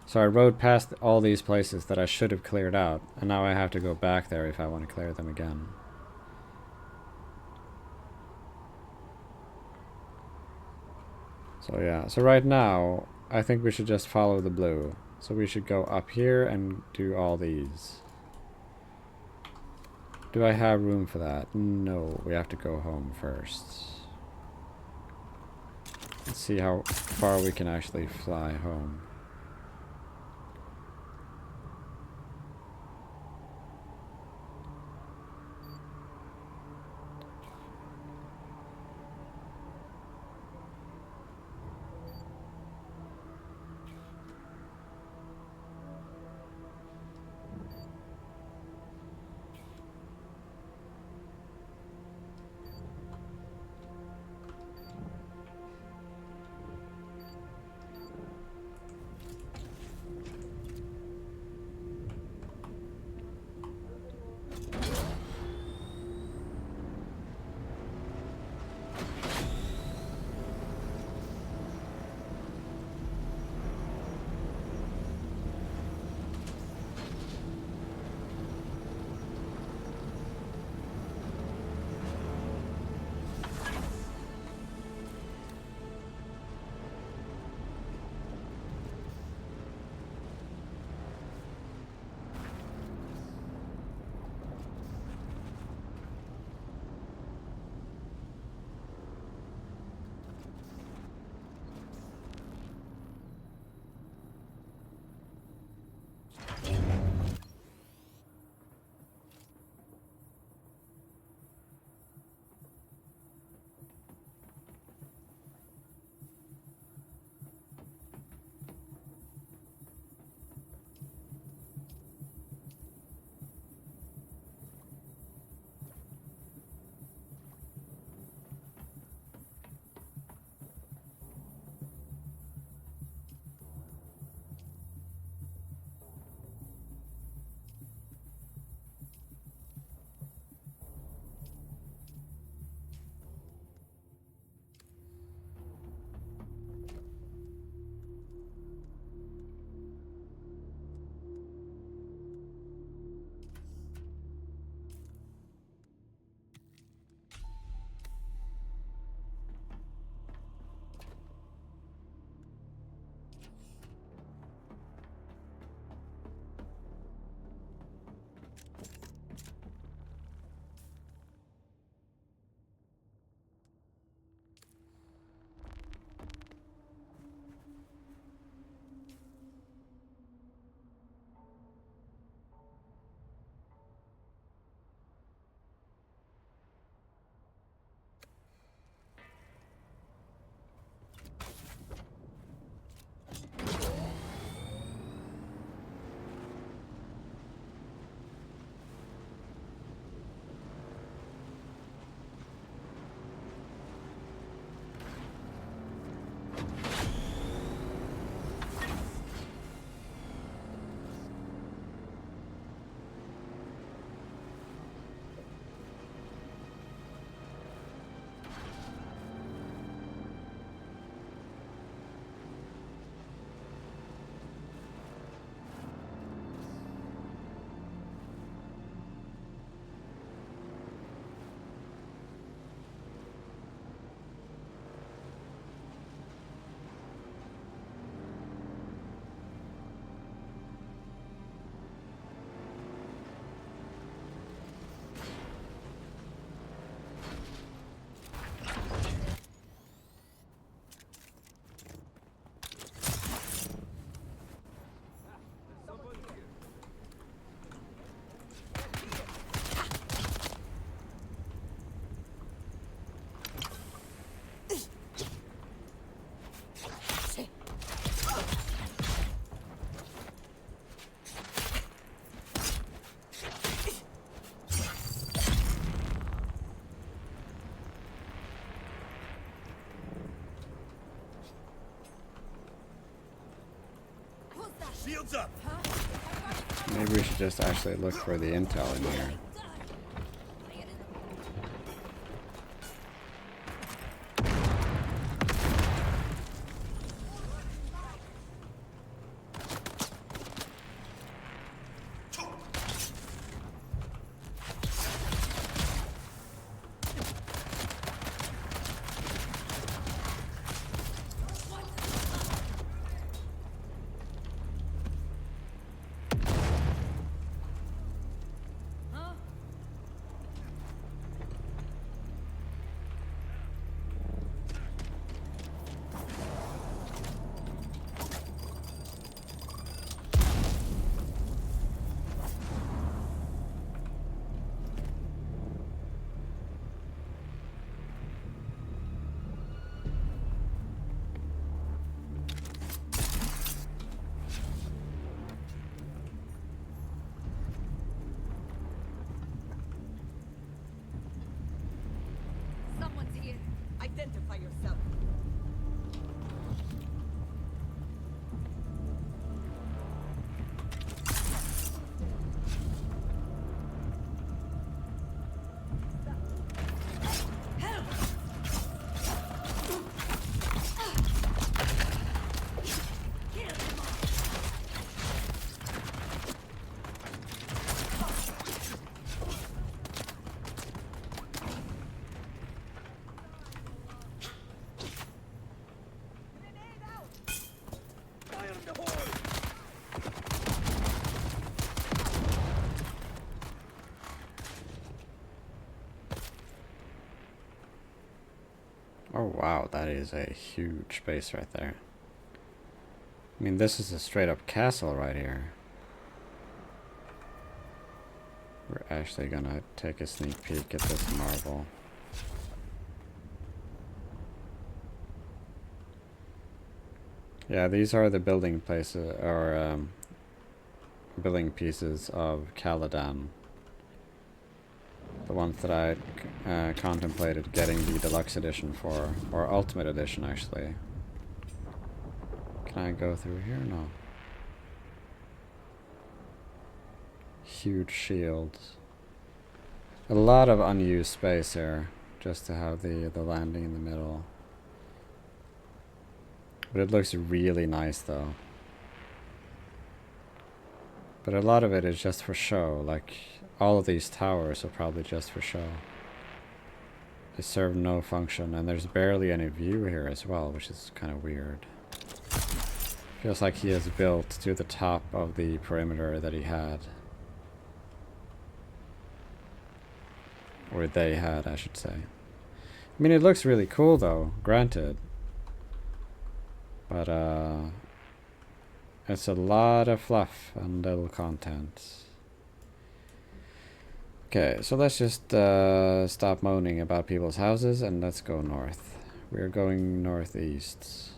Speaker 1: So I rode past all these places that I should have cleared out, and now I have to go back there if I want to clear them again. So yeah, so right now, I think we should just follow the blue. So we should go up here and do all these. Do I have room for that? No, we have to go home first. Let's see how far we can actually fly home.
Speaker 4: Shields up.
Speaker 1: Maybe we should just actually look for the intel in here.
Speaker 6: Someone's here. Identify yourself.
Speaker 1: Oh wow, that is a huge base right there. I mean, this is a straight up castle right here. We're actually gonna take a sneak peek at this marvel. Yeah, these are the building places, or building pieces of Caladan. The ones that I contemplated getting the deluxe edition for, or ultimate edition actually. Can I go through here? No. Huge shields. A lot of unused space here, just to have the landing in the middle. But it looks really nice though. But a lot of it is just for show, like all of these towers are probably just for show. They serve no function, and there's barely any view here as well, which is kind of weird. Feels like he has built to the top of the perimeter that he had. Or they had, I should say. I mean, it looks really cool though, granted. But it's a lot of fluff and little content. Okay, so let's just stop moaning about people's houses and let's go north. We're going northeast.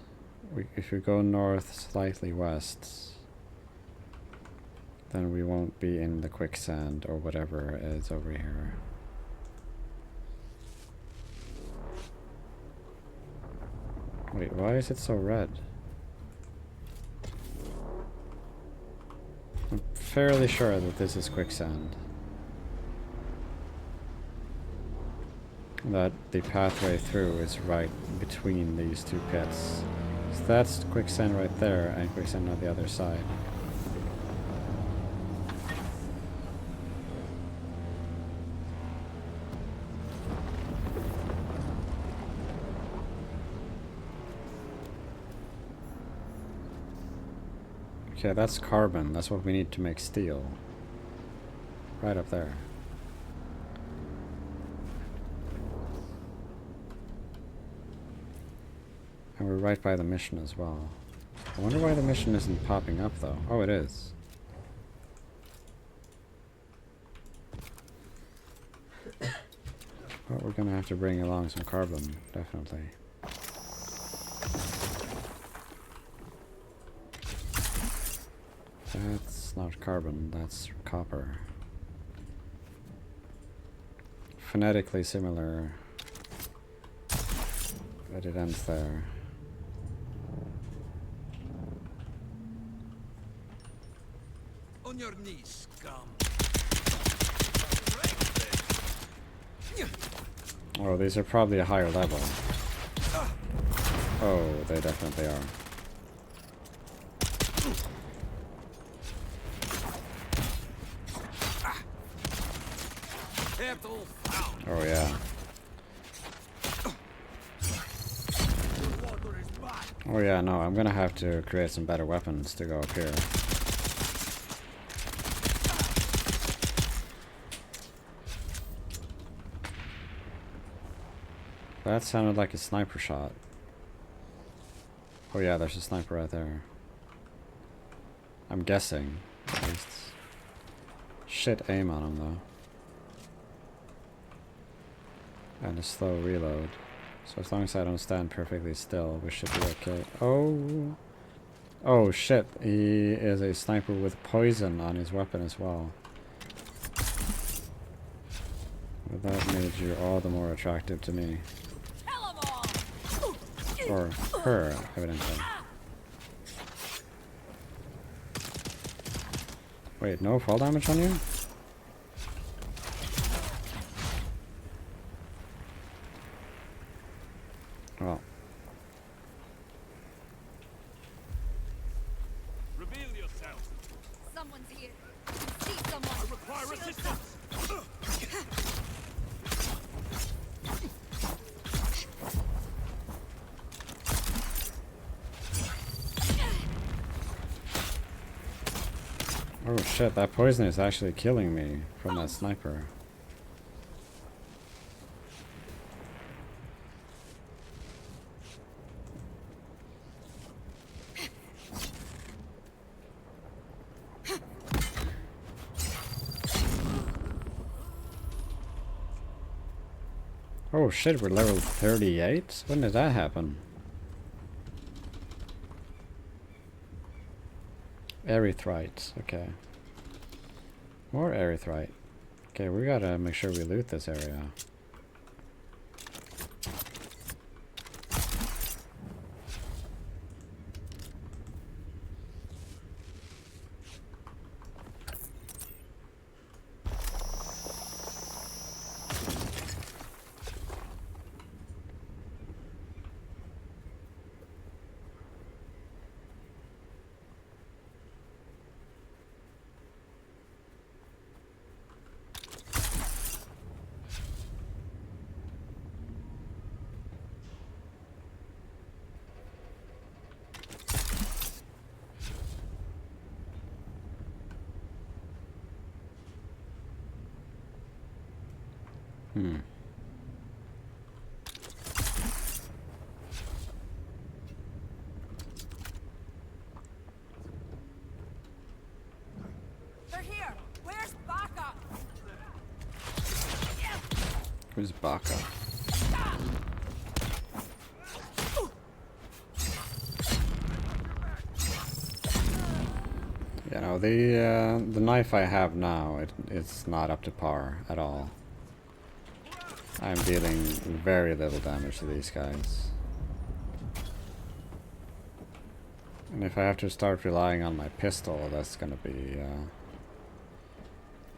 Speaker 1: If we go north, slightly west, then we won't be in the quicksand or whatever is over here. Wait, why is it so red? I'm fairly sure that this is quicksand. That the pathway through is right between these two pits. So that's quicksand right there, and quicksand on the other side. Okay, that's carbon. That's what we need to make steel. Right up there. And we're right by the mission as well. I wonder why the mission isn't popping up though. Oh, it is. But we're gonna have to bring along some carbon, definitely. That's not carbon, that's copper. Phonetically similar, but it ends there.
Speaker 10: your knees, scum.
Speaker 1: Oh, these are probably a higher level. Oh, they definitely are. Oh yeah. Oh yeah, no, I'm gonna have to create some better weapons to go up here. That sounded like a sniper shot. Oh yeah, there's a sniper right there. I'm guessing, at least. Shit aim on him though. And a slow reload. So as long as I don't stand perfectly still, we should be okay. Oh! Oh shit, he is a sniper with poison on his weapon as well. Well, that made you all the more attractive to me. Or her, evidently. Wait, no fall damage on you? Well.
Speaker 4: Reveal yourself.
Speaker 6: Someone's here. See someone.
Speaker 4: I require assistance.
Speaker 1: Oh shit, that poison is actually killing me from that sniper. Oh shit, we're level 38? When did that happen? Erythrite, okay. More erythrite. Okay, we gotta make sure we loot this area.
Speaker 6: They're here. Where's Baka?
Speaker 1: Who's Baka? You know, the knife I have now, it's not up to par at all. I'm dealing very little damage to these guys. And if I have to start relying on my pistol, that's gonna be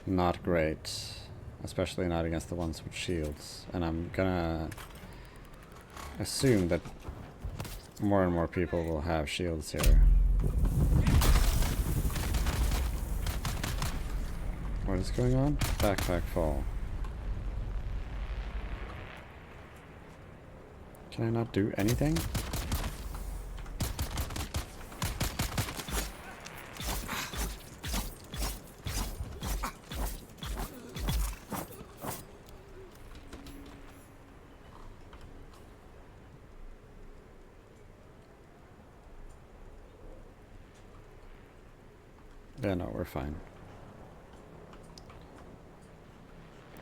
Speaker 1: not great. Especially not against the ones with shields. And I'm gonna assume that more and more people will have shields here. What is going on? Backpack fall. Can I not do anything? Yeah, no, we're fine.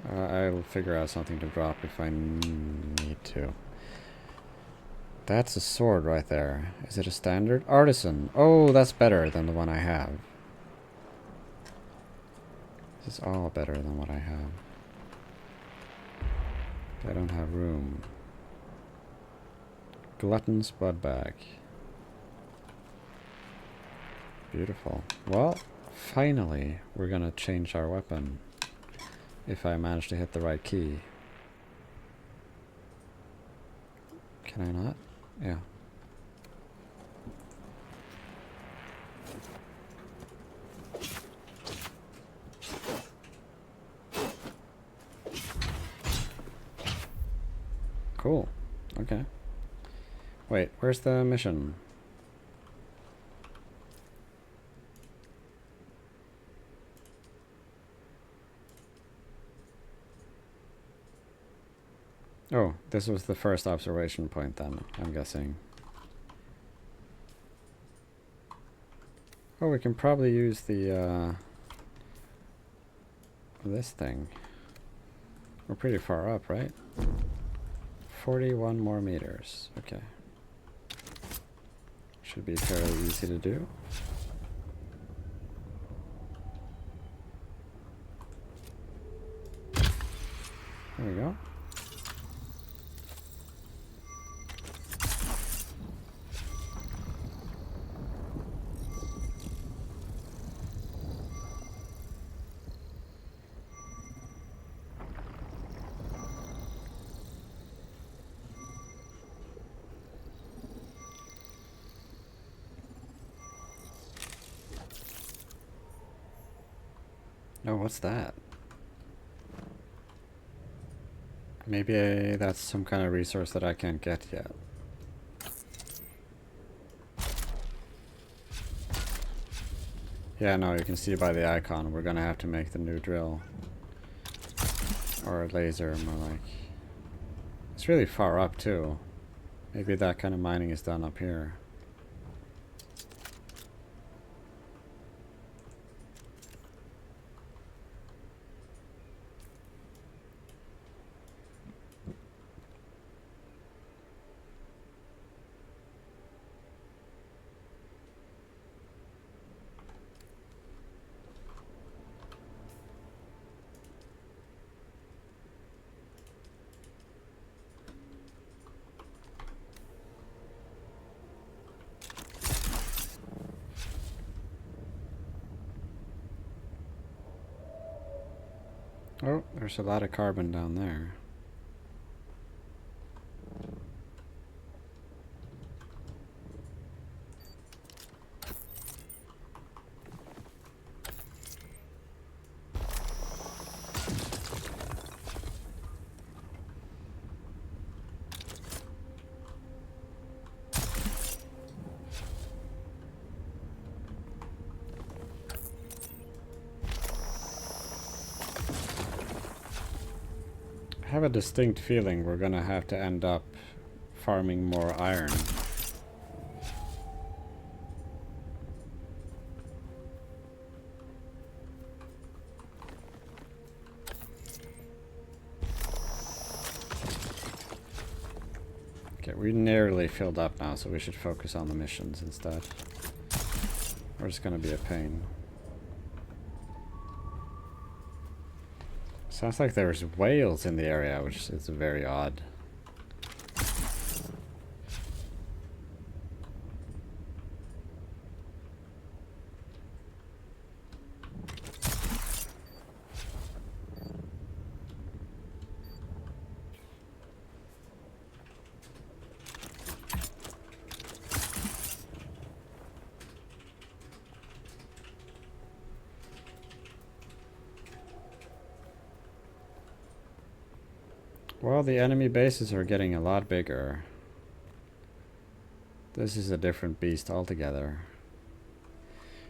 Speaker 1: I'll figure out something to drop if I need to. That's a sword right there. Is it a standard? Artisan. Oh, that's better than the one I have. This is all better than what I have. I don't have room. Glutton's blood bag. Beautiful. Well, Finally, we're gonna change our weapon. If I manage to hit the right key. Can I not? Yeah. Cool. Okay. Wait, where's the mission? Oh, this was the first observation point then, I'm guessing. Oh, we can probably use the, this thing. We're pretty far up, right? 41 more meters. Okay. Should be fairly easy to do. There we go. Oh, what's that? Maybe that's some kind of resource that I can't get yet. Yeah, no, you can see by the icon we're gonna have to make the new drill. Or a laser, more like. It's really far up too. Maybe that kind of mining is done up here. Oh, there's a lot of carbon down there. I have a distinct feeling we're gonna have to end up farming more iron. Okay, we nearly filled up now, so we should focus on the missions instead. Or it's gonna be a pain. Sounds like there's whales in the area, which is very odd. Well, the enemy bases are getting a lot bigger. This is a different beast altogether.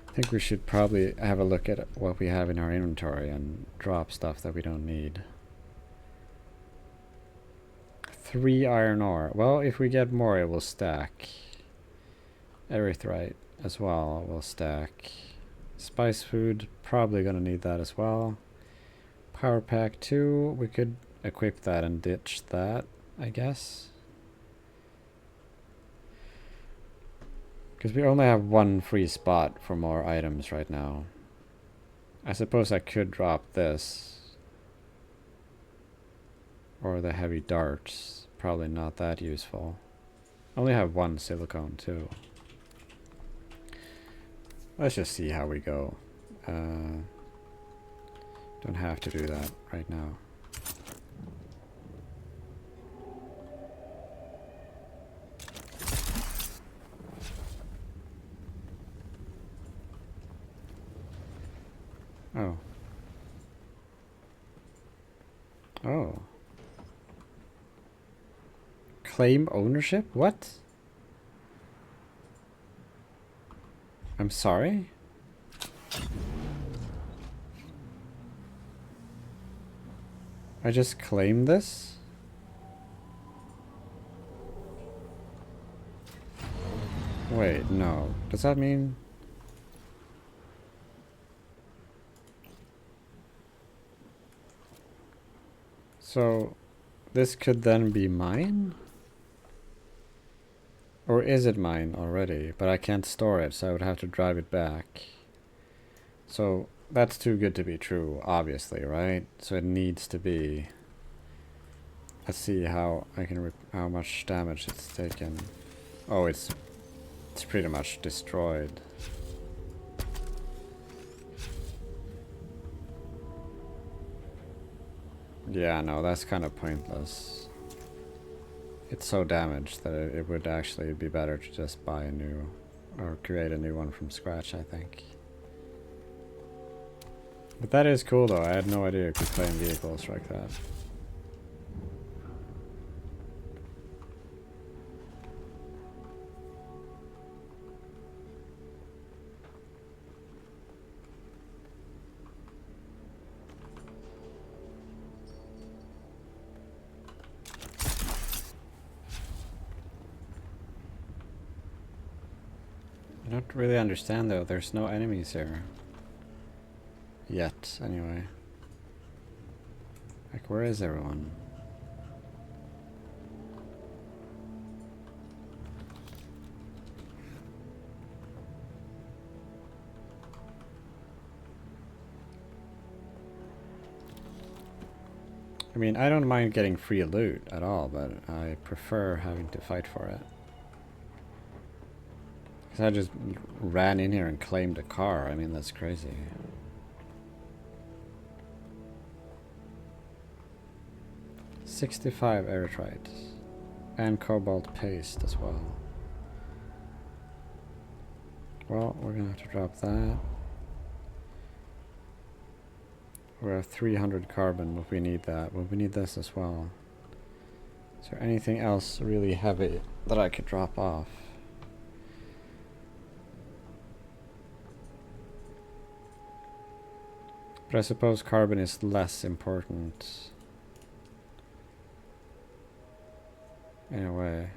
Speaker 1: I think we should probably have a look at what we have in our inventory and drop stuff that we don't need. 3 iron ore. Well, if we get more, it will stack. Erythrite as well will stack. Spice food, probably gonna need that as well. Power pack 2, we could equip that and ditch that, I guess. Because we only have 1 free spot for more items right now. I suppose I could drop this. Or the heavy darts. Probably not that useful. I only have 1 silicone too. Let's just see how we go. Don't have to do that right now. Oh. Oh. Claim ownership? What? I'm sorry? I just claimed this? Wait, no. Does that mean... So, this could then be mine? Or is it mine already? But I can't store it, so I would have to drive it back. So, that's too good to be true, obviously, right? So it needs to be... Let's see how I can how much damage it's taken. Oh, it's pretty much destroyed. Yeah, no, that's kind of pointless. It's so damaged that it would actually be better to just buy a new, or create a new one from scratch, I think. But that is cool though, I had no idea you could claim vehicles like that. I don't really understand though, there's no enemies here. Yet, anyway. Like, where is everyone? I mean, I don't mind getting free loot at all, but I prefer having to fight for it. Because I just ran in here and claimed a car. I mean, that's crazy. $65 erythrites and cobalt paste as well. Well, we're gonna have to drop that. We have 300 carbon if we need that. Well, we need this as well. Is there anything else really heavy that I could drop off? But I suppose carbon is less important. In a way.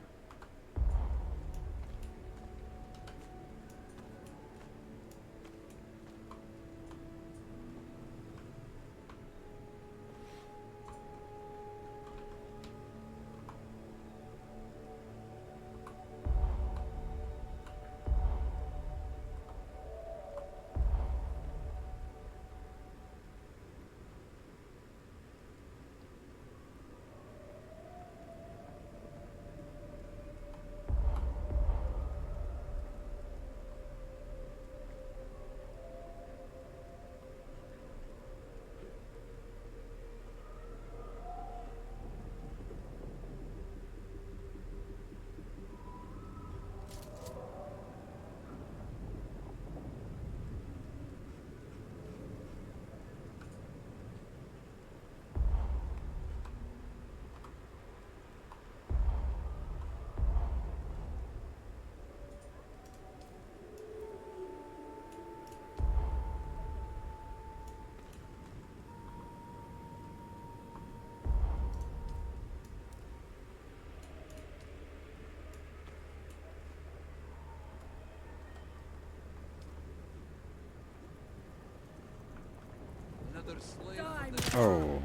Speaker 1: Oh.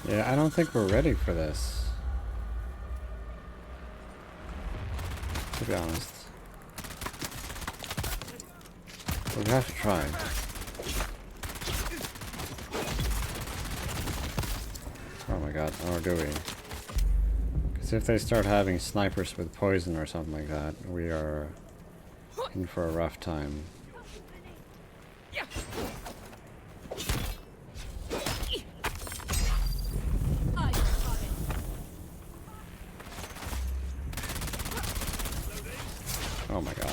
Speaker 1: Yeah, I don't think we're ready for this. To be honest. We have to try. Oh my god, or do we? Because if they start having snipers with poison or something like that, we are in for a rough time. Oh my god.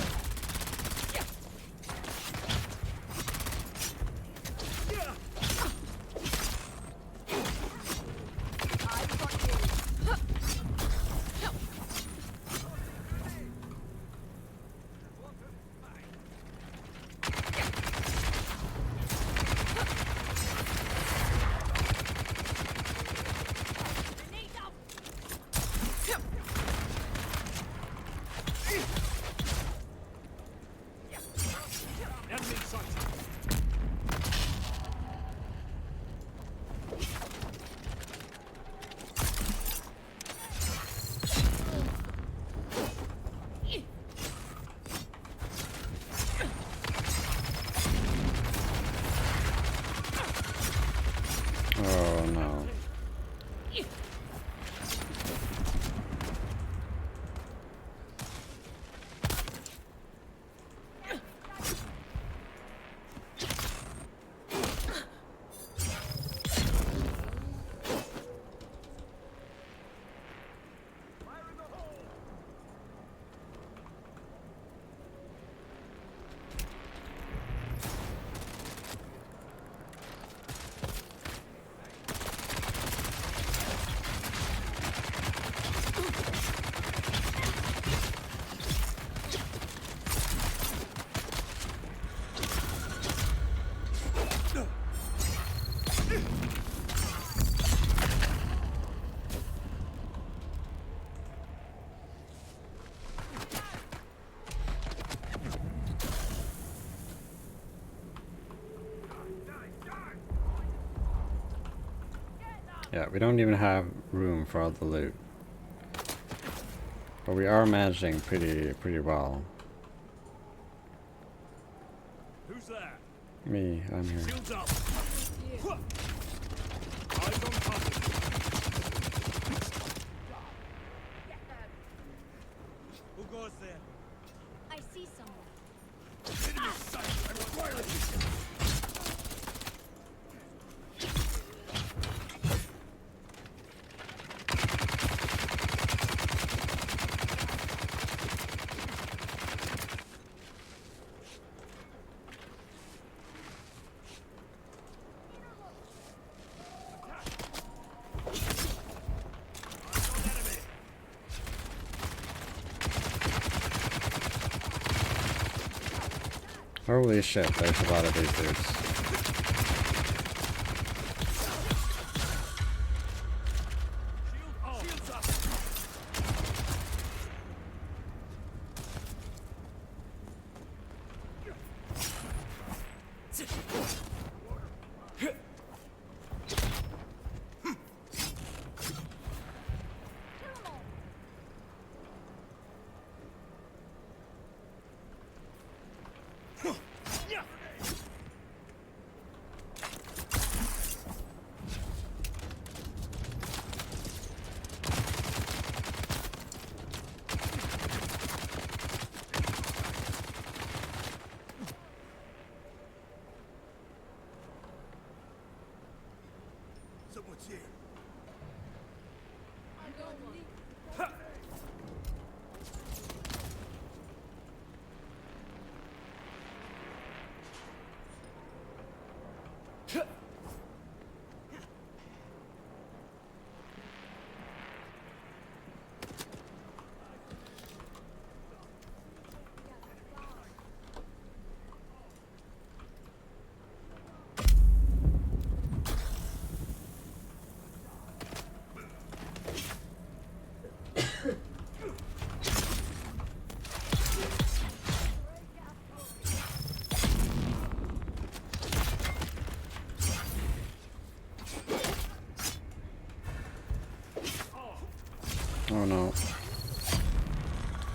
Speaker 1: Oh no. Yeah, we don't even have room for all the loot. But we are managing pretty well.
Speaker 4: Who's there?
Speaker 1: Me, I'm here.
Speaker 4: Shields up. Eyes on target. Who goes there?
Speaker 6: I see someone.
Speaker 4: Enemy sight. I require assistance.
Speaker 1: Holy shit, there's a lot of these dudes.
Speaker 4: Shields up. Someone's here.
Speaker 1: Oh no.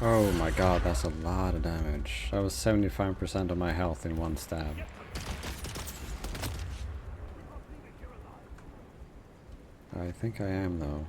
Speaker 1: Oh my god, that's a lot of damage. That was 75% of my health in one stab. I think I am though.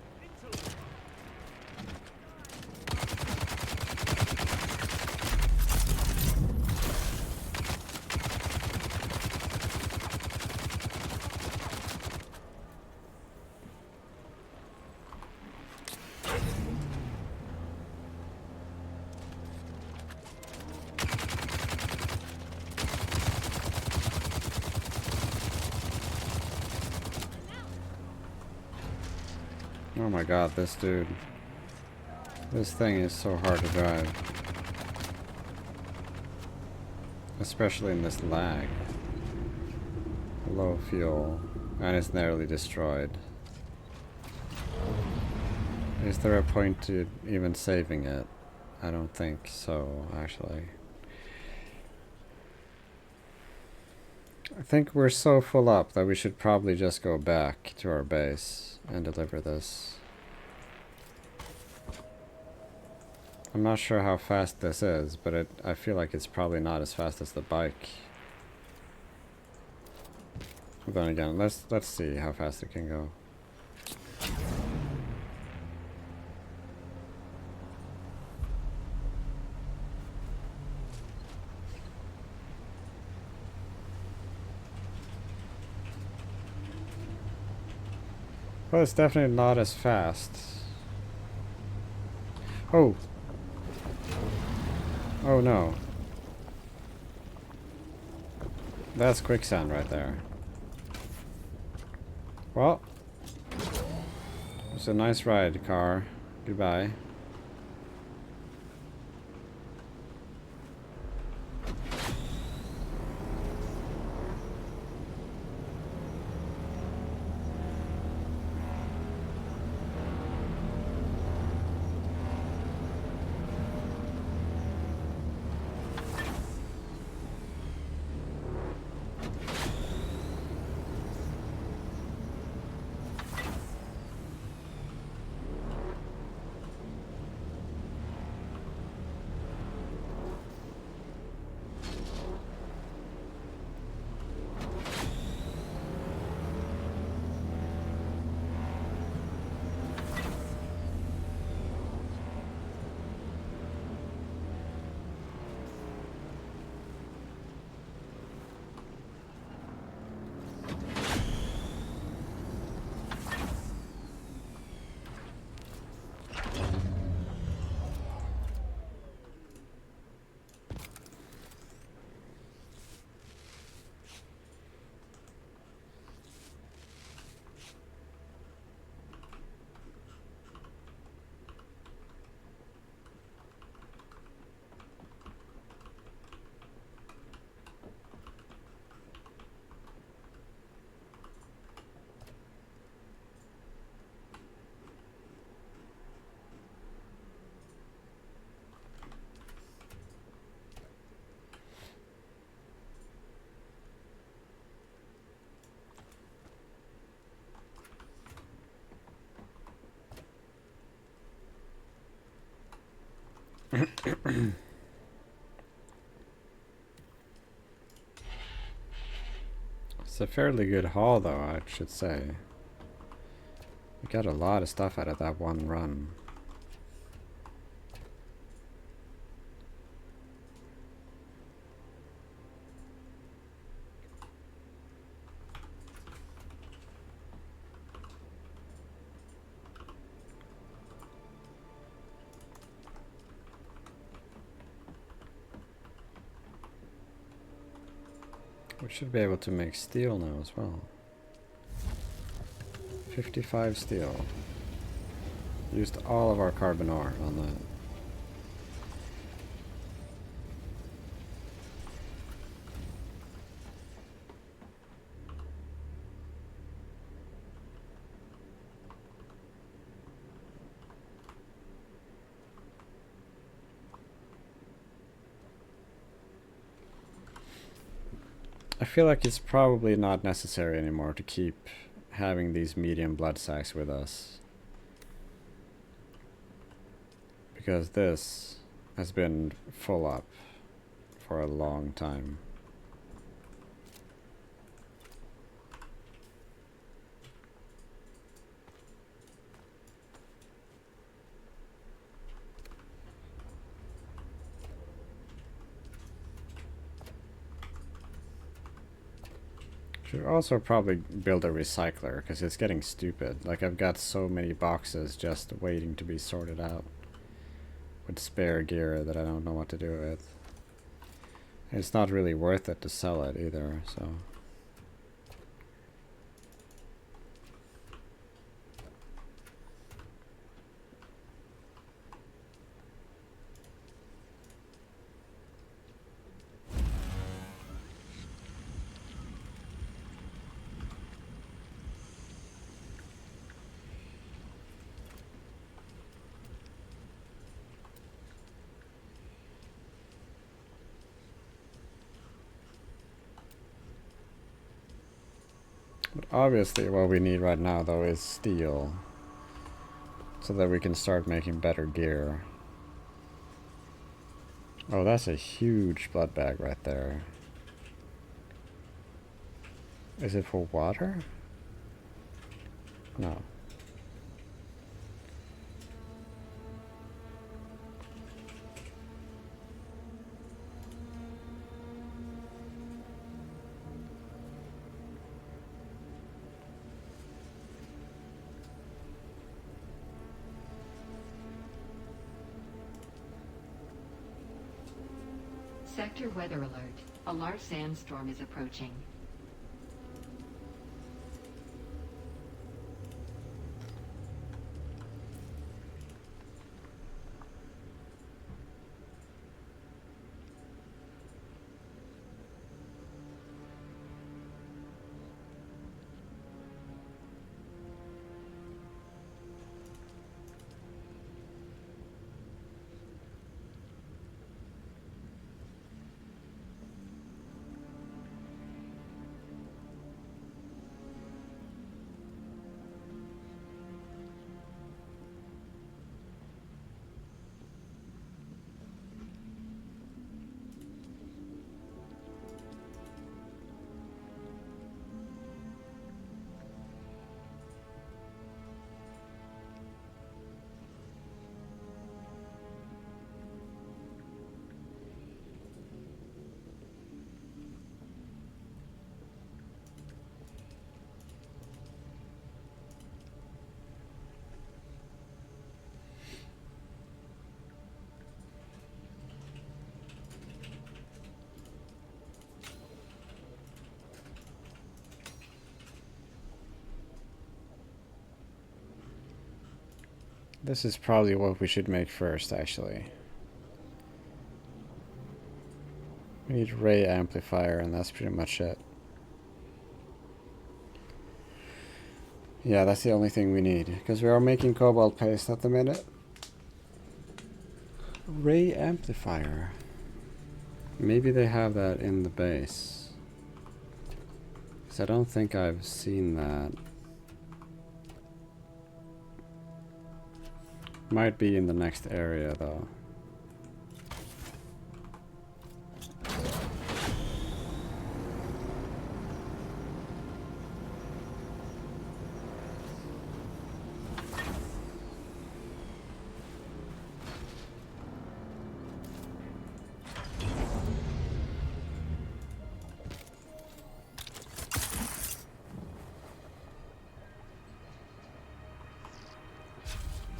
Speaker 1: Oh my god, this dude. This thing is so hard to drive. Especially in this lag. Low fuel. And it's nearly destroyed. Is there a point to even saving it? I don't think so, actually. I think we're so full up that we should probably just go back to our base and deliver this. I'm not sure how fast this is, but I feel like it's probably not as fast as the bike. But then again, let's see how fast it can go. Well, it's definitely not as fast. Oh! Oh no. That's quicksand right there. Well, it's a nice ride, car. Goodbye. It's a fairly good haul though, I should say. We got a lot of stuff out of that one run. We should be able to make steel now as well. 55 steel. Used all of our carbon ore on that. I feel like it's probably not necessary anymore to keep having these medium blood sacks with us. because this has been full up for a long time. Should also probably build a recycler, because it's getting stupid. Like, I've got so many boxes just waiting to be sorted out with spare gear that I don't know what to do with. And it's not really worth it to sell it either, so... But obviously what we need right now though is steel, so that we can start making better gear. Oh, that's a huge blood bag right there. Is it for water? No.
Speaker 5: Sector weather alert. A large sandstorm is approaching. This is probably what we should make first, actually. We need ray amplifier, and that's pretty much it. Yeah, that's the only thing we need, because we are making cobalt paste at the minute. Ray amplifier. Maybe they have that in the base, because I don't think I've seen that. Might be in the next area though.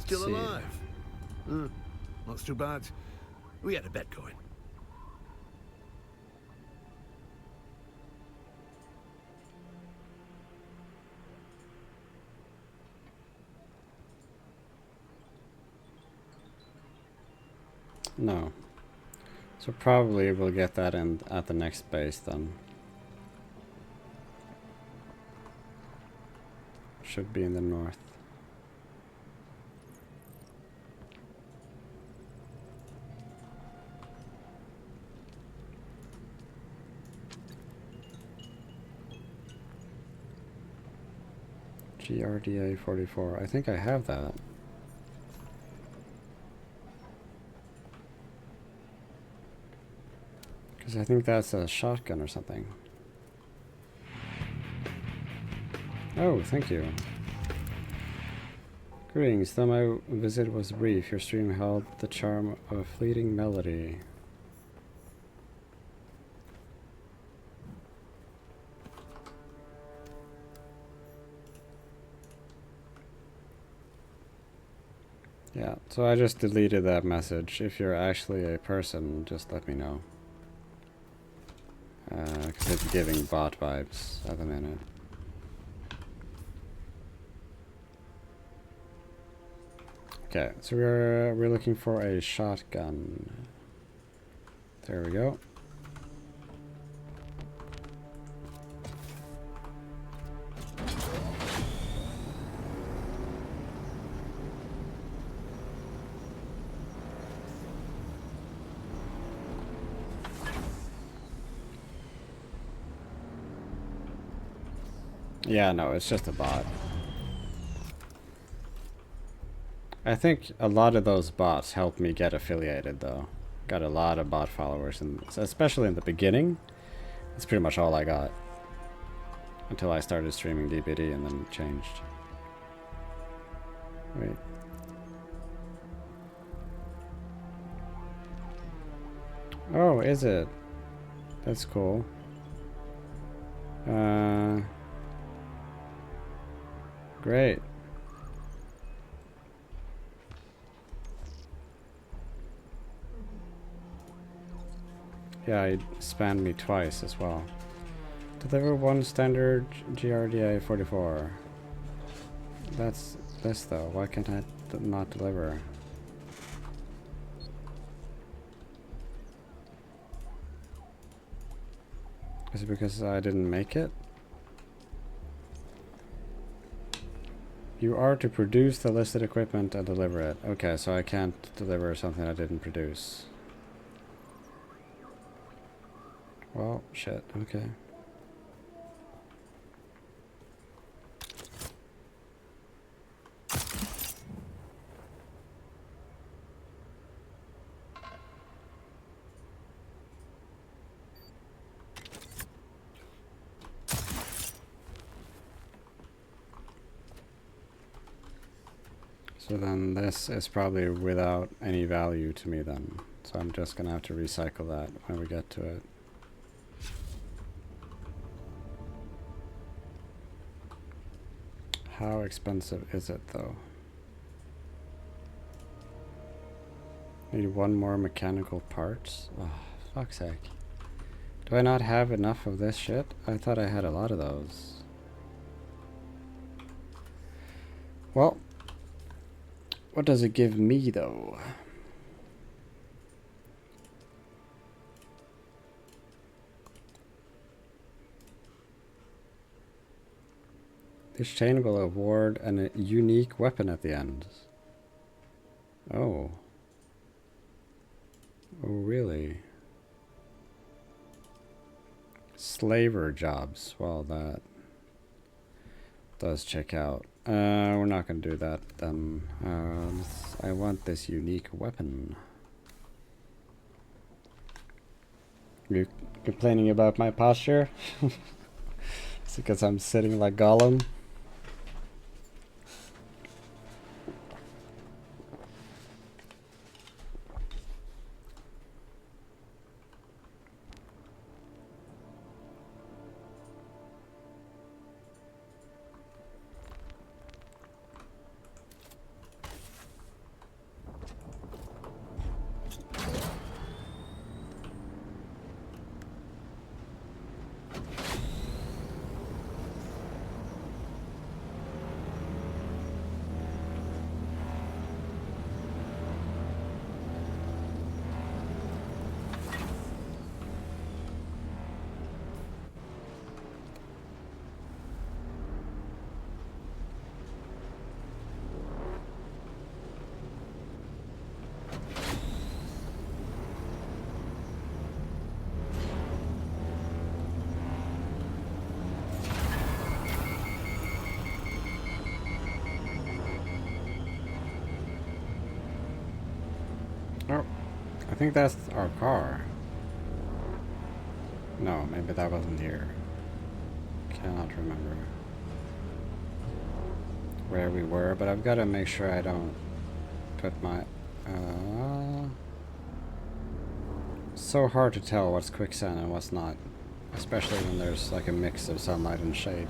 Speaker 10: Still alive? Not too bad. We had a bet going.
Speaker 1: No. So probably we'll get that in at the next base then. Should be in the north. GRDA 44. I think I have that.
Speaker 5: Because I think that's a shotgun or something. Oh, thank you. Greetings, though my visit was brief, your stream held the charm of a fleeting melody. Yeah, so I just deleted that message. If you're actually a person, just let me know. Because it's giving bot vibes at the minute. Okay, so we're looking for a shotgun. There we go. Yeah, no, it's just a bot. I think a lot of those bots helped me get affiliated, though. Got a lot of bot followers, and especially in the beginning. That's pretty much all I got. Until I started streaming DBD and then changed. Wait. Oh, is it? That's cool. Great. Yeah, it spammed me twice as well. Deliver one standard GRDA 44. That's this though. Why can't I not deliver? Is it because I didn't make it? You are to produce the listed equipment and deliver it. Okay, so I can't deliver something I didn't produce. Well, shit, okay. So then this is probably without any value to me then. So I'm just gonna have to recycle that when we get to it. How expensive is it though? Need one more mechanical parts? Oh, fuck's sake. Do I not have enough of this shit? I thought I had a lot of those. Well, what does it give me though? This chain will award a unique weapon at the end. Oh. Oh, really? Slaver jobs. Well, that does check out. We're not going to do that then. I want this unique weapon. You're complaining about my posture? It's because I'm sitting like Gollum. Oh, I think that's our car. No, maybe that wasn't here. Cannot remember where we were, but I've got to make sure I don't put my... so hard to tell what's quicksand and what's not, especially when there's like a mix of sunlight and shade.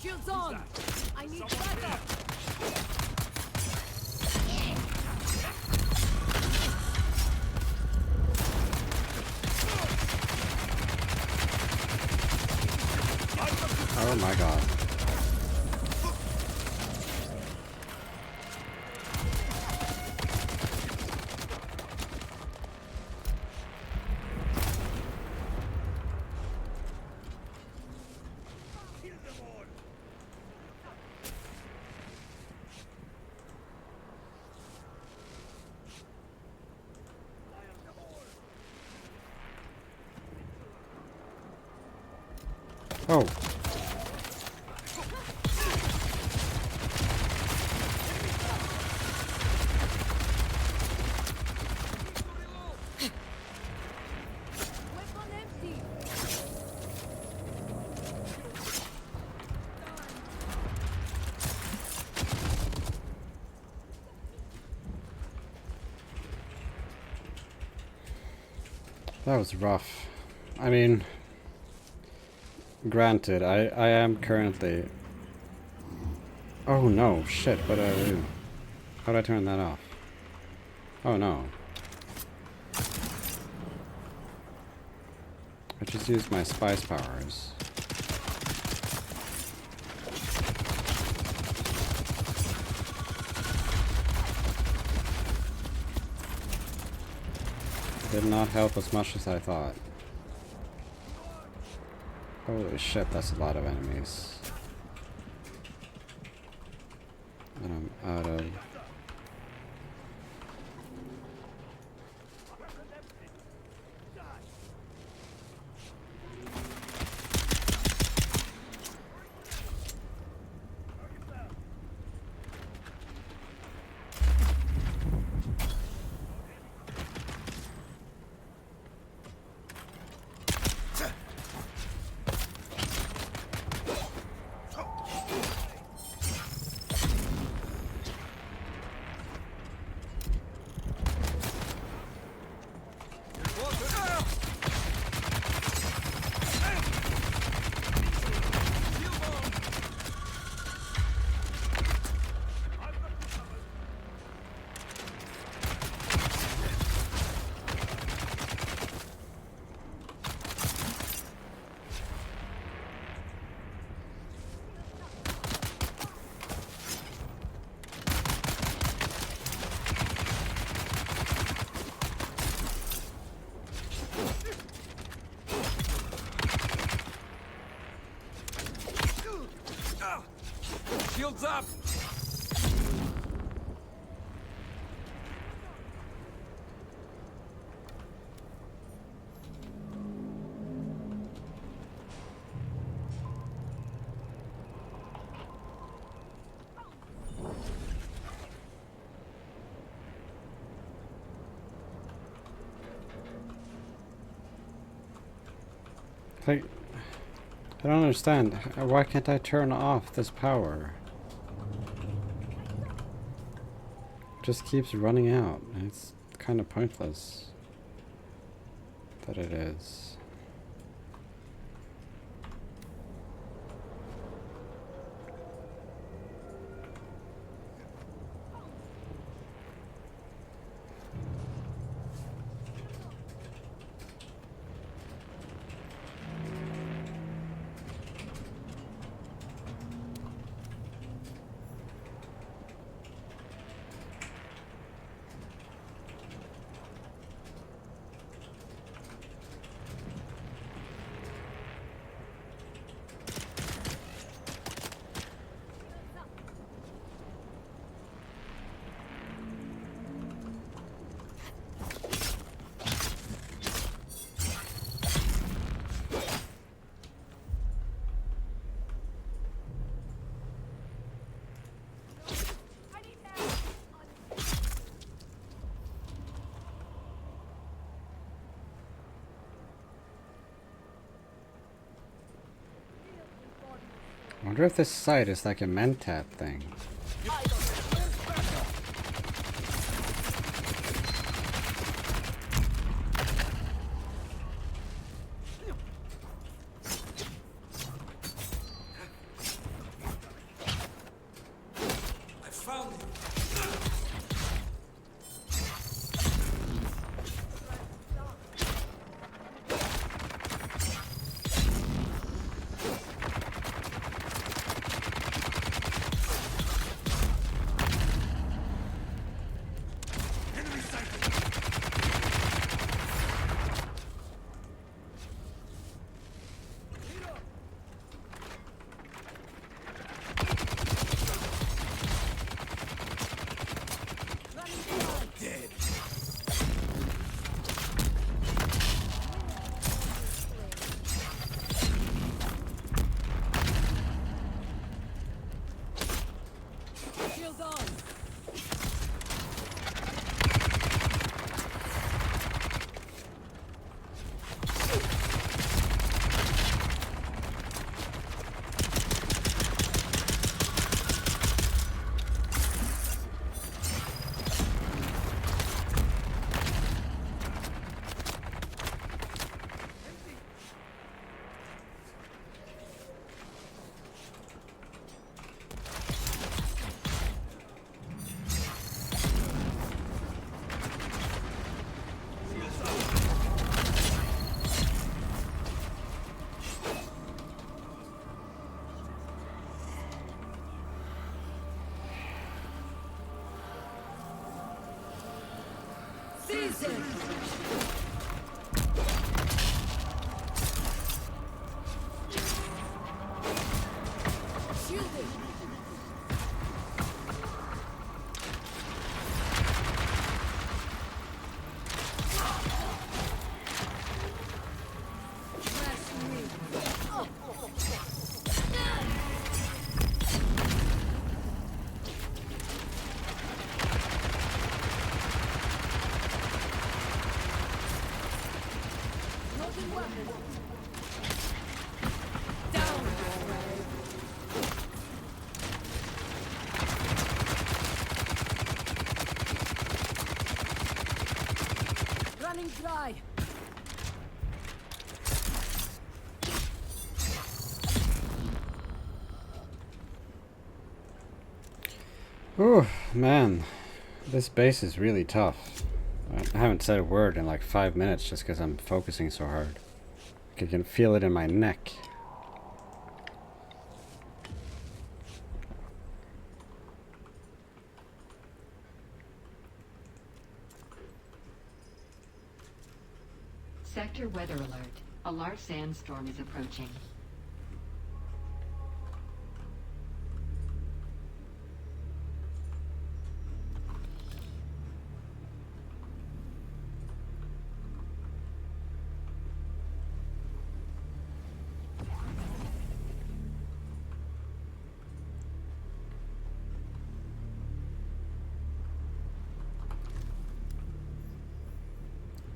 Speaker 11: Shields on! I need backup!
Speaker 5: Oh my god. Oh.
Speaker 11: Weapon empty!
Speaker 5: That was rough. I mean, granted, I am currently... Oh no, shit, what did I do? How did I turn that off? Oh no. I just used my spice powers. Did not help as much as I thought. Holy shit, that's a lot of enemies. And I'm out of...
Speaker 4: Shields up!
Speaker 5: Like, I don't understand. Why can't I turn off this power? It just keeps running out. And it's kind of pointless that it is. I wonder if this site is like a mentat thing.
Speaker 11: Running dry.
Speaker 5: Ooh, man. This base is really tough. I haven't said a word in like 5 minutes just because I'm focusing so hard. I can feel it in my neck.
Speaker 12: Sector weather alert. A large sandstorm is approaching.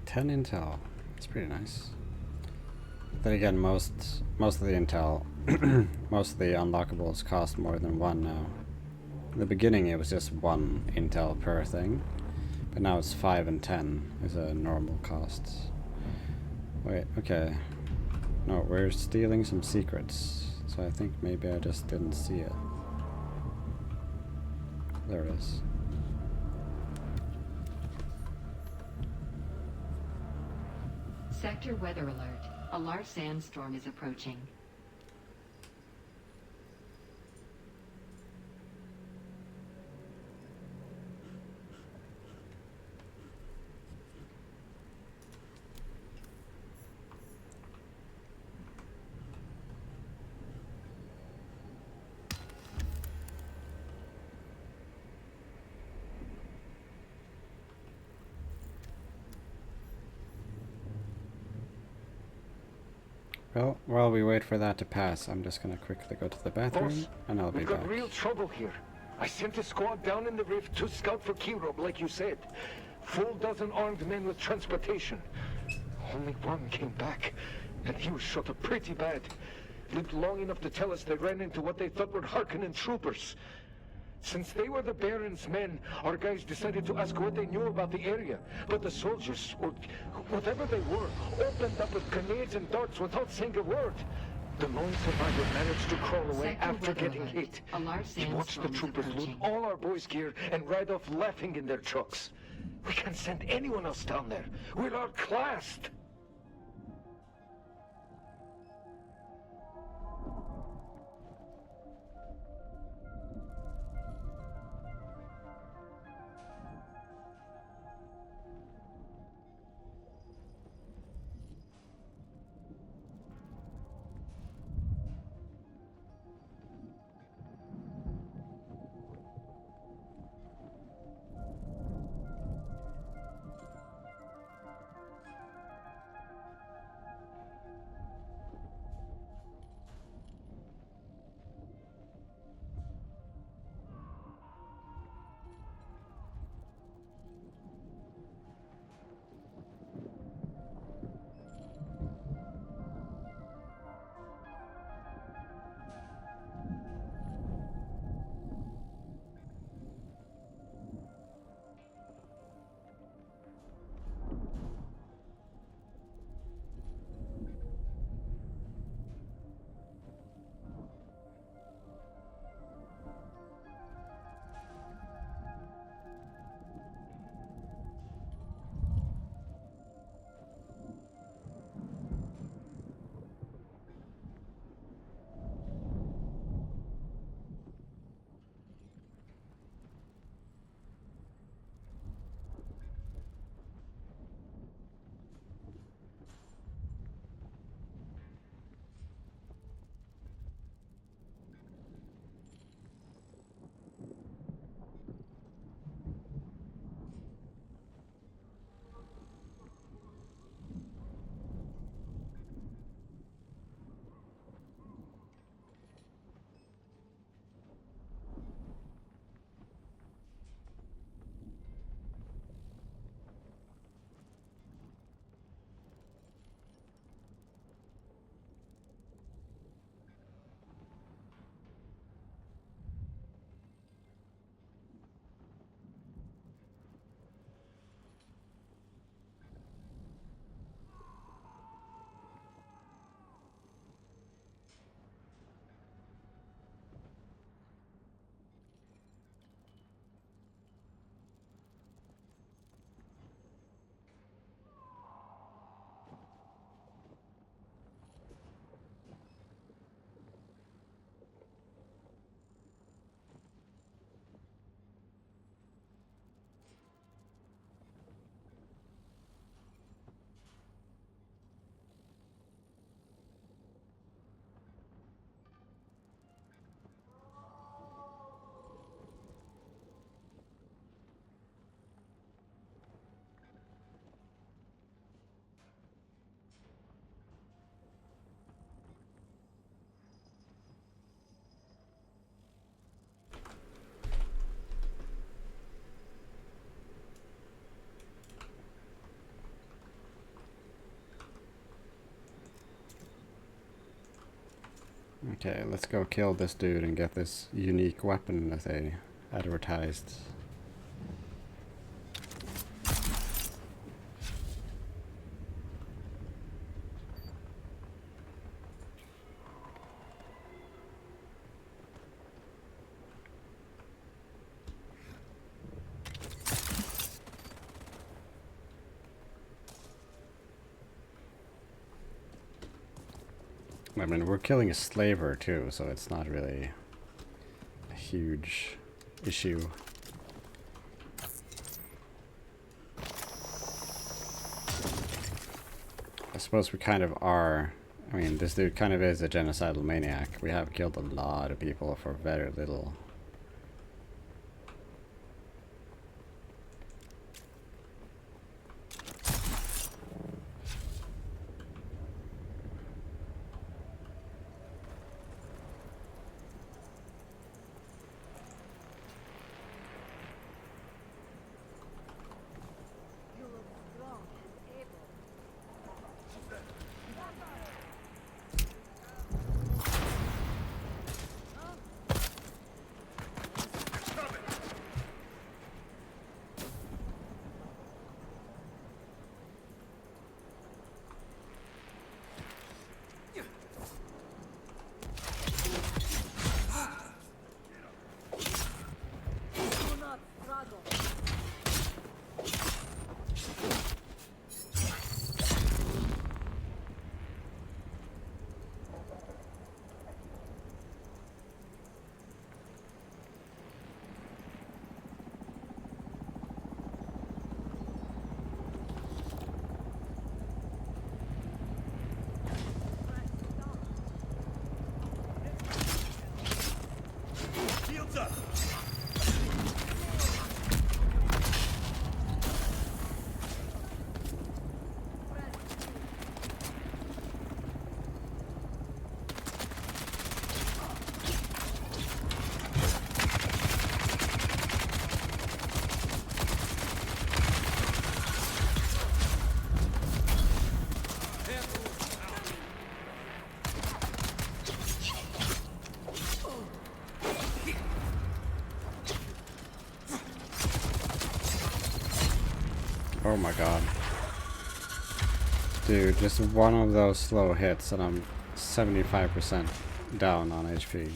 Speaker 5: Ten intel. It's pretty nice. Then again, most of the intel, most of the unlockables cost more than 1 now. In the beginning it was just 1 intel per thing, but now it's 5 and 10 is a normal cost. Wait, okay. No, we're stealing some secrets, so I think maybe I just didn't see it. There it is.
Speaker 12: Sector weather alert. A large sandstorm is approaching.
Speaker 5: Well, while we wait for that to pass, I'm just gonna quickly go to the bathroom,
Speaker 2: Boss,
Speaker 5: and I'll be
Speaker 2: we've
Speaker 5: back.
Speaker 2: got real trouble here. I sent a squad down in the rift to scout for Kirov, like you said. Full dozen armed men with transportation. Only one came back, and he was shot up pretty bad. Lived long enough to tell us they ran into what they thought were Harkonnen troopers. Since they were the Baron's men, our guys decided to ask what they knew about the area. But the soldiers, or whatever they were, opened up with grenades and darts without saying a word. The lone survivor managed to crawl away
Speaker 12: Sector
Speaker 2: after
Speaker 12: weather
Speaker 2: getting
Speaker 12: alert.
Speaker 2: hit.
Speaker 12: A large
Speaker 2: He watched the
Speaker 12: sandstorm is
Speaker 2: troopers loot
Speaker 12: approaching.
Speaker 2: all our boys' gear and ride off laughing in their trucks. We can't send anyone else down there. We're outclassed.
Speaker 5: Okay, let's go kill this dude and get this unique weapon that they advertised. I mean, we're killing a slaver too, so it's not really a huge issue. I suppose we kind of are. I mean, this dude kind of is a genocidal maniac. We have killed a lot of people for very little. Oh my god. Dude, just one of those slow hits and I'm 75% down on HP.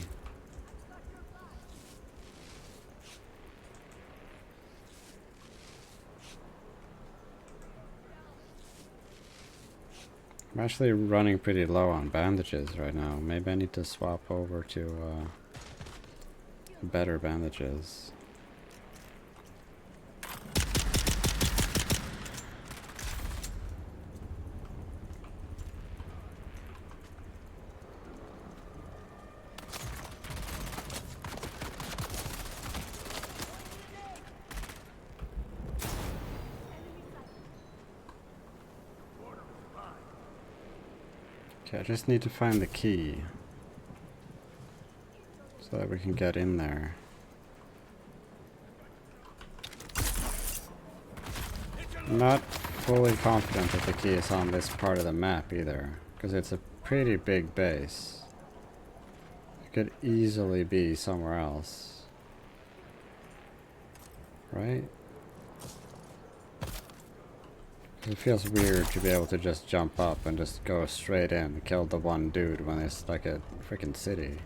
Speaker 5: I'm actually running pretty low on bandages right now. Maybe I need to swap over to better bandages. Okay, I just need to find the key so that we can get in there. I'm not fully confident that the key is on this part of the map either, because it's a pretty big base. It could easily be somewhere else. Right? It feels weird to be able to just jump up and just go straight in and kill the one dude when it's like a freaking city.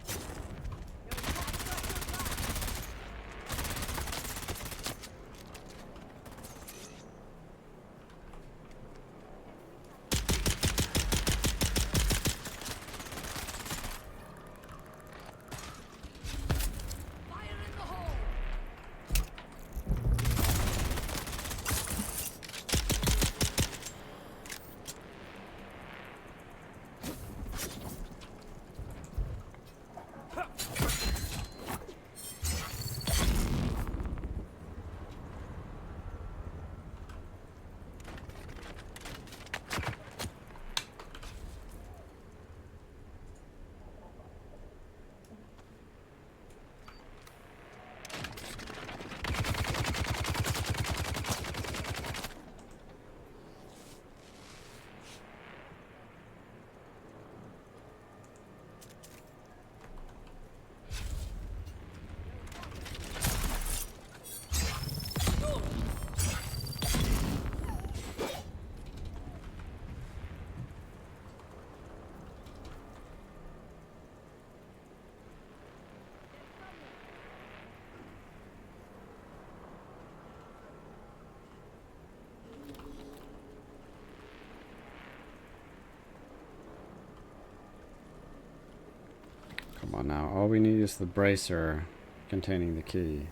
Speaker 5: on now. All we need is the bracer containing the key.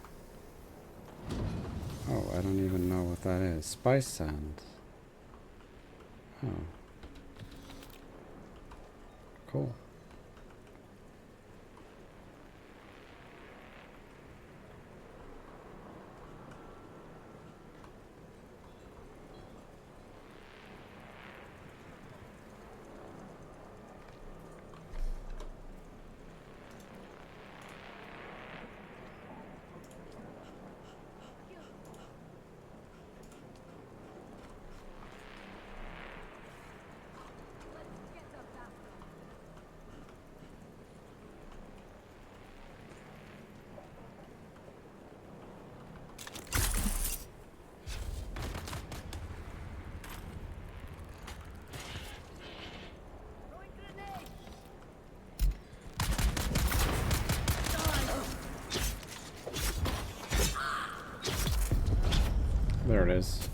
Speaker 5: Oh, I don't even know what that is. Spice sand. Oh. Cool. There it is.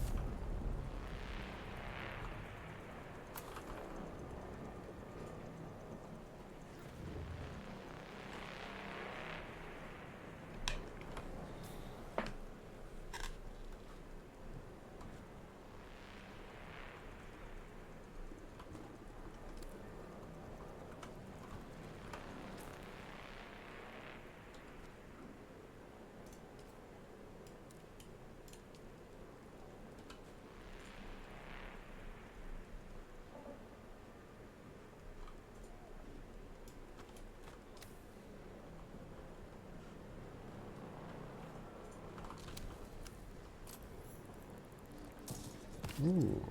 Speaker 5: Ooh.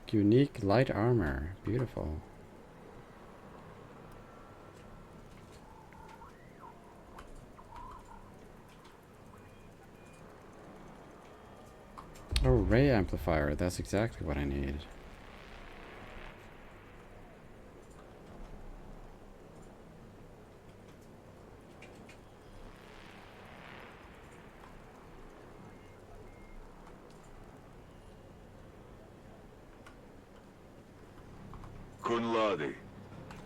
Speaker 5: Unique light armor. Beautiful. Oh, ray amplifier. That's exactly what I need.
Speaker 13: Kunladi,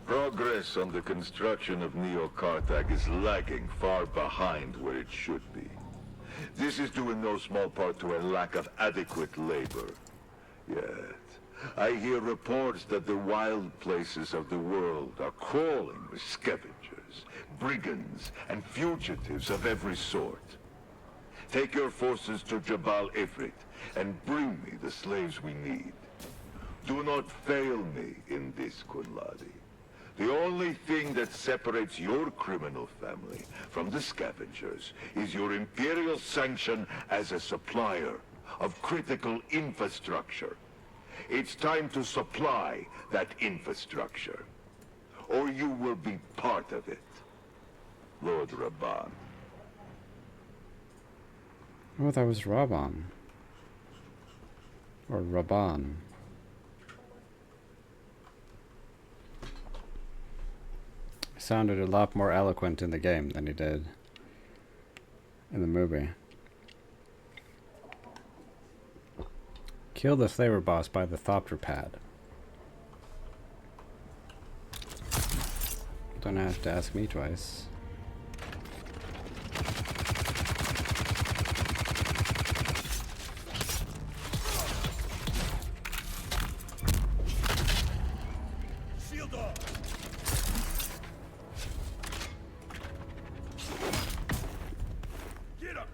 Speaker 13: progress on the construction of Neo-Karthag is lagging far behind where it should be. This is due in no small part to a lack of adequate labor. Yet, I hear reports that the wild places of the world are crawling with scavengers, brigands, and fugitives of every sort. Take your forces to Jabal Ifrit and bring me the slaves we need. Do not fail me in this, Kunladi. The only thing that separates your criminal family from the scavengers is your Imperial sanction as a supplier of critical infrastructure. It's time to supply that infrastructure, or you will be part of it. Lord Rabban.
Speaker 5: Oh, that was Rabban. Or Rabban. Sounded a lot more eloquent in the game than he did in the movie. Kill the flavor boss by the Thopter pad. Don't have to ask me twice.
Speaker 4: Shield off. Get up.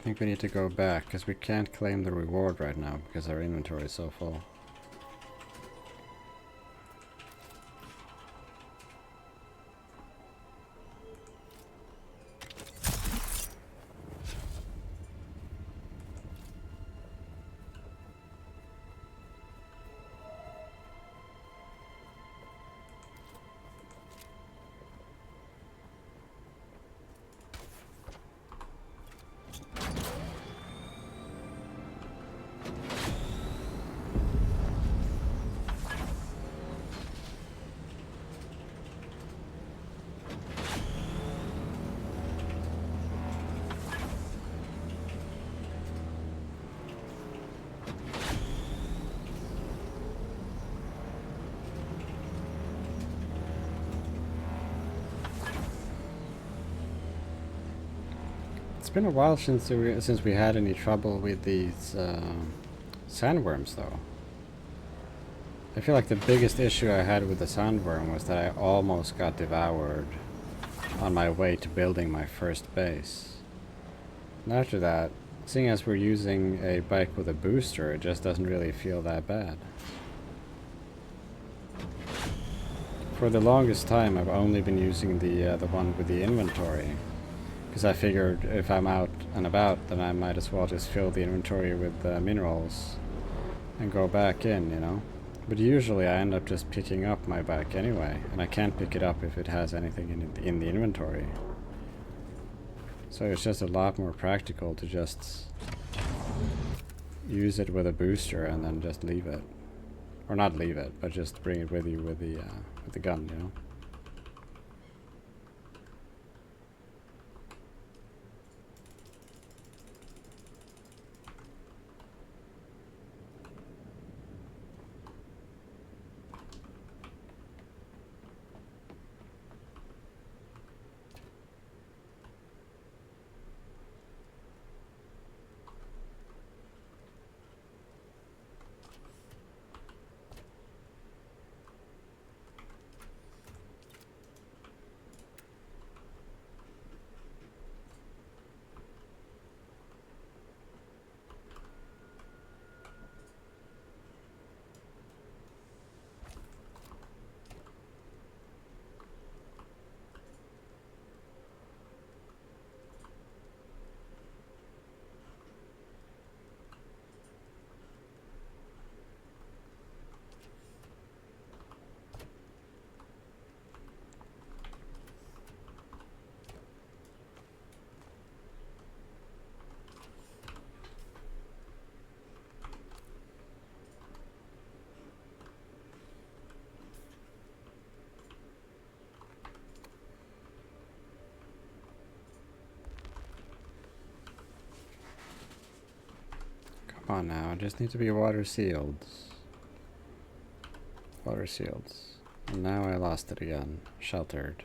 Speaker 5: think we need to go back, because we can't claim the reward right now, because our inventory is so full. It's been a while since we had any trouble with these sandworms, though. I feel like the biggest issue I had with the sandworm was that I almost got devoured on my way to building my first base. And after that, seeing as we're using a bike with a booster, it just doesn't really feel that bad. For the longest time, I've only been using the one with the inventory. Because I figured if I'm out and about, then I might as well just fill the inventory with minerals and go back in, you know? But usually I end up just picking up my bike anyway, and I can't pick it up if it has anything in the inventory. So it's just a lot more practical to just use it with a booster and then just leave it. Or not leave it, but just bring it with you with the gun, you know? Come on now, I just need to be water sealed. Water sealed. And now I lost it again. Sheltered.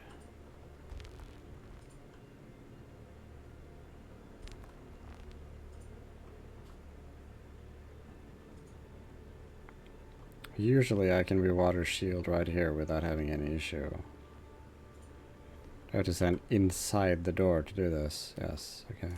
Speaker 5: Usually I can be water shield right here without having any issue. I have to stand inside the door to do this. Yes, okay.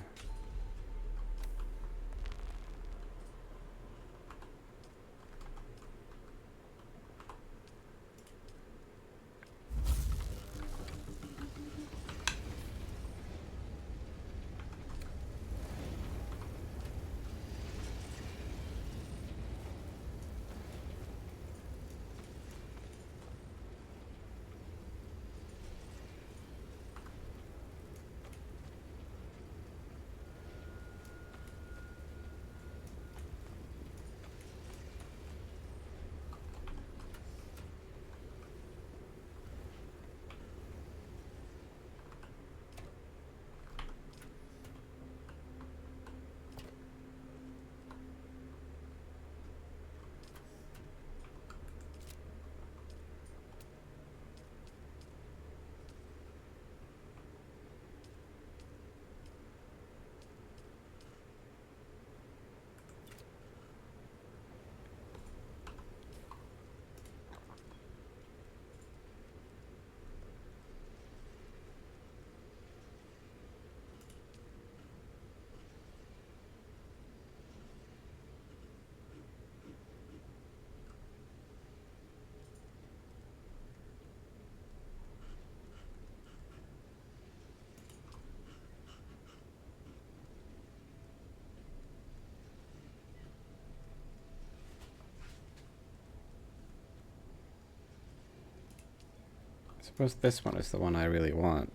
Speaker 5: I suppose this one is the one I really want.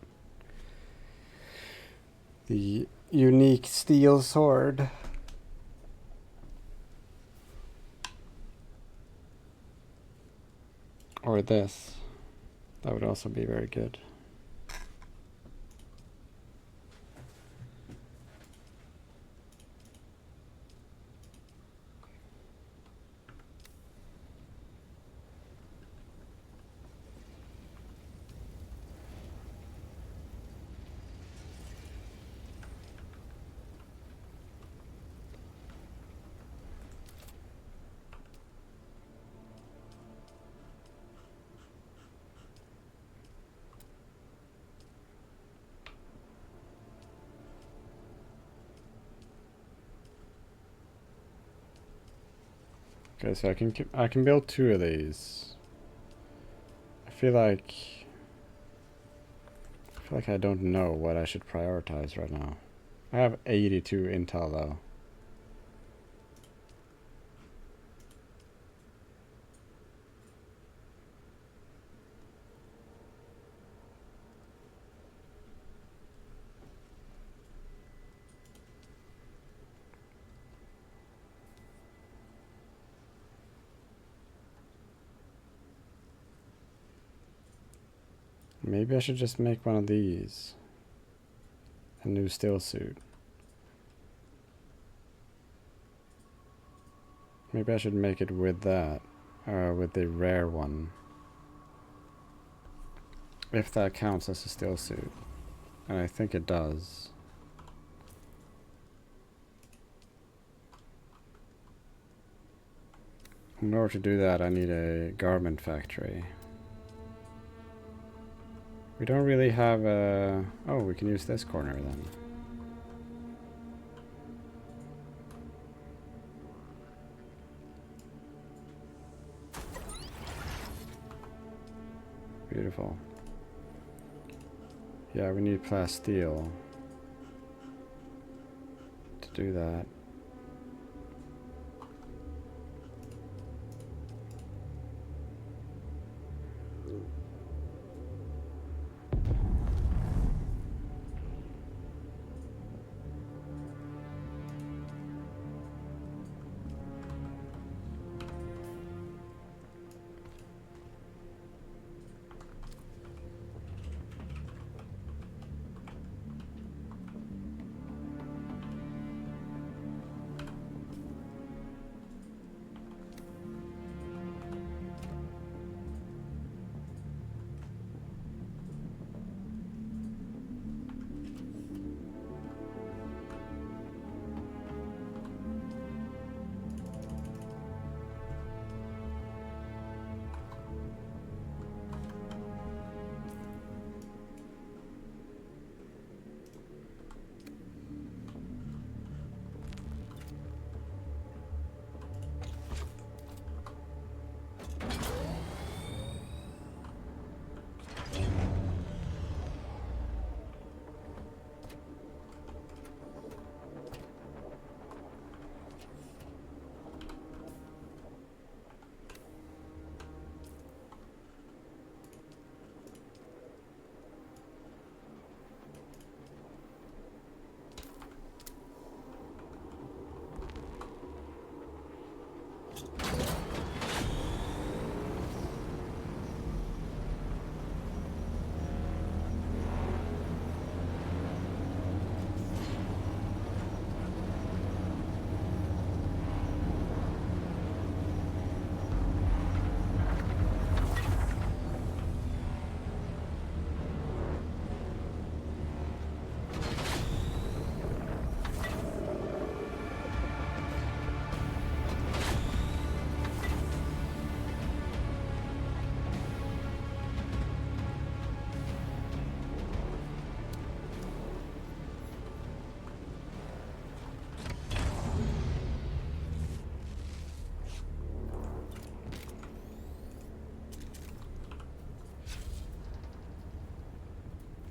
Speaker 5: The unique steel sword. Or this. That would also be very good. Okay, so I can build 2 of these. I feel like I don't know what I should prioritize right now. I have 82 intel though. Maybe I should just make one of these. A new still suit. Maybe I should make it with that. With the rare one. If that counts as a still suit. And I think it does. In order to do that, I need a garment factory. We don't really have a... Oh, we can use this corner then. Beautiful. Yeah, we need plasteel to do that.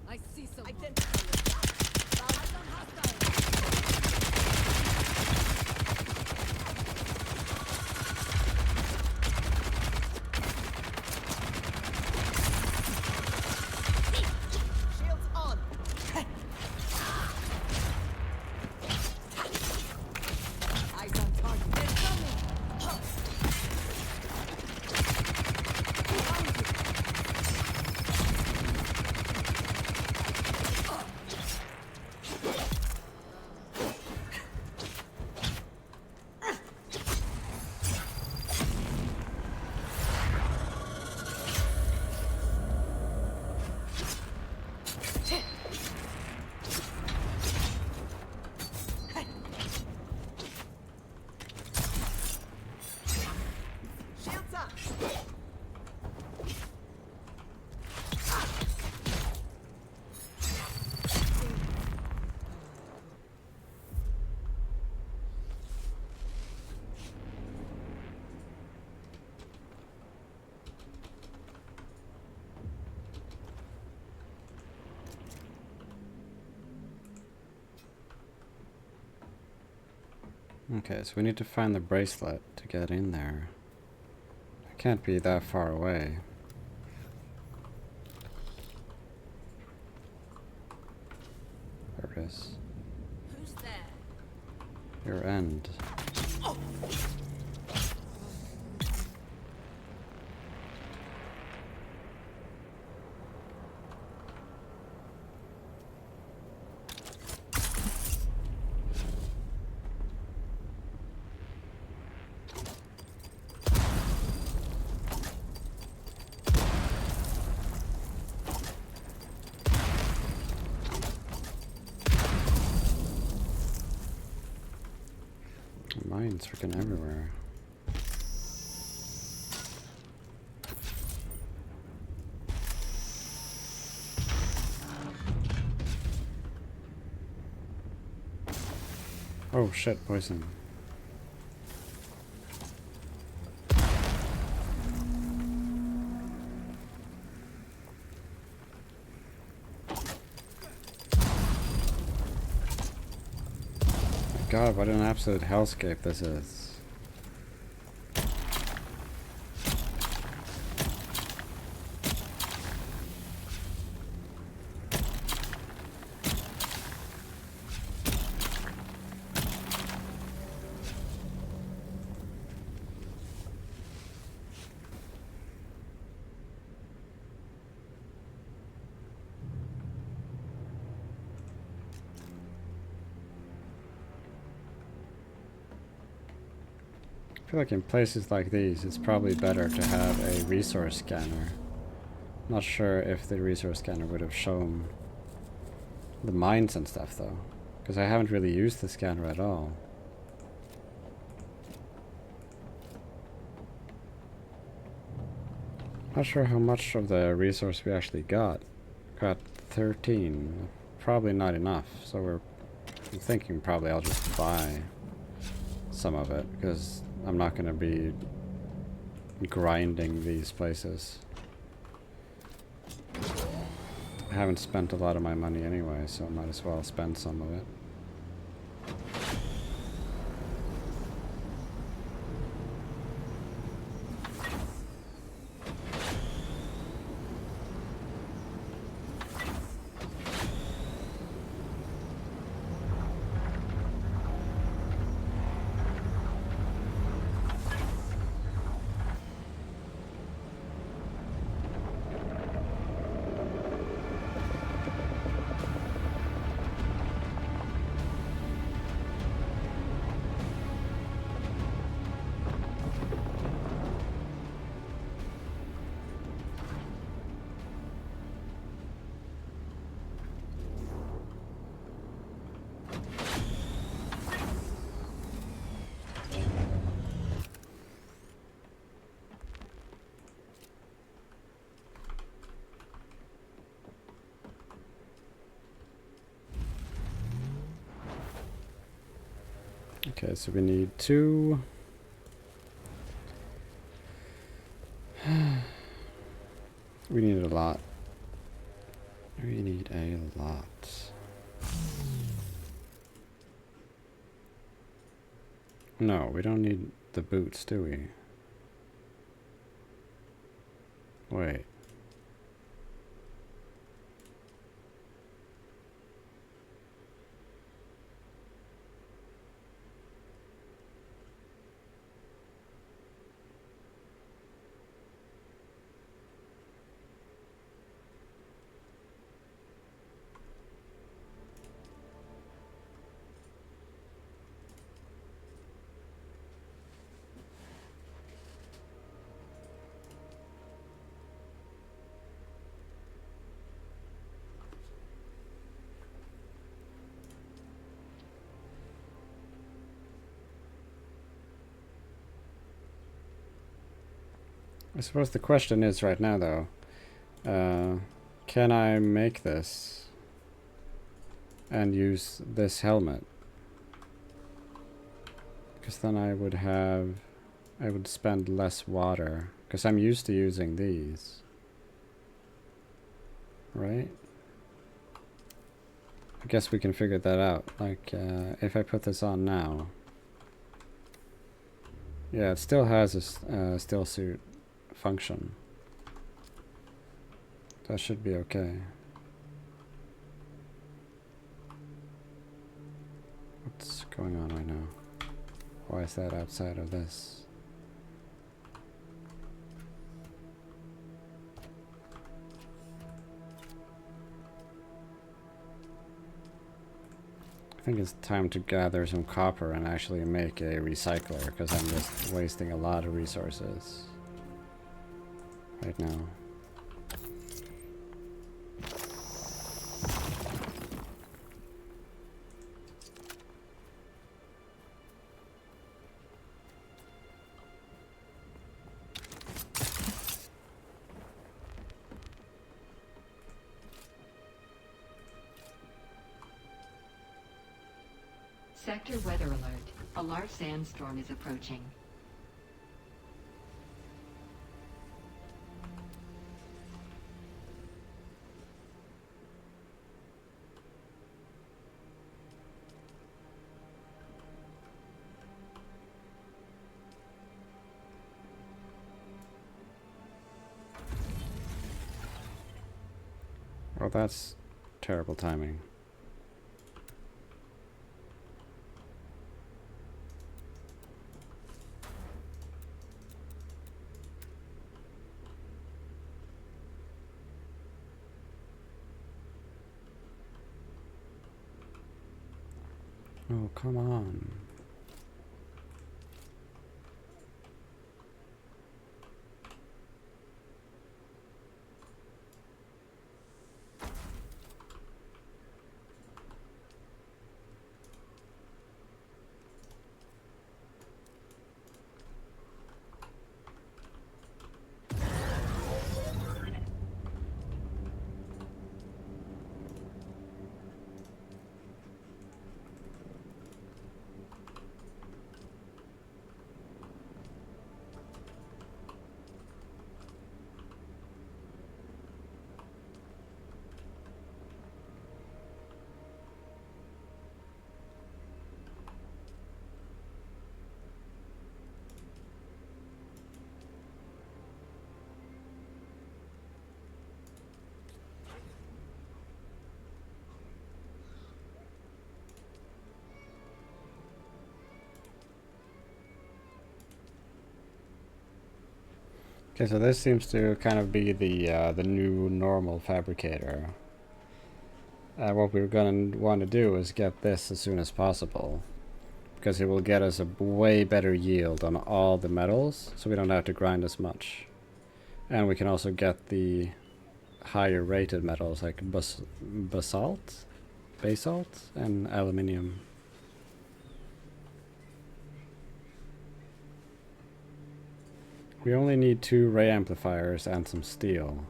Speaker 11: I see someone.
Speaker 5: Okay, so we need to find the bracelet to get in there. It can't be that far away. There it is.
Speaker 11: Who's there?
Speaker 5: Your end. Mines freaking everywhere. Oh shit, poison. God, what an absolute hellscape this is. I feel like in places like these, it's probably better to have a resource scanner. Not sure if the resource scanner would have shown the mines and stuff though, because I haven't really used the scanner at all. Not sure how much of the resource we actually got. Got 13. Probably not enough, so I'm thinking probably I'll just buy some of it, because I'm not going to be grinding these places. I haven't spent a lot of my money anyway, so I might as well spend some of it. Okay, so we need 2. We need a lot. We need a lot. No, we don't need the boots, do we? Wait. I suppose the question is right now, though, can I make this and use this helmet? Because then I would spend less water, because I'm used to using these. Right? I guess we can figure that out. Like, if I put this on now, Yeah, it still has a still suit function. That should be okay. What's going on right now? Why is that outside of this? I think it's time to gather some copper and actually make a recycler, because I'm just wasting a lot of resources right now.
Speaker 12: Sector weather alert. A large sandstorm is approaching.
Speaker 5: Oh, that's terrible timing. Oh, come on. Okay, so this seems to kind of be the new normal fabricator. What we're going to want to do is get this as soon as possible, because it will get us a way better yield on all the metals, so we don't have to grind as much. And we can also get the higher rated metals like basalt, and aluminium. We only need 2 ray amplifiers and some steel.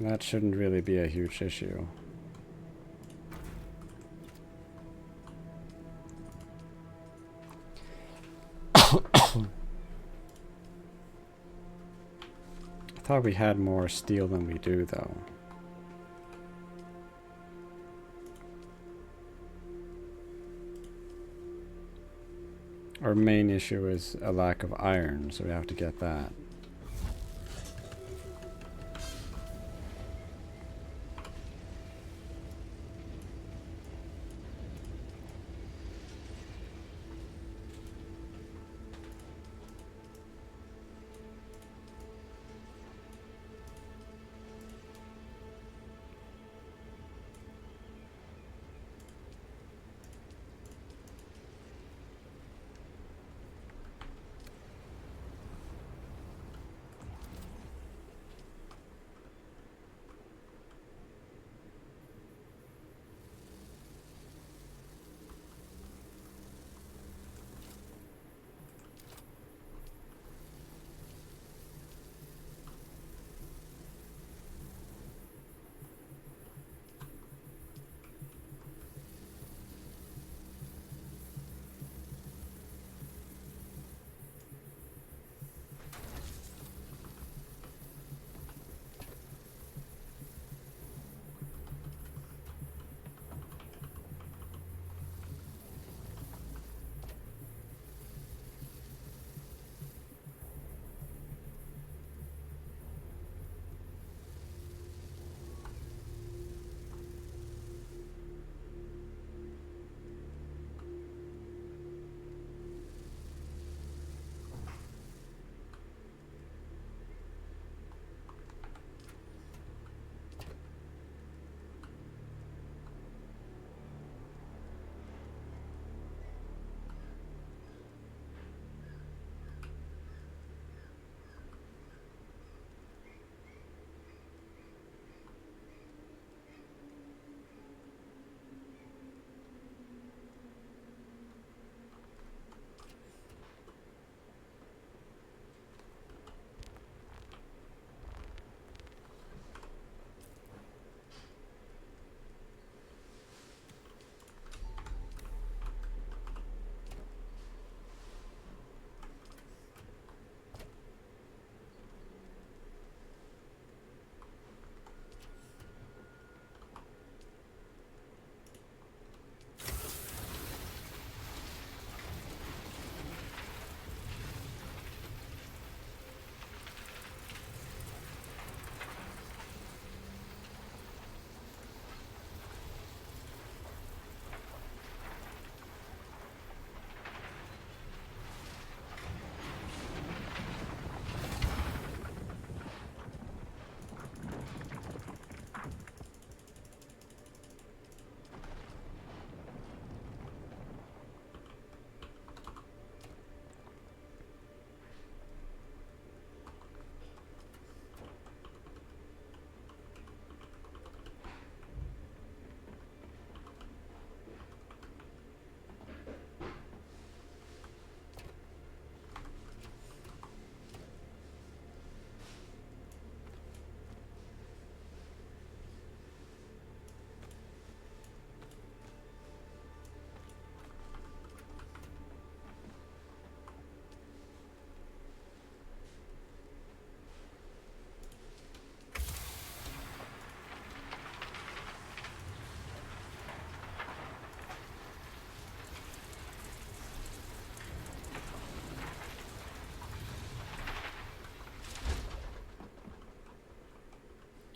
Speaker 5: That shouldn't really be a huge issue. I thought we had more steel than we do, though. Our main issue is a lack of iron, so we have to get that.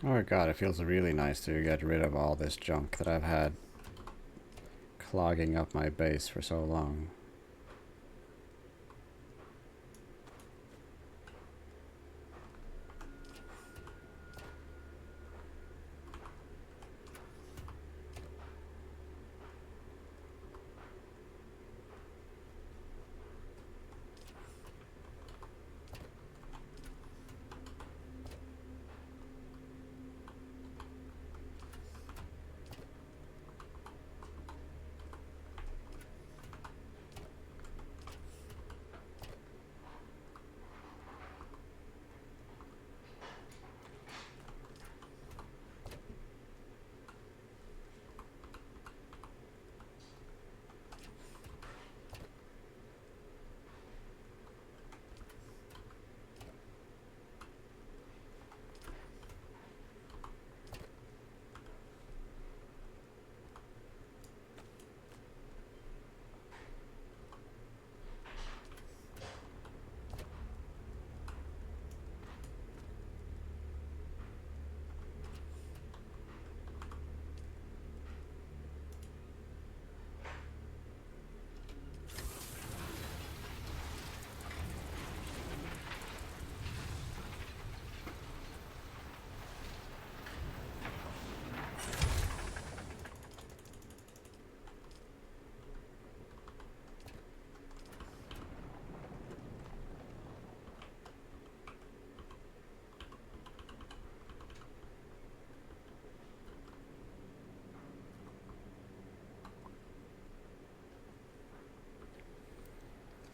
Speaker 5: Oh god, it feels really nice to get rid of all this junk that I've had clogging up my base for so long.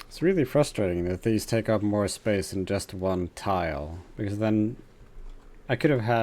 Speaker 5: It's really frustrating that these take up more space than just one tile, because then I could have had